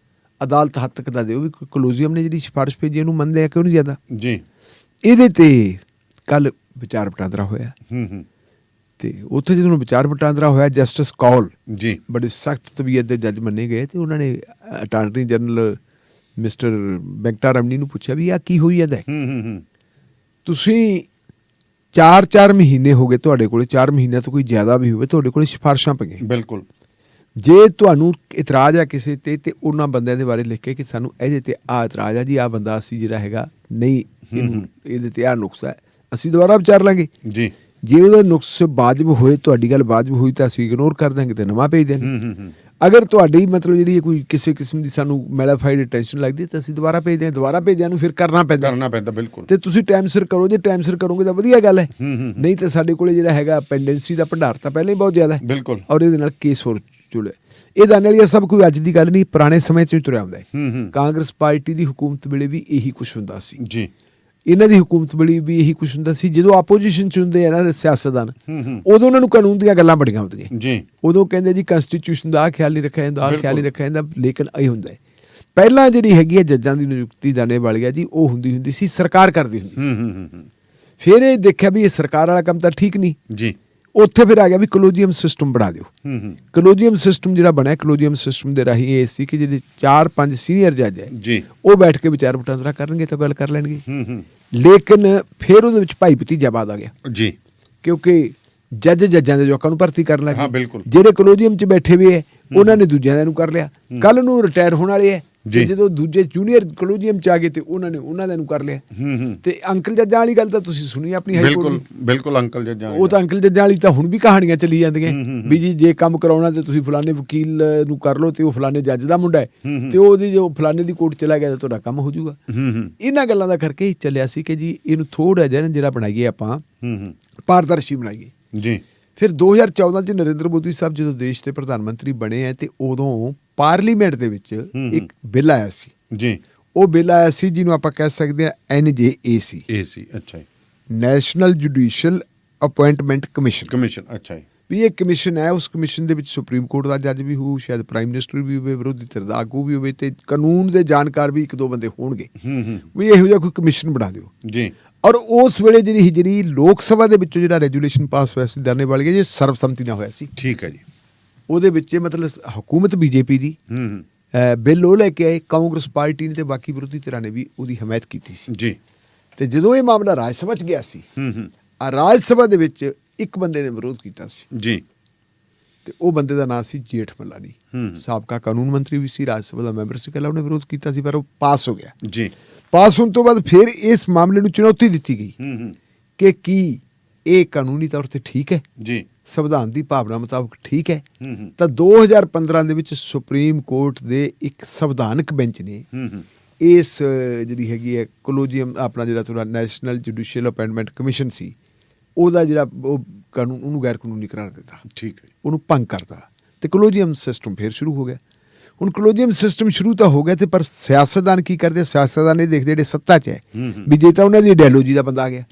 ਅਦਾਲਤ ਹੱਦ ਤੱਕ ਦਾ ਦਿਓ ਵੀ ਕੋਲੋਜੀਅਮ ਨੇ ਜਿਹੜੀ ਸਿਫਾਰਿਸ਼ ਭੇਜੀ ਇਹਨੂੰ ਮੰਨਦੇ ਆ ਕਿਉਂ ਨਹੀਂ ਜ਼ਿਆਦਾ ਜੀ। ਇਹਦੇ ਤੇ ਕੱਲ ਵਿਚਾਰ ਵਟਾਂਦਰਾ ਹੋਇਆ, ਤੇ ਉੱਥੇ ਜਦੋਂ ਵਿਚਾਰ ਵਟਾਂਦਰਾ ਹੋਇਆ, ਜਸਟਿਸ ਕੌਲ ਜੀ ਬੜੇ ਸਖਤ ਤਬੀਅਤ ਦੇ ਜੱਜ ਮੰਨੇ ਗਏ, ਤੇ ਉਹਨਾਂ ਨੇ attorney general mister Venkata Ramni ਨੂੰ ਪੁੱਛਿਆ ਵੀ ਆਹ ਕੀ ਹੋਈ ਇਹਦਾ, ਤੁਸੀਂ 4 ਮਹੀਨੇ ਹੋ ਗਏ ਤੁਹਾਡੇ ਕੋਲ, 4 ਮਹੀਨਿਆਂ ਤੋਂ ਕੋਈ ਜ਼ਿਆਦਾ ਵੀ ਹੋਵੇ, ਤੁਹਾਡੇ ਕੋਲ ਸਿਫਾਰਿਸ਼ਾਂ ਪਈਆਂ, ਬਿਲਕੁਲ, ਜੇ ਤੁਹਾਨੂੰ ਇਤਰਾਜ਼ ਆ ਕਿਸੇ ਤੇ ਉਹਨਾਂ ਬੰਦਿਆਂ ਦੇ ਬਾਰੇ ਲਿਖ ਕੇ ਕਿ ਸਾਨੂੰ ਇਹਦੇ ਤੇ ਆਹ ਇਤਰਾਜ਼ ਆ ਜੀ, ਆਹ ਬੰਦਾ ਅਸੀਂ ਜਿਹੜਾ ਹੈਗਾ ਨਹੀਂ, ਇਹਦੇ ਤੇ ਆਹ ਨੁਕਸ ਹੈ, ਅਸੀਂ ਦੁਬਾਰਾ ਵਿਚਾਰ ਲਾਂਗੇ ਜੀ। ਜੇ ਉਹਦਾ ਨੁਕਸ ਵਾਜਬ ਹੋਏ, ਤੁਹਾਡੀ ਗੱਲ ਵਾਜਬ ਹੋਈ, ਤਾਂ ਅਸੀਂ ਇਗਨੋਰ ਕਰ ਦਾਂਗੇ ਤੇ ਨਵਾਂ ਭੇਜ ਦੇਣਗੇ। ਅਗਰ ਤੁਹਾਡੀ ਮਤਲਬ ਜਿਹੜੀ ਕੋਈ ਕਿਸੇ ਕਿਸਮ ਦੀ ਸਾਨੂੰ ਮੈਲਾਫਾਈਡ ਟੈਨਸ਼ਨ ਲੱਗਦੀ, ਤਾਂ ਅਸੀਂ ਦੁਬਾਰਾ ਭੇਜਦੇ ਹਾਂ, ਦੁਬਾਰਾ ਭੇਜਿਆ ਨੂੰ ਫਿਰ ਕਰਨਾ ਪੈਂਦਾ ਬਿਲਕੁਲ, ਤੇ ਤੁਸੀਂ ਟਾਈਮ ਸਿਰ ਕਰੋ, ਜੇ ਟਾਈਮ ਸਿਰ ਕਰੋਗੇ ਤਾਂ ਵਧੀਆ ਗੱਲ ਹੈ, ਨਹੀਂ ਤਾਂ ਸਾਡੇ ਕੋਲੇ ਜਿਹੜਾ ਹੈਗਾ ਪੈਂਡੈਂਸੀ ਦਾ ਭੰਡਾਰ ਤਾਂ ਪਹਿਲਾਂ ਹੀ ਬਹੁਤ ਜ਼ਿਆਦਾ ਹੈ, ਬਿਲਕੁਲ, ਔਰ ਇਹਦੇ ਨਾਲ ਕੇਸ ਹੋਰ ਜੁੜੇ। ਇਹ ਦਾਨੇ ਵਾਲੀ ਸਭ ਕੋਈ ਅੱਜ ਦੀ ਗੱਲ ਨਹੀਂ, ਪੁਰਾਣੇ ਸਮੇਂ 'ਚ ਤੁਰਿਆ ਆਉਂਦਾ ਹੈ। ਕਾਂਗਰਸ ਪਾਰਟੀ ਦੀ ਹੁਕੂਮਤ ਵੇਲੇ ਵੀ ਇਹੀ ਕੁਛ ਹੁੰਦਾ ਸੀ ਜੀ, ਇਹਨਾਂ ਦੀ ਹੁਕੂਮਤ ਵੇਲੇ ਵੀ ਇਹੀ ਕੁਛ ਹੁੰਦਾ ਸੀ। ਜਦੋਂ ਆਪੋਜੀਸ਼ਨ 'ਚ ਹੁੰਦੇ ਆ ਨਾ ਸਿਆਸਤਦਾਨ, ਉਦੋਂ ਉਹਨਾਂ ਨੂੰ ਕਾਨੂੰਨ ਦੀਆਂ ਗੱਲਾਂ ਬੜੀਆਂ ਹੁੰਦੀਆਂ ਜੀ, ਉਦੋਂ ਕਹਿੰਦੇ ਜੀ ਕੰਸਟੀਟਿਊਸ਼ਨ ਦਾ ਆਹ ਖਿਆਲ ਨਹੀਂ ਰੱਖਿਆ ਜਾਂਦਾ, ਆਹ ਖਿਆਲ ਨਹੀਂ ਰੱਖਿਆ ਜਾਂਦਾ, ਲੇਕਿਨ ਇਹ ਹੁੰਦਾ ਹੈ। ਪਹਿਲਾਂ ਜਿਹੜੀ ਹੈਗੀ ਹੈ ਜੱਜਾਂ ਦੀ ਨਿਯੁਕਤੀ ਦਾਨੇ ਵਾਲੀ ਆ ਜੀ, ਉਹ ਹੁੰਦੀ ਸੀ ਸਰਕਾਰ ਕਰਦੀ ਹੁੰਦੀ ਸੀ। ਫਿਰ ਇਹ ਦੇਖਿਆ ਵੀ ਇਹ ਸਰਕਾਰ ਵਾਲਾ ਕੰਮ ਤਾਂ ਠੀਕ ਨਹੀਂ ਜੀ, ਉੱਥੇ ਫਿਰ ਆ ਗਿਆ ਵੀ ਕਲੋਜੀਅਮ ਸਿਸਟਮ ਬਣਾ ਦਿਓ। ਕਲੋਜੀਅਮ ਸਿਸਟਮ ਜਿਹੜਾ ਬਣਿਆ, ਕਲੋਜੀਅਮ ਸਿਸਟਮ ਦੇ ਰਾਹੀਂ ਇਹ ਸੀ ਕਿ ਜਿਹੜੇ 4-5 ਸੀਨੀਅਰ ਜੱਜ ਹੈ ਜੀ, ਉਹ ਬੈਠ ਕੇ ਵਿਚਾਰ ਵਟਾਂਦਰਾ ਕਰਨਗੇ ਤਾਂ ਗੱਲ ਕਰ ਲੈਣਗੇ। ਲੇਕਿਨ ਫਿਰ ਉਹਦੇ ਵਿੱਚ ਭਾਈ ਭਤੀਜਾਵਾਦ ਆ ਗਿਆ ਜੀ, ਕਿਉਂਕਿ ਜੱਜਾਂ ਦੇ ਜਵਾਕਾਂ ਨੂੰ ਭਰਤੀ ਕਰਨ ਲੱਗੇ, ਜਿਹੜੇ ਕਲੋਜੀਅਮ 'ਚ ਬੈਠੇ ਹੋਏ ਹੈ ਉਹਨਾਂ ਨੇ ਦੂਜਿਆਂ ਨੂੰ ਕਰ ਲਿਆ, ਕੱਲ ਨੂੰ ਰਿਟਾਇਰ ਹੋਣ ਵਾਲੇ ਹੈ, ਜਦੋਂ ਦੂਜੇ ਜੂਨੀਅਰ ਕਲੋਜੀਅਮ 'ਚ ਆ ਗਏ ਤੇ ਉਹਨਾਂ ਨੇ ਉਹਨਾਂ ਨੂੰ ਕਰ ਲਿਆ। ਤੇ ਅੰਕਲ ਜੱਜਾਂ ਵਾਲੀ ਗੱਲ ਤਾਂ ਤੁਸੀਂ ਸੁਣੀ ਆਪਣੀ ਹਾਈ ਕੋਰਟ ਦੀ, ਬਿਲਕੁਲ ਅੰਕਲ ਜੱਜਾਂ, ਉਹ ਤਾਂ ਅੰਕਲ ਜੱਜਾਂ ਵਾਲੀ ਤਾਂ ਹੁਣ ਵੀ ਕਹਾਣੀਆਂ ਚੱਲੀ ਜਾਂਦੀਆਂ ਵੀ ਜੀ ਜੇ ਕੰਮ ਕਰਾਉਣਾ ਤੇ ਤੁਸੀਂ ਫਲਾਣੇ ਵਕੀਲ ਨੂੰ ਕਰ ਲਓ, ਤੇ ਉਹ ਫਲਾਣੇ ਜੱਜ ਦਾ ਮੁੰਡਾ ਹੈ, ਤੇ ਉਹਦੀ ਜੋ ਫਲਾਣੇ ਦੀ ਕੋਰਟ ਚਲਾ ਗਿਆ ਤਾਂ ਤੁਹਾਡਾ ਕੰਮ ਹੋ ਜਾਊਗਾ। ਇਹਨਾਂ ਗੱਲਾਂ ਦਾ ਕਰਕੇ ਹੀ ਚੱਲਿਆ ਸੀ ਕਿ ਜੀ ਇਹਨੂੰ ਥੋੜਾ ਜਿਹਾ ਜਿਹੜਾ ਬਣਾਈਏ ਆਪਾਂ, ਪਾਰਦਰਸ਼ੀ ਬਣਾਈਏ ਜੀ। ਫਿਰ 2014 'ਚ ਨਰਿੰਦਰ ਮੋਦੀ ਸਾਹਿਬ ਜਦੋਂ ਦੇਸ਼ ਦੇ ਪ੍ਰਧਾਨ ਮੰਤਰੀ ਬਣੇ ਹੈ, ਤੇ ਉਦੋਂ ਪਾਰਲੀਮੈਂਟ ਦੇ ਵਿੱਚ ਇੱਕ ਬਿੱਲ ਆਇਆ ਸੀ ਜੀ, ਉਹ ਬਿੱਲ ਆਇਆ ਸੀ ਜਿਹਨੂੰ ਆਪਾਂ ਕਹਿ ਸਕਦੇ ਹਾਂ NJAC, ਅੱਛਾ, ਨੈਸ਼ਨਲ ਜੁਡੀਸ਼ੀਅਲ ਅਪੁਆਇੰਟਮੈਂਟ ਕਮਿਸ਼ਨ, ਅੱਛਾ, ਵੀ ਇਹ ਕਮਿਸ਼ਨ ਹੈ। ਉਸ ਕਮਿਸ਼ਨ ਦੇ ਵਿੱਚ ਸੁਪਰੀਮ ਕੋਰਟ ਦਾ ਜੱਜ ਵੀ ਹੋਊ, ਸ਼ਾਇਦ ਪ੍ਰਾਈਮ ਮਿਨਿਸਟਰ ਵੀ ਹੋਵੇ, ਵਿਰੋਧੀ ਧਿਰ ਦਾ ਆਗੂ ਵੀ ਹੋਵੇ, ਤੇ ਕਾਨੂੰਨ ਦੇ ਜਾਣਕਾਰ ਵੀ 1-2 ਬੰਦੇ ਹੋਣਗੇ, ਵੀ ਇਹੋ ਜਿਹਾ ਕੋਈ ਕਮਿਸ਼ਨ ਬਣਾ ਦਿਓ ਜੀ। ਔਰ ਉਸ ਵੇਲੇ ਜਿਹੜੀ ਲੋਕ ਸਭਾ ਦੇ ਵਿੱਚੋਂ ਜਿਹੜਾ ਰੈਜੂਲੇਸ਼ਨ ਪਾਸ ਹੋਇਆ ਸੀ ਦਾਨੇ ਵਾਲੀ, ਜੇ ਸਰਬਸੰਮਤੀ ਨਾਲ ਹੋਇਆ ਸੀ, ਠੀਕ ਹੈ ਜੀ, ਉਹਦੇ ਵਿੱਚ ਮਤਲਬ ਹਕੂਮਤ BJP ਦੀ ਬਿੱਲ ਉਹ ਲੈ ਕੇ ਆਏ, ਕਾਂਗਰਸ ਪਾਰਟੀ ਨੇ ਤੇ ਬਾਕੀ ਵਿਰੋਧੀ ਧਿਰਾਂ ਨੇ ਵੀ ਉਹਦੀ ਹਮਾਇਤ ਕੀਤੀ ਸੀ ਜੀ। ਤੇ ਜਦੋਂ ਇਹ ਮਾਮਲਾ ਰਾਜ ਸਭਾ 'ਚ ਗਿਆ ਸੀ, ਰਾਜ ਸਭਾ ਦੇ ਵਿੱਚ ਇੱਕ ਬੰਦੇ ਨੇ ਵਿਰੋਧ ਕੀਤਾ ਸੀ ਜੀ, ਤੇ ਉਹ ਬੰਦੇ ਦਾ ਨਾਮ ਸੀ ਜੇਠ ਮਲਾਨੀ, ਸਾਬਕਾ ਕਾਨੂੰਨ ਮੰਤਰੀ ਵੀ ਸੀ, ਰਾਜ ਸਭਾ ਦਾ ਮੈਂਬਰ ਸੀ, ਪਹਿਲਾਂ ਉਹਨੇ ਵਿਰੋਧ ਕੀਤਾ ਸੀ, ਪਰ ਉਹ ਪਾਸ ਹੋ ਗਿਆ ਜੀ। ਪਾਸ ਹੋਣ ਤੋਂ ਬਾਅਦ ਫਿਰ ਇਸ ਮਾਮਲੇ ਨੂੰ ਚੁਣੌਤੀ ਦਿੱਤੀ ਗਈ ਕਿ ਕੀ ਇਹ ਕਾਨੂੰਨੀ ਤੌਰ ਤੇ ਠੀਕ ਹੈ ਜੀ, ਸੰਵਿਧਾਨ ਦੀ ਭਾਵਨਾ ਮੁਤਾਬਕ ਠੀਕ ਹੈ। ਤਾਂ 2015 ਦੇ ਵਿੱਚ ਸੁਪਰੀਮ ਕੋਰਟ ਦੇ ਇੱਕ ਸੰਵਿਧਾਨਕ ਬੈਂਚ ਨੇ ਇਸ ਜਿਹੜੀ ਹੈਗੀ ਹੈ ਕੋਲੋਜੀਅਮ, ਆਪਣਾ ਜਿਹੜਾ ਤੁਹਾਡਾ ਨੈਸ਼ਨਲ ਜੁਡੀਸ਼ੀਅਲ ਅਪਾਇੰਟਮੈਂਟ ਕਮਿਸ਼ਨ ਸੀ, ਉਹਦਾ ਜਿਹੜਾ ਉਹ ਕਾਨੂੰਨ, ਉਹਨੂੰ ਗੈਰ ਕਾਨੂੰਨੀ ਕਰਾਰ ਦਿੱਤਾ, ਠੀਕ ਹੈ, ਉਹਨੂੰ ਭੰਗ ਕਰਤਾ, ਤੇ ਕੋਲੋਜੀਅਮ ਸਿਸਟਮ ਫਿਰ ਸ਼ੁਰੂ ਹੋ ਗਿਆ। ਹੁਣ ਕੋਲੋਜੀਅਮ ਸਿਸਟਮ ਸ਼ੁਰੂ ਤਾਂ ਹੋ ਗਿਆ, ਤੇ ਪਰ ਸਿਆਸਤਦਾਨ ਕੀ ਕਰਦੇ, ਸਿਆਸਤਦਾਨ ਇਹ ਦੇਖਦੇ ਜਿਹੜੇ ਸੱਤਾ 'ਚ ਹੈ ਵੀ ਜੇ ਤਾਂ ਉਹਨਾਂ ਦੀ ਆਈਡੀਓਲੋਜੀ ਦਾ ਬੰਦਾ ਆ ਗਿਆ,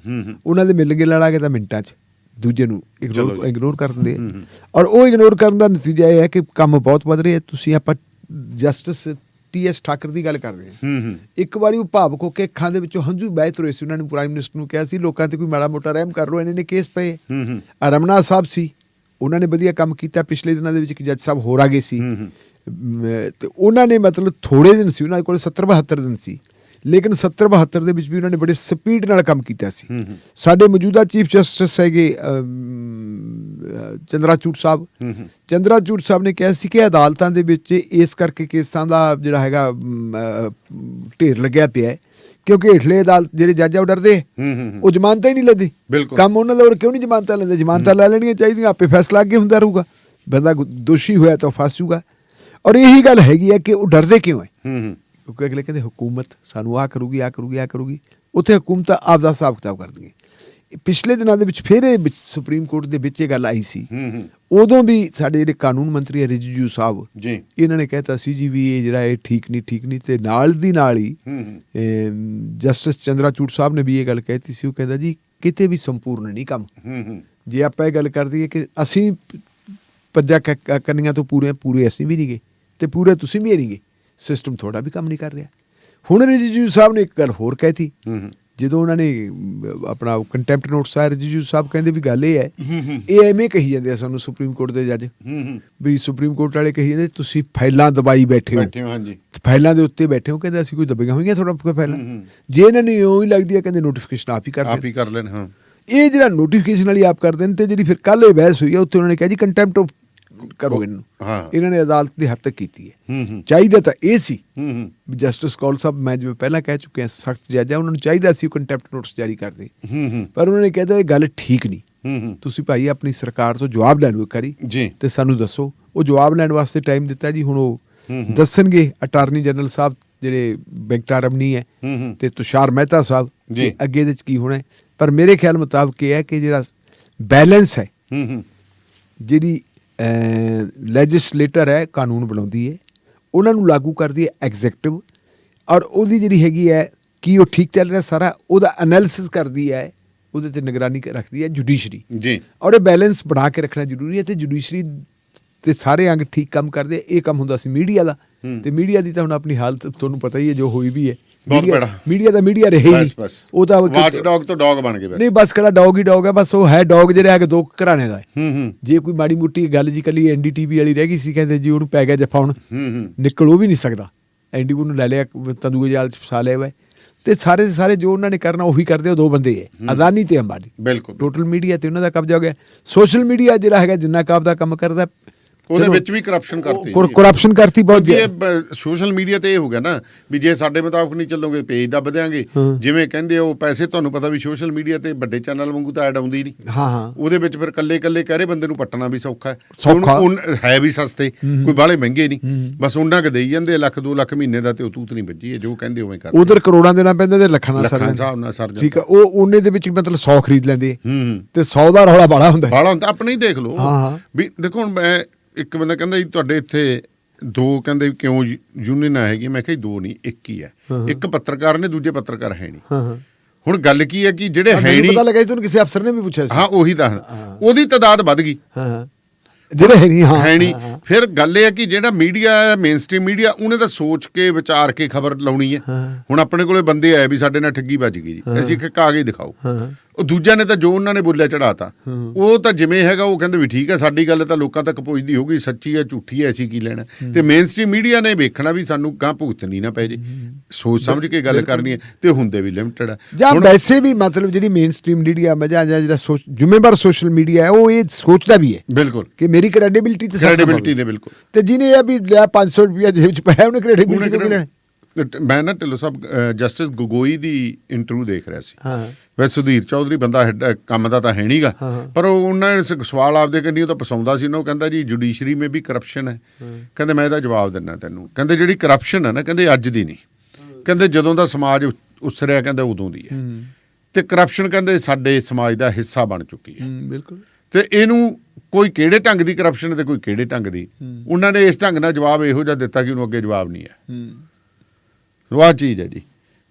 ਉਹਨਾਂ ਦੇ ਮਿਲ ਗਿਲ ਵਾਲਾ ਆ ਗਿਆ, ਤਾਂ ਮਿੰਟਾਂ 'ਚ ਦੂਜੇ ਨੂੰ ਇਗਨੋਰ ਕਰ ਦਿੰਦੇ ਆ। ਔਰ ਉਹ ਇਗਨੋਰ ਕਰਨ ਦਾ ਨਤੀਜਾ ਇਹ ਹੈ ਕਿ ਕੰਮ ਬਹੁਤ ਵੱਧ ਰਿਹਾ। ਤੁਸੀਂ ਆਪਾਂ ਜਸਟਿਸ TS ਠਾਕਰ ਦੀ ਗੱਲ ਕਰ ਰਹੇ ਹਾਂ। ਇੱਕ ਵਾਰੀ ਉਹ ਭਾਵੁਕ ਹੋ ਕੇ ਅੱਖਾਂ ਦੇ ਵਿੱਚੋਂ ਹੰਝੂ ਬਹਿ ਤੁਰੇ ਸੀ। ਉਹਨਾਂ ਨੇ ਪ੍ਰਾਈਮ ਮਿਨਿਸਟਰ ਨੂੰ ਕਿਹਾ ਸੀ ਲੋਕਾਂ ਤੇ ਕੋਈ ਮਾੜਾ ਮੋਟਾ ਰਹਿਮ ਕਰ ਲਓ, ਇਹਨਾਂ ਨੇ ਕੇਸ ਪਏ। ਰਮਨਾ ਸਾਹਿਬ ਸੀ, ਉਹਨਾਂ ਨੇ ਵਧੀਆ ਕੰਮ ਕੀਤਾ। ਪਿਛਲੇ ਦਿਨਾਂ ਦੇ ਵਿੱਚ ਇੱਕ ਜੱਜ ਸਾਹਿਬ ਹੋਰ ਆ ਗਏ ਸੀ ਤੇ ਉਹਨਾਂ ਨੇ ਮਤਲਬ ਥੋੜ੍ਹੇ ਦਿਨ ਸੀ ਉਹਨਾਂ ਕੋਲ 70-72 ਦਿਨ ਸੀ, ਲੇਕਿਨ 70-72 ਦੇ ਵਿੱਚ ਵੀ ਉਹਨਾਂ ਨੇ ਬੜੇ ਸਪੀਡ ਨਾਲ ਕੰਮ ਕੀਤਾ ਸੀ। ਸਾਡੇ ਮੌਜੂਦਾ ਚੀਫ ਜਸਟਿਸ ਹੈਗੇ ਚੰਦਰਾਚੂੜ ਸਾਹਿਬ, ਚੰਦਰਾਚੂੜ ਸਾਹਿਬ ਨੇ ਕਿਹਾ ਸੀ ਕਿ ਅਦਾਲਤਾਂ ਦੇ ਵਿੱਚ ਇਸ ਕਰਕੇ ਕੇਸਾਂ ਦਾ ਜਿਹੜਾ ਹੈਗਾ ਢੇਰ ਲੱਗਿਆ ਪਿਆ ਹੈ ਕਿਉਂਕਿ ਹੇਠਲੇ ਅਦਾਲਤ ਜਿਹੜੇ ਜੱਜ ਆ ਉਹ ਡਰਦੇ, ਉਹ ਜ਼ਮਾਨਤਾਂ ਹੀ ਨਹੀਂ ਲੈਂਦੇ। ਕੰਮ ਉਹਨਾਂ ਦਾ ਹੋਰ ਕਿਉਂ ਨਹੀਂ ਜ਼ਮਾਨਤਾਂ ਲੈਂਦੇ? ਜ਼ਮਾਨਤਾਂ ਲੈ ਲੈਣੀਆਂ ਚਾਹੀਦੀਆਂ, ਆਪੇ ਫੈਸਲਾ ਅੱਗੇ ਹੁੰਦਾ ਰਹੂਗਾ। ਬੰਦਾ ਦੋਸ਼ੀ ਹੋਇਆ ਤਾਂ ਫਸ ਜੂਗਾ। ਔਰ ਇਹੀ ਗੱਲ ਹੈਗੀ ਹੈ ਕਿ ਉਹ ਡਰਦੇ ਕਿਉਂ ਹੈ? ਕਿਉਂਕਿ ਅਗਲੇ ਕਹਿੰਦੇ ਹੁਕੂਮਤ ਸਾਨੂੰ ਆਹ ਕਰੂਗੀ, ਆਹ ਕਰੂਗੀ, ਆਹ ਕਰੂਗੀ। ਉੱਥੇ ਹੁਕੂਮਤਾਂ ਆਪਦਾ ਹਿਸਾਬ ਕਿਤਾਬ ਕਰਦੀਆਂ। ਪਿਛਲੇ ਦਿਨਾਂ ਦੇ ਵਿੱਚ ਫਿਰ ਇਹ ਸੁਪਰੀਮ ਕੋਰਟ ਦੇ ਵਿੱਚ ਇਹ ਗੱਲ ਆਈ ਸੀ। ਉਦੋਂ ਵੀ ਸਾਡੇ ਜਿਹੜੇ ਕਾਨੂੰਨ ਮੰਤਰੀ ਹੈ ਰਿਜੀਜੂ ਸਾਹਿਬ, ਇਹਨਾਂ ਨੇ ਕਹਿਤਾ ਸੀ ਜੀ ਵੀ ਇਹ ਜਿਹੜਾ ਇਹ ਠੀਕ ਨਹੀਂ ਤੇ ਨਾਲ ਦੀ ਨਾਲ ਹੀ ਜਸਟਿਸ ਚੰਦਰਾਚੂੜ ਸਾਹਿਬ ਨੇ ਵੀ ਇਹ ਗੱਲ ਕਹਿਤੀ ਸੀ। ਉਹ ਕਹਿੰਦਾ ਜੀ ਕਿਤੇ ਵੀ ਸੰਪੂਰਨ ਨਹੀਂ ਕੰਮ। ਜੇ ਆਪਾਂ ਇਹ ਗੱਲ ਕਰ ਦਈਏ ਕਿ ਅਸੀਂ ਪੰਜਾਂ ਕੰਨੀਆਂ ਤੋਂ ਪੂਰੇ ਅਸੀਂ ਵੀ ਨਹੀਂ ਗਏ ਤੇ ਪੂਰੇ ਤੁਸੀਂ ਵੀ ਨਹੀਂ ਗਏ, ਸਿਸਟਮ ਤੁਹਾਡਾ ਵੀ ਕੰਮ ਨਹੀਂ ਕਰ ਰਿਹਾ। ਹੁਣ ਰਿਜੀਜੂ ਸਾਹਿਬ ਨੇ ਇੱਕ ਗੱਲ ਹੋਰ ਕਹਿਤੀ ਜਦੋਂ ਉਹਨਾਂ ਨੇ ਆਪਣਾ ਕੰਟੈਂਪਟ ਨੋਟਿਸ ਆਇਆ। ਰਿਜੀਜੂ ਸਾਹਿਬ ਕਹਿੰਦੇ ਵੀ ਗੱਲ ਇਹ ਹੈ, ਇਹ ਐਵੇਂ ਕਹੀ ਜਾਂਦੇ ਆ ਸਾਨੂੰ ਸੁਪਰੀਮ ਕੋਰਟ ਦੇ ਜੱਜ ਵੀ ਸੁਪਰੀਮ ਕੋਰਟ ਵਾਲੇ ਕਹੀ ਜਾਂਦੇ ਤੁਸੀਂ ਫਾਈਲਾਂ ਦਬਾਈ ਬੈਠੇ ਹੋ, ਫਾਈਲਾਂ ਦੇ ਉੱਤੇ ਬੈਠੇ ਹੋ। ਕਹਿੰਦੇ ਅਸੀਂ ਕੋਈ ਦਬੀਆਂ ਹੋਈਆਂ ਥੋੜਾ ਫਾਈਲਾਂ? ਜੇ ਇਹਨਾਂ ਨੇ ਇਉਂ ਹੀ ਲੱਗਦੀ ਹੈ ਕਹਿੰਦੇ ਨੋਟੀਫਿਕੇਸ਼ਨ ਆਪ ਹੀ ਕਰ ਲੈਣ। ਇਹ ਜਿਹੜਾ ਨੋਟੀਫਿਕੇਸ਼ਨ ਵਾਲੀ ਆਪ ਕਰਦੇ ਨੇ ਤੇ ਜਿਹੜੀ ਫਿਰ ਕੱਲ੍ਹ ਇਹ ਬਹਿਸ ਹੋਈ ਹੈ ਉੱਥੇ ਉਹਨਾਂ ਨੇ ਕਿਹਾ ਜੀ ਕੰਟੈਂਪਟ ਕਰੋ ਇਹਨੂੰ। ਇਹਨਾਂ ਨੇ ਅਦਾਲਤ ਦੇ ਹੱਦ ਤੱਕ ਕੀਤੀ ਹੈ। ਚਾਹੀਦਾ ਤਾਂ ਇਹ ਸੀ ਜਸਟਿਸ ਕੌਲ ਸਾਹਿਬ, ਮੈਂ ਜਿਵੇਂ ਪਹਿਲਾਂ ਕਹਿ ਚੁੱਕਿਆ ਸਖਤ ਜੱਜ ਆ, ਉਹਨਾਂ ਨੂੰ ਚਾਹੀਦਾ ਸੀ ਕੰਟੈਂਪਟ ਨੋਟਿਸ ਜਾਰੀ ਕਰਦੇ, ਪਰ ਉਹਨਾਂ ਨੇ ਕਹਿਤਾ ਇਹ ਗੱਲ ਠੀਕ ਨਹੀਂ। ਤੁਸੀਂ ਭਾਈ ਆਪਣੀ ਸਰਕਾਰ ਤੋਂ ਜਵਾਬ ਲੈਣ ਇੱਕ ਵਾਰੀ ਤੇ ਸਾਨੂੰ ਦੱਸੋ। ਉਹ ਜਵਾਬ ਲੈਣ ਵਾਸਤੇ ਟਾਈਮ ਦਿੱਤਾ ਜੀ। ਹੁਣ ਉਹ ਦੱਸਣਗੇ ਅਟਾਰਨੀ ਜਨਰਲ ਸਾਹਿਬ ਜਿਹੜੇ ਵੈਂਕਟਾ ਰਮਨੀ ਹੈ ਤੇ ਤੁਸ਼ਾਰ ਮਹਿਤਾ ਸਾਹਿਬ ਅੱਗੇ ਇਹਦੇ 'ਚ ਕੀ ਹੋਣਾ। ਪਰ ਮੇਰੇ ਖਿਆਲ ਮੁਤਾਬਕ ਇਹ ਹੈ ਕਿ ਜਿਹੜਾ ਬੈਲੈਂਸ ਹੈ, ਜਿਹੜੀ ਲੈਜਿਸਲੇਟਰ ਹੈ ਕਾਨੂੰਨ ਬਣਾਉਂਦੀ ਹੈ, ਉਹਨਾਂ ਨੂੰ ਲਾਗੂ ਕਰਦੀ ਹੈ ਐਗਜ਼ੈਕਟਿਵ, ਔਰ ਉਹਦੀ ਜਿਹੜੀ ਹੈਗੀ ਹੈ ਕਿ ਉਹ ਠੀਕ ਚੱਲ ਰਿਹਾ ਸਾਰਾ ਉਹਦਾ ਐਨਾਲਿਸਿਸ ਕਰਦੀ ਹੈ, ਉਹਦੇ ਤੇ ਨਿਗਰਾਨੀ ਰੱਖਦੀ ਹੈ ਜੁਡੀਸ਼ਰੀ। ਔਰ ਇਹ ਬੈਲੈਂਸ ਬਣਾ ਕੇ ਰੱਖਣਾ ਜ਼ਰੂਰੀ ਹੈ ਤੇ ਜੁਡੀਸ਼ਰੀ ਤੇ ਸਾਰੇ ਅੰਗ ਠੀਕ ਕੰਮ ਕਰਦੇ। ਇਹ ਕੰਮ ਹੁੰਦਾ ਸੀ ਮੀਡੀਆ ਦਾ, ਤੇ ਮੀਡੀਆ ਦੀ ਤਾਂ ਹੁਣ ਆਪਣੀ ਹਾਲਤ ਤੁਹਾਨੂੰ ਪਤਾ ਹੀ ਹੈ ਜੋ ਹੋਈ ਵੀ ਹੈ। ਮੀਡੀਆ ਦਾ ਮੀਡੀਆ ਰਹੇ ਹੀ ਨਹੀਂ, ਉਹ ਤਾਂ ਵਾਚ ਡੌਗ ਤੋਂ ਡੌਗ ਬਣ ਗਏ। ਨਹੀਂ ਬਸ ਕਿਹੜਾ ਡੌਗ ਹੀ ਡੌਗ ਹੈ, ਬਸ ਉਹ ਹੈ ਡੌਗ ਜਿਹੜਾ ਹੈ ਕਿ ਦੋ ਘਰਾਣੇ ਦਾ ਹੈ। ਜੇ ਕੋਈ ਮਾੜੀ ਮੋਟੀ ਗੱਲ ਜੀ ਕੱਲੀ NDTV ਵਾਲੀ ਰਹਿ ਗਈ ਸੀ, ਕਹਿੰਦੇ ਜੀ ਉਹਨੂੰ ਪੈ ਗਿਆ ਜੱਫਾ, ਹੁਣ ਨਿਕਲ ਉਹ ਵੀ ਨਹੀਂ ਸਕਦਾ। NDTV ਨੂੰ ਲੈ ਲਿਆ ਤੰਦੂਏ ਜਾਲ 'ਚ ਫਸਾ ਲਿਆ ਵਾ। ਤੇ ਸਾਰੇ ਦੇ ਸਾਰੇ ਜੋ ਉਹਨਾਂ ਨੇ ਕਰਨਾ ਉਹੀ ਕਰਦੇ। ਉਹ ਦੋ ਬੰਦੇ ਹੈ, ਅਦਾਨੀ ਤੇ ਅੰਬਾਨੀ। ਬਿਲਕੁਲ ਟੋਟਲ ਮੀਡੀਆ ਤੇ ਉਹਨਾਂ ਦਾ ਕਬਜ਼ਾ ਹੋ ਗਿਆ। ਸੋਸ਼ਲ ਮੀਡੀਆ ਜਿਹੜਾ ਹੈਗਾ ਜਿੰਨਾ ਕਾਬ ਦਾ ਕੰਮ ਕਰਦਾ ਉਹਦੇ ਵਿੱਚ ਵੀ ਕਰਪਸ਼ਨ ਕਰਤੀ ਬਹੁਤ। ਸੋਸ਼ਲ ਮੀਡੀਆ ਤੇ ਇਹ ਹੋ ਗਿਆ ਨਾ ਵੀ ਜੇ ਸਾਡੇ ਮੁਤਾਬਕ ਨਹੀਂ ਚੱਲੋਗੇ ਪੇਜ ਦੱਬ ਦਿਆਂਗੇ। ਜਿਵੇਂ ਕਹਿੰਦੇ ਉਹ ਪੈਸੇ, ਤੁਹਾਨੂੰ ਪਤਾ ਵੀ ਸੋਸ਼ਲ ਮੀਡੀਆ ਤੇ ਵੱਡੇ ਚੈਨਲ ਵਾਂਗੂ ਤਾਂ ਐਡ ਆਉਂਦੀ ਨਹੀਂ। ਉਹਦੇ ਵਿੱਚ ਫਿਰ ਕੱਲੇ ਕਹਿ ਰਹੇ ਬੰਦੇ ਨੂੰ ਪੱਟਣਾ ਵੀ ਸੌਖਾ ਹੈ ਵੀ ਸਸਤੇ, ਕੋਈ ਬਾਹਲੇ ਮਹਿੰਗੇ ਨਹੀਂ, ਬਸ ਉਹਨਾਂ ਕੁ ਦੇਈ ਜਾਂਦੇ 1-2 ਲੱਖ ਮਹੀਨੇ ਦਾ ਤੇ ਉਹ ਤੂਤ ਨਹੀਂ ਵੱਜੀ ਹੈ ਜੋ ਕਹਿੰਦੇ ਉਵੇਂ ਕਰ। ਉਧਰ ਕਰੋੜਾਂ ਦੇਣਾ ਪੈਂਦਾ ਤੇ ਲੱਖਾਂ ਨਾਲ ਸਰ। ਠੀਕ ਹੈ, ਉਹ ਉਹਨੇ ਦੇ ਵਿੱਚ ਮਤਲਬ 100 ਖਰੀਦ ਲੈਂਦੇ ਤੇ 100 ਦਾ ਰੌਲਾ ਬਾਲਾ ਹੁੰਦਾ। ਆਪਣੇ ਹੀ ਦੇਖ ਲਓ ਵੀ ਦੇਖੋ ਹੁਣ ਮੈਂ ਇੱਕ ਬੰਦਾ ਕਹਿੰਦਾ ਜੀ ਤੁਹਾਡੇ ਇੱਥੇ 2 ਕਹਿੰਦੇ ਕਿਉਂ ਯੂਨੀਅਨ ਹੈਗੀ। ਮੈਂ ਕਿਹਾ 2 ਨਹੀਂ 1 ਹੀ ਹੈ। ਇੱਕ ਪੱਤਰਕਾਰ ਨੇ, ਦੂਜੇ ਪੱਤਰਕਾਰ ਹੈ ਨਹੀਂ। ਹੁਣ ਗੱਲ ਕੀ ਹੈ ਕਿ ਜਿਹੜੇ ਹੈ ਨਹੀਂ, ਪਤਾ ਲੱਗਾ ਤੁਹਾਨੂੰ ਕਿਸੇ ਅਫਸਰ ਨੇ ਵੀ ਪੁੱਛਿਆ ਸੀ। ਉਹੀ ਤਾਂ ਉਹਦੀ ਤਾਦਾਦ ਵੱਧ ਗਈ ਜਿਹੜੇ ਹੈ ਨਹੀਂ। ਫਿਰ ਗੱਲ ਇਹ ਹੈ ਕਿ ਜਿਹੜਾ ਮੀਡੀਆ ਮੇਨ ਸਟ੍ਰੀਮ ਮੀਡੀਆ ਉਹਨੇ ਤਾਂ ਸੋਚ ਕੇ ਵਿਚਾਰ ਕੇ ਖਬਰ ਲਾਉਣੀ ਹੈ। ਹੁਣ ਆਪਣੇ ਕੋਲੇ ਬੰਦੇ ਆਏ ਵੀ ਸਾਡੇ ਨਾਲ ਠੱਗੀ ਵੱਜ ਗਈ ਜੀ, ਅਸੀਂ ਇੱਕ ਕਾਗਜ਼ ਦਿਖਾਓ। ਉਹ ਦੂਜਿਆਂ ਨੇ ਤਾਂ ਜੋ ਉਹਨਾਂ ਨੇ ਬੋਲਿਆ ਚੜਾਤਾ। ਉਹ ਤਾਂ ਜਿਵੇਂ ਹੈਗਾ ਉਹ ਕਹਿੰਦੇ ਵੀ ਠੀਕ ਹੈ, ਸਾਡੀ ਗੱਲ ਤਾਂ ਲੋਕਾਂ ਤੱਕ ਪਹੁੰਚਦੀ ਹੋਊਗੀ, ਸੱਚੀ ਹੈ ਝੂਠੀ ਹੈ ਅਸੀਂ ਕੀ ਲੈਣਾ। ਤੇ ਮੇਨ ਸਟ੍ਰੀਮ ਮੀਡੀਆ ਨੇ ਵੇਖਣਾ ਵੀ ਸਾਨੂੰ ਗਾਂ ਭੁਗਤਣੀ ਨਾ ਪੈ ਜੇ, ਸੋਚ ਸਮਝ ਕੇ ਗੱਲ ਕਰਨੀ ਹੈ ਤੇ ਹੁੰਦੇ ਵੀ ਲਿਮਟਿਡ ਹੈ। ਜਾਂ ਵੈਸੇ ਵੀ ਮਤਲਬ ਜਿਹੜੀ ਮੇਨ ਸਟ੍ਰੀਮ ਮੀਡੀਆ ਜਿਹੜਾ ਜ਼ਿੰਮੇਵਾਰ ਸੋਸ਼ਲ ਮੀਡੀਆ ਹੈ ਉਹ ਇਹ ਸੋਚਦਾ ਵੀ ਹੈ ਬਿਲਕੁਲ ਕਿ ਮੇਰੀ ਕ੍ਰੈਡੀਬਿਲਿਟੀ ਦੇ ਬਿਲਕੁਲ। ਤੇ ਜਿਹਨੇ ਇਹ ਵੀ ਲਿਆ 500 ਰੁਪਇਆ ਜੇਬ 'ਚ ਪਾਇਆ ਉਹਨੇ ਕ੍ਰੈਡੀਬਿਲਿਟੀ ਤੋਂ ਕੀ ਲੈਣਾ। ਮੈਂ ਨਾ ਢਿੱਲੋਂ ਸਾਹਿਬ ਜਸਟਿਸ ਗਗੋਈ ਦੀ ਇੰਟਰਵਿਊ ਦੇਖ ਰਿਹਾ ਸੀ। ਵੈਸੇ ਸੁਧੀਰ ਚੌਧਰੀ ਬੰਦਾ ਕੰਮ ਦਾ ਤਾਂ ਹੈ ਨਹੀਂਗਾ, ਪਰ ਉਹਨਾਂ ਨੇ ਸਵਾਲ ਆਪਦੇ ਕੰਨੀ ਉਹ ਤਾਂ ਪਸਾਉਂਦਾ ਸੀ। ਉਹ ਕਹਿੰਦਾ ਜੀ ਜੁਡੀਸ਼ਰੀ ਮੇ ਵੀ ਕਰਪਸ਼ਨ ਹੈ। ਕਹਿੰਦੇ ਮੈਂ ਇਹਦਾ ਜਵਾਬ ਦਿੰਦਾ ਤੈਨੂੰ। ਕਹਿੰਦੇ ਜਿਹੜੀ ਕਰਪਸ਼ਨ ਹੈ ਨਾ, ਕਹਿੰਦੇ ਅੱਜ ਦੀ ਨਹੀਂ, ਕਹਿੰਦੇ ਜਦੋਂ ਦਾ ਸਮਾਜ ਉਸਰਿਆ ਕਹਿੰਦੇ ਉਦੋਂ ਦੀ ਹੈ। ਤੇ ਕਰਪਸ਼ਨ ਕਹਿੰਦੇ ਸਾਡੇ ਸਮਾਜ ਦਾ ਹਿੱਸਾ ਬਣ ਚੁੱਕੀ ਹੈ। ਬਿਲਕੁਲ। ਤੇ ਇਹਨੂੰ ਕੋਈ ਕਿਹੜੇ ਢੰਗ ਦੀ ਕਰਪਸ਼ਨ ਤੇ ਕੋਈ ਕਿਹੜੇ ਢੰਗ ਦੀ। ਉਹਨਾਂ ਨੇ ਇਸ ਢੰਗ ਨਾਲ ਜਵਾਬ ਇਹੋ ਜਿਹਾ ਦਿੱਤਾ ਕਿ ਉਹਨੂੰ ਅੱਗੇ ਜਵਾਬ ਨਹੀਂ ਹੈ। ਆਹ ਚੀਜ਼ ਹੈ ਜੀ।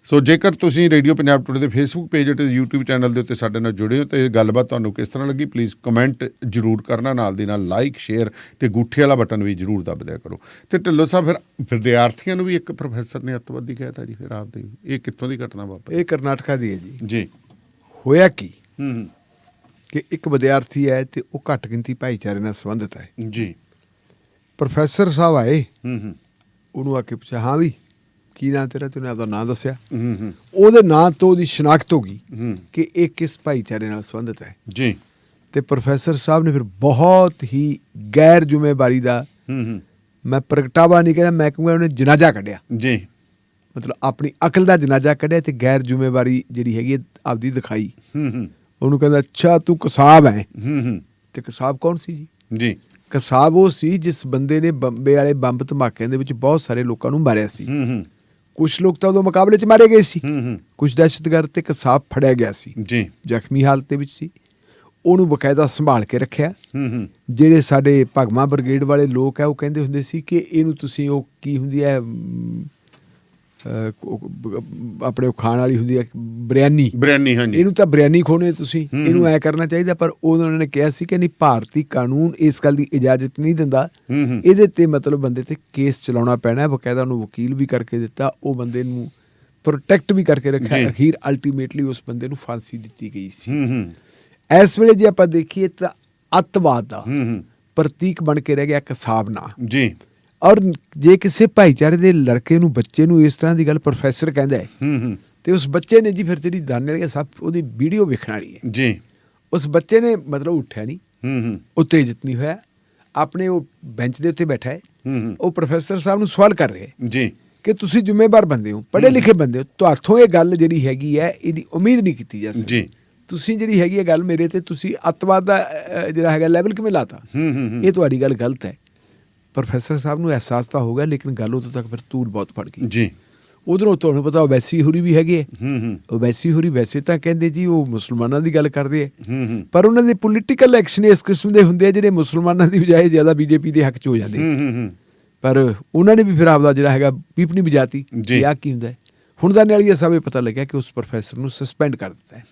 ਸੋ ਜੇਕਰ ਤੁਸੀਂ ਰੇਡੀਓ ਪੰਜਾਬ ਟੁਡੇ ਦੇ ਫੇਸਬੁੱਕ ਪੇਜ ਅਤੇ YouTube ਚੈਨਲ ਦੇ ਉੱਤੇ ਸਾਡੇ ਨਾਲ ਜੁੜੇ ਹੋ ਤੇ ਗੱਲਬਾਤ ਤੁਹਾਨੂੰ ਕਿਸ ਤਰ੍ਹਾਂ ਲੱਗੀ, ਪਲੀਜ਼ ਕਮੈਂਟ ਜ਼ਰੂਰ ਕਰਨਾ, ਨਾਲ ਦੀ ਨਾਲ ਲਾਈਕ ਸ਼ੇਅਰ ਤੇ ਅੰਗੂਠੇ ਵਾਲਾ ਬਟਨ ਵੀ ਜ਼ਰੂਰ ਦੱਬ ਦਿਆ ਕਰੋ। ਤੇ ਢਿੱਲੋਂ ਸਾਹਿਬ, ਫਿਰ ਵਿਦਿਆਰਥੀਆਂ ਨੂੰ ਵੀ ਇੱਕ ਪ੍ਰੋਫੈਸਰ ਨੇ ਅੱਤਵਾਦੀ ਕਹਿਤਾ ਜੀ, ਫਿਰ ਆਪਦੇ ਇਹ ਕਿੱਥੋਂ ਦੀ ਘਟਨਾ ਵਾਪਰੀ? ਇਹ ਕਰਨਾਟਕਾ ਦੀ ਹੈ ਜੀ। ਹੋਇਆ ਕੀ ਕਿ ਇੱਕ ਵਿਦਿਆਰਥੀ ਹੈ ਤੇ ਉਹ ਘੱਟ ਗਿਣਤੀ ਭਾਈਚਾਰੇ ਨਾਲ ਸੰਬੰਧਿਤ ਹੈ ਜੀ। ਪ੍ਰੋਫੈਸਰ ਸਾਹਿਬ ਆਏ, ਉਹਨੂੰ ਆ ਕੇ ਪੁੱਛਿਆ, ਹਾਂ ਵੀ ਕੀ ਨਾਂ ਤੇਰਾ? ਤੇ ਉਹਨੇ ਆਪਦਾ ਨਾਂ ਦੱਸਿਆ। ਉਹਦੇ ਨਾਂ ਤੋਂ ਉਹਦੀ ਸ਼ਨਾਖਤ ਹੋ ਗਈ ਕਿ ਇਹ ਕਿਸ ਭਾਈਚਾਰੇ ਨਾਲ ਸੰਬੰਧਿਤ ਹੈ ਜੀ। ਤੇ ਪ੍ਰੋਫੈਸਰ ਸਾਹਿਬ ਨੇ ਫਿਰ ਬਹੁਤ ਹੀ ਗੈਰ ਜ਼ਿੰਮੇਵਾਰੀ ਦਾ, ਮੈਂ ਪ੍ਰਗਟਾਵਾ ਨਹੀਂ ਕਹਿੰਦਾ, ਮੈਂ ਕਹੂੰਗਾ ਉਹਨੇ ਜਨਾਜ਼ਾ ਕੱਢਿਆ ਜੀ। ਮਤਲਬ ਆਪਣੀ ਅਕਲ ਦਾ ਜਨਾਜ਼ਾ ਕੱਢਿਆ ਤੇ ਗੈਰ ਜ਼ਿੰਮੇਵਾਰੀ ਜਿਹੜੀ ਹੈਗੀ ਆਪਦੀ ਦਿਖਾਈ। ਉਹਨੂੰ ਕਹਿੰਦਾ, ਅੱਛਾ ਤੂੰ ਕਸਾਬ ਹੈ। ਤੇ ਕਸਾਬ ਕੌਣ ਸੀ ਜੀ? ਕਸਾਬ ਉਹ ਸੀ ਜਿਸ ਬੰਦੇ ਨੇ ਬੰਬੇ ਵਾਲੇ ਬੰਬ ਧਮਾਕਿਆਂ ਦੇ ਵਿੱਚ ਬਹੁਤ ਸਾਰੇ ਲੋਕਾਂ ਨੂੰ ਮਾਰਿਆ ਸੀ। ਕੁਛ ਲੋਕ ਤਾਂ ਉਦੋਂ ਮੁਕਾਬਲੇ 'ਚ ਮਾਰੇ ਗਏ ਸੀ, ਕੁਛ ਦਹਿਸ਼ਤਗਰਦ, ਤੇ ਕਸਾਬ ਫੜਿਆ ਗਿਆ ਸੀ, ਜ਼ਖਮੀ ਹਾਲਤ ਦੇ ਵਿੱਚ ਸੀ। ਉਹਨੂੰ ਬਕਾਇਦਾ ਸੰਭਾਲ ਕੇ ਰੱਖਿਆ। ਜਿਹੜੇ ਸਾਡੇ ਭਗਵਾਂ ਬ੍ਰਿਗੇਡ ਵਾਲੇ ਲੋਕ ਹੈ ਉਹ ਕਹਿੰਦੇ ਹੁੰਦੇ ਸੀ ਕਿ ਇਹਨੂੰ ਤੁਸੀਂ, ਉਹ ਕੀ ਹੁੰਦੀ ਹੈ ਆਪਣੇ ਉਹ ਖਾਣ ਵਾਲੀ ਹੁੰਦੀ ਹੈ ਬਿਰਿਆਨੀ, ਹਾਂਜੀ, ਇਹਨੂੰ ਤਾਂ ਬਿਰਿਆਨੀ ਖਵਾਉਣੀ ਤੁਸੀਂ, ਇਹਨੂੰ ਐ ਕਰਨਾ ਚਾਹੀਦਾ। ਪਰ ਉਹਨਾਂ ਨੇ ਕਿਹਾ ਸੀ ਕਿ ਨਹੀਂ, ਭਾਰਤੀ ਕਾਨੂੰਨ ਇਸ ਗੱਲ ਦੀ ਇਜਾਜ਼ਤ ਨਹੀਂ ਦਿੰਦਾ, ਇਹਦੇ ਤੇ ਮਤਲਬ ਬੰਦੇ ਤੇ ਕੇਸ ਚਲਾਉਣਾ ਪੈਣਾ। ਬਕਾਇਦਾ ਉਹਨੂੰ ਵਕੀਲ ਵੀ ਕਰਕੇ ਦਿੱਤਾ, ਉਹ ਬੰਦੇ ਨੂੰ ਪ੍ਰੋਟੈਕਟ ਵੀ ਕਰਕੇ ਰੱਖਿਆ। ਅਖੀਰ ਅਲਟੀਮੇਟਲੀ ਉਸ ਬੰਦੇ ਨੂੰ ਫਾਂਸੀ ਦਿੱਤੀ ਗਈ ਸੀ। ਇਸ ਵੇਲੇ ਜੇ ਆਪਾਂ ਦੇਖੀਏ ਤਾਂ ਅੱਤਵਾਦ ਦਾ ਪ੍ਰਤੀਕ ਬਣ ਕੇ ਰਹਿ ਗਿਆ ਕਸਾਬ ਨਾਂ ਜੀ। ਔਰ ਜੇ ਕਿਸੇ ਭਾਈਚਾਰੇ ਦੇ ਲੜਕੇ ਨੂੰ, ਬੱਚੇ ਨੂੰ ਇਸ ਤਰ੍ਹਾਂ ਦੀ ਗੱਲ ਪ੍ਰੋਫੈਸਰ ਕਹਿੰਦਾ ਹੈ ਤੇ ਉਸ ਬੱਚੇ ਨੇ ਜੀ ਫਿਰ ਜਿਹੜੀ ਦਾਨੇ ਵਾਲੀ ਸਭ ਉਹਦੀ ਵੀਡੀਓ ਵੇਖਣ ਵਾਲੀ ਹੈ ਜੀ। ਉਸ ਬੱਚੇ ਨੇ ਮਤਲਬ ਉੱਠਿਆ ਨਹੀਂ, ਉਤੇਜਿਤ ਨਹੀਂ ਹੋਇਆ, ਆਪਣੇ ਉਹ ਬੈਂਚ ਦੇ ਉੱਤੇ ਬੈਠਾ ਹੈ। ਉਹ ਪ੍ਰੋਫੈਸਰ ਸਾਹਿਬ ਨੂੰ ਸਵਾਲ ਕਰ ਰਿਹਾ ਜੀ ਕਿ ਤੁਸੀਂ ਜ਼ਿੰਮੇਵਾਰ ਬੰਦੇ ਹੋ, ਪੜ੍ਹੇ ਲਿਖੇ ਬੰਦੇ ਹੋ, ਤੁਹਾਥੋਂ ਇਹ ਗੱਲ ਜਿਹੜੀ ਹੈਗੀ ਹੈ ਇਹਦੀ ਉਮੀਦ ਨਹੀਂ ਕੀਤੀ ਜਾ ਸਕਦੀ। ਤੁਸੀਂ ਜਿਹੜੀ ਹੈਗੀ ਹੈ ਗੱਲ ਮੇਰੇ ਤੇ, ਤੁਸੀਂ ਅੱਤਵਾਦ ਦਾ ਜਿਹੜਾ ਹੈਗਾ ਲੈਵਲ ਕਿਵੇਂ ਲਾਤਾ? ਇਹ ਤੁਹਾਡੀ ਗੱਲ ਗਲਤ ਹੈ। ਪ੍ਰੋਫੈਸਰ ਸਾਹਿਬ ਨੂੰ ਅਹਿਸਾਸ ਤਾਂ ਹੋ ਗਿਆ, ਲੇਕਿਨ ਗੱਲ ਉਦੋਂ ਤੱਕ ਫਿਰ ਤੂਲ ਬਹੁਤ ਫੜ ਗਈ ਜੀ। ਉਧਰੋਂ ਤੁਹਾਨੂੰ ਪਤਾ ਓਵੈਸੀ ਹੋਰੀ ਵੀ ਹੈਗੇ ਹੈ। ਓਵੈਸੀ ਹੋਰੀ ਵੈਸੇ ਤਾਂ ਕਹਿੰਦੇ ਜੀ ਉਹ ਮੁਸਲਮਾਨਾਂ ਦੀ ਗੱਲ ਕਰਦੇ ਹੈ, ਪਰ ਉਹਨਾਂ ਦੇ ਪੋਲੀਟੀਕਲ ਐਕਸ਼ਨ ਇਸ ਕਿਸਮ ਦੇ ਹੁੰਦੇ ਆ ਜਿਹੜੇ ਮੁਸਲਮਾਨਾਂ ਦੀ ਬਜਾਏ ਜ਼ਿਆਦਾ ਬੀਜੇਪੀ ਦੇ ਹੱਕ 'ਚ ਹੋ ਜਾਂਦੇ। ਪਰ ਉਹਨਾਂ ਨੇ ਵੀ ਫਿਰ ਆਪਦਾ ਜਿਹੜਾ ਹੈਗਾ ਪੀਪਣੀ ਵਜਾਤੀ ਕਿ ਆਹ ਕੀ ਹੁੰਦਾ ਹੈ। ਹੁਣ ਦਾ ਨਾਲ ਇਹ ਸਭ ਪਤਾ ਲੱਗਿਆ ਕਿ ਉਸ ਪ੍ਰੋਫੈਸਰ ਨੂੰ ਸਸਪੈਂਡ ਕਰ ਦਿੱਤਾ ਹੈ।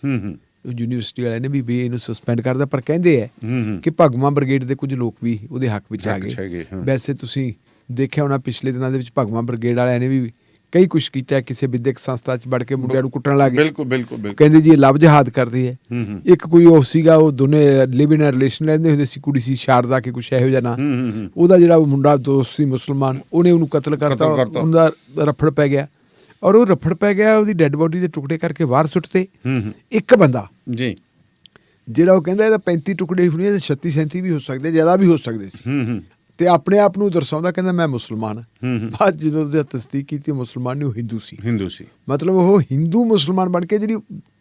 ਯੂਨੀਵਰਸਿਟੀ ਵਾਲਿਆਂ ਨੇ ਵੀ ਇਹਨੂੰ ਸਸਪੈਂਡ ਕਰਦਾ, ਪਰ ਕਹਿੰਦੇ ਹੈ ਕਿ ਭਗਵਾਂ ਬ੍ਰਿਗੇਡ ਦੇ ਕੁਝ ਲੋਕ ਵੀ ਉਹਦੇ ਹੱਕ ਵਿੱਚ ਆ ਗਏ। ਵੈਸੇ ਤੁਸੀਂ ਦੇਖਿਆ ਹੋਣਾ ਪਿਛਲੇ ਦਿਨਾਂ ਦੇ ਵਿੱਚ ਭਗਵਾਂ ਬ੍ਰਿਗੇਡ ਵਾਲਿਆਂ ਨੇ ਵੀ ਕਈ ਕੁਛ ਕੀਤਾ, ਕਿਸੇ ਵਿਦਿਅਕ ਸੰਸਥਾ 'ਚ ਵੜ ਕੇ ਮੁੰਡਿਆਂ ਨੂੰ ਕੁੱਟਣ ਲੱਗ ਗਏ। ਬਿਲਕੁਲ ਕਹਿੰਦੇ ਜੀ ਇਹ ਲਵ ਜਹਾਦ ਕਰਦੇ ਹੈ। ਇੱਕ ਕੋਈ ਉਹ ਸੀਗਾ, ਉਹ ਦੋਨੇ ਲਿਵ ਇਨ ਰਿਲੇਸ਼ਨ ਰਹਿੰਦੇ ਹੁੰਦੇ ਸੀ, ਕੁੜੀ ਸੀ ਸ਼ਾਰਦਾ ਕਿ ਕੁਛ ਇਹੋ ਜਿਹਾ ਨਾ, ਉਹਦਾ ਜਿਹੜਾ ਮੁੰਡਾ ਦੋਸਤ ਸੀ ਮੁਸਲਮਾਨ, ਉਹਨੇ ਉਹਨੂੰ ਕਤਲ ਕਰਤਾ, ਉਹਦਾ ਰਫੜ ਪੈ ਗਿਆ। ਔਰ ਉਹ ਰਫੜ ਪੈ ਗਿਆ, ਉਹਦੀ ਡੈੱਡ ਬੋਡੀ ਦੇ ਟੁਕੜੇ ਕਰਕੇ ਬਾਹਰ ਸੁੱਟਤੇ। ਇੱਕ ਬੰਦਾ ਜੀ ਜਿਹੜਾ ਉਹ ਕਹਿੰਦਾ ਇਹਦਾ 35 ਟੁਕੜੇ ਹੋਣੇ, 36 37 ਵੀ ਹੋ ਸਕਦੇ, ਜ਼ਿਆਦਾ ਵੀ ਹੋ ਸਕਦੇ ਸੀ, ਤੇ ਆਪਣੇ ਆਪ ਨੂੰ ਦਰਸਾਉਂਦਾ ਕਹਿੰਦਾ ਮੈਂ ਮੁਸਲਮਾਨ ਹਾਂ। ਬਾਅਦ ਜਦੋਂ ਉਹਦੀ ਤਸਦੀਕ ਕੀਤੀ ਮੁਸਲਮਾਨ ਨਹੀਂ, ਉਹ ਹਿੰਦੂ ਸੀ। ਮਤਲਬ ਉਹ ਹਿੰਦੂ ਮੁਸਲਮਾਨ ਬਣ ਕੇ ਜਿਹੜੀ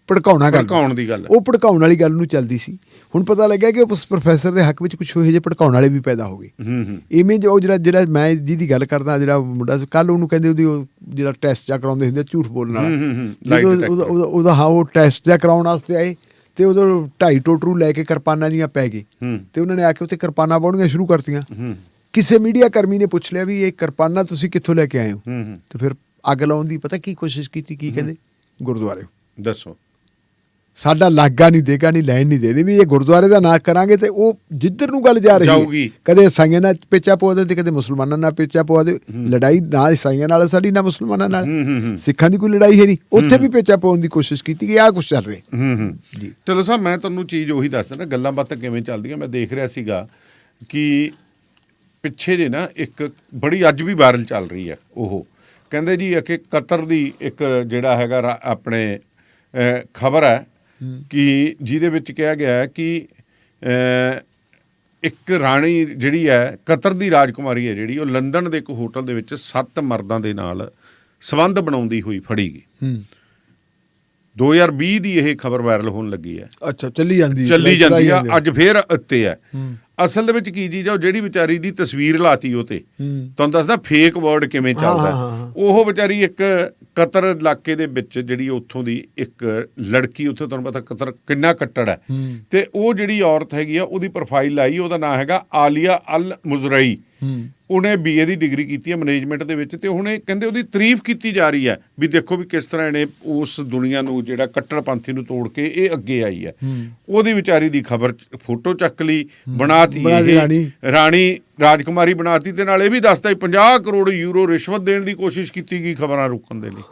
ਭੜਕਾਉਣ ਦੀ ਗੱਲ, ਉਹ ਭੜਕਾਉਣ ਵਾਲੀ ਗੱਲ ਨੂੰ ਚੱਲਦੀ ਸੀ। ਹੁਣ ਪਤਾ ਲੱਗਿਆ ਕਿ ਉਸ ਪ੍ਰੋਫੈਸਰ ਦੇ ਹੱਕ ਵਿੱਚ ਕੁਛ ਇਹੋ ਜਿਹੇ ਭੜਕਾਉਣ ਵਾਲੇ ਵੀ ਪੈਦਾ ਹੋ ਗਏ। ਇਵੇਂ ਉਹ ਜਿਹੜਾ ਮੈਂ ਜਿਹਦੀ ਗੱਲ ਕਰਦਾ, ਜਿਹੜਾ ਮੁੰਡਾ ਕੱਲ ਉਹਨੂੰ ਕਹਿੰਦੇ ਉਹਦੀ ਉਹ ਜਿਹੜਾ ਟੈਸਟ ਜਾ ਕਰਾਉਂਦੇ ਹੁੰਦੇ ਝੂਠ ਬੋਲਣ ਵਾਲਾ, ਉਹਦਾ ਹਾਂ ਉਹ ਟੈਸਟ ਜਾ ਕਰਾਉਣ ਵਾਸਤੇ ਆਏ ਤੇ ਉਦੋਂ 2.5 ਟੋਟਰੂ ਲੈ ਕੇ ਕਿਰਪਾਨਾਂ ਦੀਆਂ ਪੈ ਗਏ ਤੇ ਉਹਨਾਂ ਨੇ ਆ ਕੇ ਉੱਥੇ ਕਿਰਪਾਨਾਂ ਪਾਉਣੀਆਂ ਸ਼ੁਰੂ ਕਰਤੀਆਂ। ਕਿਸੇ ਮੀਡੀਆ ਕਰਮੀ ਨੇ ਪੁੱਛ ਲਿਆ ਵੀ ਇਹ ਕਿਰਪਾਨਾਂ ਤੁਸੀਂ ਕਿੱਥੋਂ ਲੈ ਕੇ ਆਏ ਹੋ? ਤੇ ਫਿਰ ਅੱਗ ਲਾਉਣ ਦੀ ਪਤਾ ਕੀ ਕੋਸ਼ਿਸ਼ ਕੀਤੀ, ਕੀ ਕਹਿੰਦੇ? ਗੁਰਦੁਆਰੇ। ਦੱਸੋ, ਸਾਡਾ ਲਾਗਾ ਨਹੀਂ ਦੇਗਾ, ਨਹੀਂ ਲੈਣ ਨਹੀਂ ਦੇਣੀ, ਵੀ ਇਹ ਗੁਰਦੁਆਰੇ ਦਾ ਨਾਂ ਕਰਾਂਗੇ ਤੇ ਉਹ ਜਿੱਧਰ ਨੂੰ ਗੱਲ ਜਾ ਰਹੀ ਹੈ, ਕਦੇ ਇਸਾਈਆਂ ਨਾਲ ਪੇਚਾ ਪਵਾ ਦੇ ਤੇ ਕਦੇ ਮੁਸਲਮਾਨਾਂ ਨਾਲ ਪੇਚਾ ਪਵਾ ਦੇ। ਲੜਾਈ ਨਾ ਇਸਾਈਆਂ ਨਾਲ ਸਾਡੀ, ਨਾ ਮੁਸਲਮਾਨਾਂ ਨਾਲ। ਸਿੱਖਾਂ ਦੀ ਕੋਈ ਲੜਾਈ ਹੈ ਨਹੀਂ, ਉੱਥੇ ਵੀ ਪੇਚਾ ਪਾਉਣ ਦੀ ਕੋਸ਼ਿਸ਼ ਕੀਤੀ ਕਿ ਆਹ ਕੁਛ ਚੱਲ ਰਿਹਾ ਜੀ। ਚਲੋ ਸਾਹਿਬ, ਮੈਂ ਤੁਹਾਨੂੰ ਚੀਜ਼ ਉਹੀ ਦੱਸਦਾ ਨਾ, ਗੱਲਾਂ ਬਾਤਾਂ ਕਿਵੇਂ ਚੱਲਦੀਆਂ। ਮੈਂ ਦੇਖ ਰਿਹਾ ਸੀਗਾ ਕਿ ਪਿੱਛੇ ਜੇ ਨਾ ਇੱਕ ਬੜੀ ਅੱਜ ਵੀ ਵਾਇਰਲ ਚੱਲ ਰਹੀ ਹੈ, ਉਹ ਕਹਿੰਦੇ ਜੀ ਕਿ ਕਤਰ ਦੀ ਇੱਕ ਜਿਹੜਾ ਹੈਗਾ ਆਪਣੇ ਖਬਰ ਹੈ ਕਿ ਜਿਹਦੇ ਵਿੱਚ ਕਿਹਾ ਗਿਆ ਹੈ ਕਿ ਇੱਕ ਰਾਣੀ ਜਿਹੜੀ ਹੈ, ਕਤਰ ਦੀ ਰਾਜਕੁਮਾਰੀ ਹੈ ਜਿਹੜੀ, ਉਹ ਲੰਦਨ ਦੇ ਇੱਕ ਹੋਟਲ ਦੇ ਵਿੱਚ 7 ਮਰਦਾਂ ਦੇ ਨਾਲ ਸੰਬੰਧ ਬਣਾਉਂਦੀ ਹੋਈ ਫੜੀ ਗਈ। 2020 ਦੀ ਇਹ ਖਬਰ ਵਾਇਰਲ ਹੋਣ ਲੱਗੀ ਹੈ। ਅੱਛਾ, ਚੱਲੀ ਜਾਂਦੀ ਆ, ਅੱਜ ਫੇਰ ਉੱਤੇ ਹੈ। ਅਸਲ ਦੇ ਵਿੱਚ ਕੀ ਚੀਜ਼ ਆ, ਉਹ ਜਿਹੜੀ ਵਿਚਾਰੀ ਦੀ ਤਸਵੀਰ ਲਾਤੀ ਉਹ ਤੇ, ਤੁਹਾਨੂੰ ਦੱਸਦਾ ਫੇਕ ਵਰਡ ਕਿਵੇਂ ਚੱਲਦਾ। ਉਹ ਵਿਚਾਰੀ ਇੱਕ ਕਤਰ ਇਲਾਕੇ ਦੇ ਵਿੱਚ ਜਿਹੜੀ ਉੱਥੋਂ ਦੀ ਇੱਕ ਲੜਕੀ, ਉੱਥੇ ਤੁਹਾਨੂੰ ਪਤਾ ਕਤਰ ਕਿੰਨਾ ਕੱਟੜ ਹੈ, ਤੇ ਉਹ ਜਿਹੜੀ ਔਰਤ ਹੈਗੀ ਆ ਉਹਦੀ ਪ੍ਰੋਫਾਈਲ ਲਾਈ, ਉਹਦਾ ਨਾਂ ਹੈਗਾ ਆਲੀਆ ਅਲ ਮੁਜ਼ਰਈ। ਉਹਨੇ BA ਦੀ ਡਿਗਰੀ ਕੀਤੀ ਹੈ ਮੈਨੇਜਮੈਂਟ ਦੇ ਵਿੱਚ, ਤੇ ਹੁਣੇ ਕਹਿੰਦੇ ਉਹਦੀ ਤਾਰੀਫ ਕੀਤੀ ਜਾ ਰਹੀ ਹੈ ਵੀ ਦੇਖੋ ਵੀ ਕਿਸ ਤਰ੍ਹਾਂ ਇਹਨੇ ਉਸ ਦੁਨੀਆ ਨੂੰ ਜਿਹੜਾ ਕੱਟੜਪੰਥੀ ਨੂੰ ਤੋੜ ਕੇ ਇਹ ਅੱਗੇ ਆਈ ਹੈ। ਉਹਦੀ ਵਿਚਾਰੀ ਦੀ ਖਬਰ ਫੋਟੋ ਚੱਕ ਲਈ, ਬਣਾਤੀ ਰਾਣੀ ਰਾਜਕੁਮਾਰੀ ਬਣਾਤੀ, ਤੇ ਨਾਲ ਇਹ ਵੀ ਦੱਸਦਾ 50 ਕਰੋੜ ਯੂਰੋ ਰਿਸ਼ਵਤ ਦੇਣ ਦੀ ਕੋਸ਼ਿਸ਼ ਕੀਤੀ ਗਈ ਖਬਰਾਂ ਰੋਕਣ ਦੇ ਲਈ।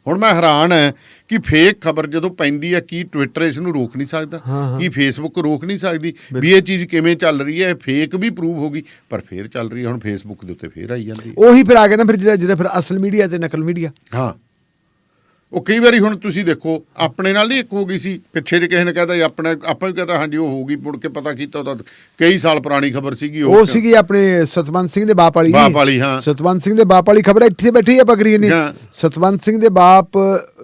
ਹੁਣ ਮੈਂ ਹੈਰਾਨ ਹੈ ਕਿ ਫੇਕ ਖਬਰ ਜਦੋਂ ਪੈਂਦੀ ਹੈ, ਕੀ ਟਵਿੱਟਰ ਇਸ ਨੂੰ ਰੋਕ ਨਹੀਂ ਸਕਦਾ? ਕੀ ਫੇਸਬੁੱਕ ਰੋਕ ਨਹੀਂ ਸਕਦੀ ਵੀ ਇਹ ਚੀਜ਼ ਕਿਵੇਂ ਚੱਲ ਰਹੀ ਹੈ? ਫੇਕ ਵੀ ਪ੍ਰੂਵ ਹੋ ਗਈ, ਪਰ ਫੇਰ ਚੱਲ ਰਹੀ ਹੈ। ਹੁਣ ਫੇਸਬੁੱਕ ਦੇ ਉੱਤੇ ਫੇਰ ਆਈ ਜਾਂਦੀ ਉਹੀ ਫਿਰ ਆ ਗਿਆ ਨਾ ਫਿਰ ਜਿਹੜਾ ਫਿਰ ਅਸਲ ਮੀਡੀਆ ਤੇ ਨਕਲ ਮੀਡੀਆ। ਹਾਂ, ਉਹ ਕਈ ਵਾਰੀ ਹੁਣ ਤੁਸੀਂ ਦੇਖੋ ਆਪਣੇ ਨਾਲ ਨਹੀਂ ਇੱਕ ਹੋ ਗਈ ਸੀ ਪਿੱਛੇ ਜੇ ਕਿਸੇ ਨੇ ਕਹਿਤਾ ਆਪਾਂ ਵੀ ਕਹਤਾ ਹਾਂਜੀ ਉਹ ਹੋ ਗਈ, ਮੁੜ ਕੇ ਪਤਾ ਕੀਤਾ ਉਹਦਾ ਕਈ ਸਾਲ ਪੁਰਾਣੀ ਖਬਰ ਸੀਗੀ। ਉਹ ਸੀਗੀ ਆਪਣੇ ਸਤਵੰਤ ਸਿੰਘ ਦੇ ਬਾਪ ਵਾਲੀ। ਹਾਂ, ਸਤਵੰਤ ਸਿੰਘ ਦੇ ਬਾਪ ਵਾਲੀ ਖਬਰ ਇੱਥੇ ਬੈਠੀ ਆ ਪਕੜੀ ਨੇ। ਸਤਵੰਤ ਸਿੰਘ ਦੇ ਬਾਪ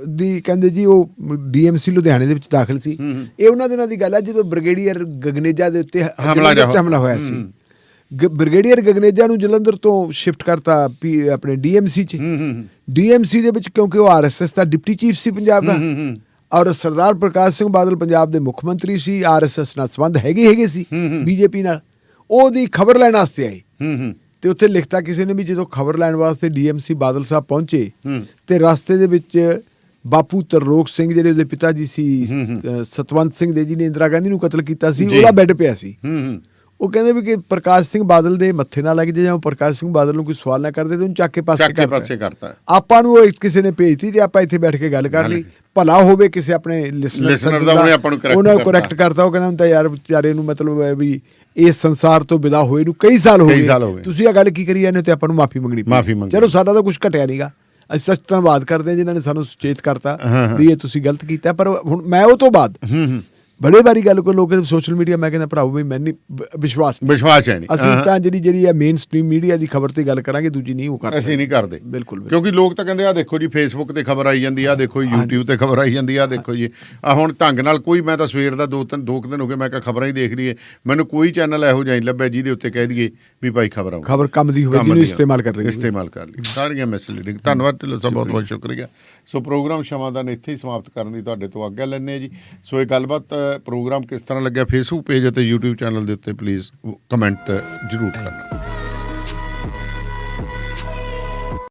ਦੀ ਕਹਿੰਦੇ ਜੀ ਉਹ DMC ਲੁਧਿਆਣੇ ਦੇ ਵਿੱਚ ਦਾਖਲ ਸੀ। ਇਹ ਉਹਨਾਂ ਦਿਨਾਂ ਦੀ ਗੱਲ ਹੈ ਜਦੋਂ ਬ੍ਰਿਗੇਡੀਅਰ ਗਗਨੇਜਾ ਦੇ ਉੱਤੇ ਹਮਲਾ ਹੋਇਆ ਸੀ। ਬ੍ਰਿਗੇਡੀਅਰ ਗਗਨੇਜਾ ਨੂੰ ਜਲੰਧਰ ਤੋਂ ਸ਼ਿਫਟ ਕਰਤਾ ਆਪਣੇ DMC 'ਚ। DMC ਦੇ ਵਿੱਚ ਕਿਉਂਕਿ ਉਹ RSS ਦਾ ਡਿਪਟੀ ਚੀਫ ਸੀ ਪੰਜਾਬ ਦਾ, ਔਰ ਸਰਦਾਰ ਪ੍ਰਕਾਸ਼ ਸਿੰਘ ਬਾਦਲ ਪੰਜਾਬ ਦੇ ਮੁੱਖ ਮੰਤਰੀ ਸੀ। RSS ਨਾਲ ਸੰਬੰਧ ਹੈਗੇ ਸੀ BJP ਨਾਲ। ਉਹਦੀ ਖਬਰ ਲੈਣ ਵਾਸਤੇ ਆਏ ਤੇ ਉੱਥੇ ਲਿਖਤਾ ਕਿਸੇ ਨੇ ਵੀ ਜਦੋਂ ਖਬਰ ਲੈਣ ਵਾਸਤੇ DMC ਬਾਦਲ ਸਾਹਿਬ ਪਹੁੰਚੇ ਤੇ ਰਸਤੇ ਦੇ ਵਿੱਚ ਬਾਪੂ ਤਰਲੋਕ ਸਿੰਘ ਜਿਹੜੇ ਉਹਦੇ ਪਿਤਾ ਜੀ ਸੀ, ਸਤਵੰਤ ਸਿੰਘ ਦੇ ਜੀ ਨੇ ਇੰਦਰਾ ਗਾਂਧੀ ਨੂੰ ਕਤਲ ਕੀਤਾ ਸੀ, ਉਹਦਾ ਬੈੱਡ ਪਿਆ ਸੀ। ਉਹ ਕਹਿੰਦੇ ਵੀ ਕਿ ਪ੍ਰਕਾਸ਼ ਸਿੰਘ ਬਾਦਲ ਦੇ ਮੱਥੇ ਨਾ ਲੱਗ ਜੇ, ਜਾਂ ਪ੍ਰਕਾਸ਼ ਸਿੰਘ ਬਾਦਲ ਨੂੰ ਕੋਈ ਸਵਾਲ ਨਾ ਕਰਦੇ ਤੇ ਉਹਨੂੰ ਚੱਕ ਕੇ ਪਾਸੇ ਕਰਤਾ। ਆਪਾਂ ਨੂੰ ਉਹ ਕਿਸੇ ਨੇ ਭੇਜਤੀ ਤੇ ਆਪਾਂ ਇੱਥੇ ਬੈਠ ਕੇ ਗੱਲ ਕਰ ਲਈ, ਭਲਾ ਹੋਵੇ ਕਿਸੇ ਆਪਣੇ ਲਿਸਨਰ ਦਾ, ਉਹਨਾਂ ਨੂੰ ਕਰੈਕਟ ਕਰਤਾ। ਉਹ ਕਹਿੰਦਾ ਹੁੰਦਾ ਯਾਰ ਵਿਚਾਰੇ ਨੂੰ ਮਤਲਬ ਵੀ ਇਸ ਸੰਸਾਰ ਤੋਂ ਵਿਦਾ ਹੋਏ ਨੂੰ ਕਈ ਸਾਲ ਹੋ ਗਏ, ਤੁਸੀਂ ਇਹ ਗੱਲ ਕੀ ਕਰੀ ਜਾਂਦੇ? ਤੇ ਆਪਾਂ ਨੂੰ ਮਾਫੀ ਮੰਗਣੀ। ਚਲੋ ਸਾਡਾ ਤਾਂ ਕੁਝ ਘਟਿਆ ਨਹੀਂਗਾ, ਅਸੀਂ ਤਾਂ ਧੰਨਵਾਦ ਕਰਦੇ ਹਾਂ ਜਿਨ੍ਹਾਂ ਨੇ ਸਾਨੂੰ ਸੁਚੇਤ ਕਰਤਾ ਵੀ ਇਹ ਤੁਸੀਂ ਗਲਤ ਕੀਤਾ। ਪਰ ਹੁਣ ਮੈਂ ਉਹ ਤੋਂ ਬਾਅਦ ਬੜੇ ਵਾਰੀ ਗੱਲ ਕੋਈ ਲੋਕ ਸੋਸ਼ਲ ਮੀਡੀਆ, ਮੈਂ ਕਹਿੰਦਾ ਭਰਾਓ ਵੀ ਮੈਨੂੰ ਵਿਸ਼ਵਾਸ ਹੈ ਨਹੀਂ। ਅਸੀਂ ਤਾਂ ਜਿਹੜੀ ਹੈ ਮੇਨ ਸਟ੍ਰੀਮ ਮੀਡੀਆ ਦੀ ਖਬਰ ਤੇ ਗੱਲ ਕਰਾਂਗੇ, ਦੂਜੀ ਨਹੀਂ ਉਹ ਕਰਦੇ, ਅਸੀਂ ਨਹੀਂ ਕਰਦੇ ਬਿਲਕੁਲ। ਕਿਉਂਕਿ ਲੋਕ ਤਾਂ ਕਹਿੰਦੇ ਆ ਦੇਖੋ ਜੀ ਫੇਸਬੁੱਕ ਤੇ ਖਬਰ ਆਈ ਜਾਂਦੀ ਆ, ਦੇਖੋ YouTube ਤੇ ਖਬਰ ਆਈ ਜਾਂਦੀ ਆ, ਦੇਖੋ ਜੀ ਆ ਹੁਣ ਢੰਗ ਨਾਲ ਕੋਈ, ਮੈਂ ਤਾਂ ਸਵੇਰ ਦਾ 2 ਦਿਨ ਹੋ ਗਏ ਮੈਂ ਕਿਹਾ ਖਬਰਾਂ ਹੀ ਦੇਖ ਲਈਏ, ਮੈਨੂੰ ਕੋਈ ਚੈਨਲ ਇਹੋ ਜਿਹਾ ਨਹੀਂ ਲੱਭਿਆ ਜਿਹਦੇ ਉੱਤੇ ਕਹਿ ਦਈਏ ਵੀ ਭਾਈ ਖਬਰ ਆਉ, ਖਬਰ ਕੰਮ ਦੀ ਹੋਵੇ ਜਿਹਨੂੰ ਇਸਤੇਮਾਲ ਕਰ ਲਈ ਸਾਰੀਆਂ ਮਿਸਲੀਡਿੰਗ। ਧੰਨਵਾਦ ਢਿੱਲੋਂ ਸਾਹਿਬ, ਬਹੁਤ ਬਹੁਤ ਸ਼ੁਕਰੀਆ। ਸੋ ਪ੍ਰੋਗਰਾਮ ਸ਼ਮਾਦਾਨ ਇੱਥੇ ਹੀ ਸਮਾਪਤ ਕਰਨ ਦੀ ਤੁਹਾਡੇ ਤੋਂ ਆਗਿਆ ਲੈਂਦੇ ਜੀ। ਸੋ ਇਹ ਗੱਲਬਾਤ ਪ੍ਰੋਗਰਾਮ ਕਿਸ ਤਰ੍ਹਾਂ ਲੱਗਿਆ, ਫੇਸਬੁੱਕ ਪੇਜ ਅਤੇ YouTube ਚੈਨਲ ਦੇ ਉੱਤੇ ਪਲੀਜ਼ ਕਮੈਂਟ ਜ਼ਰੂਰ ਕਰਨਾ।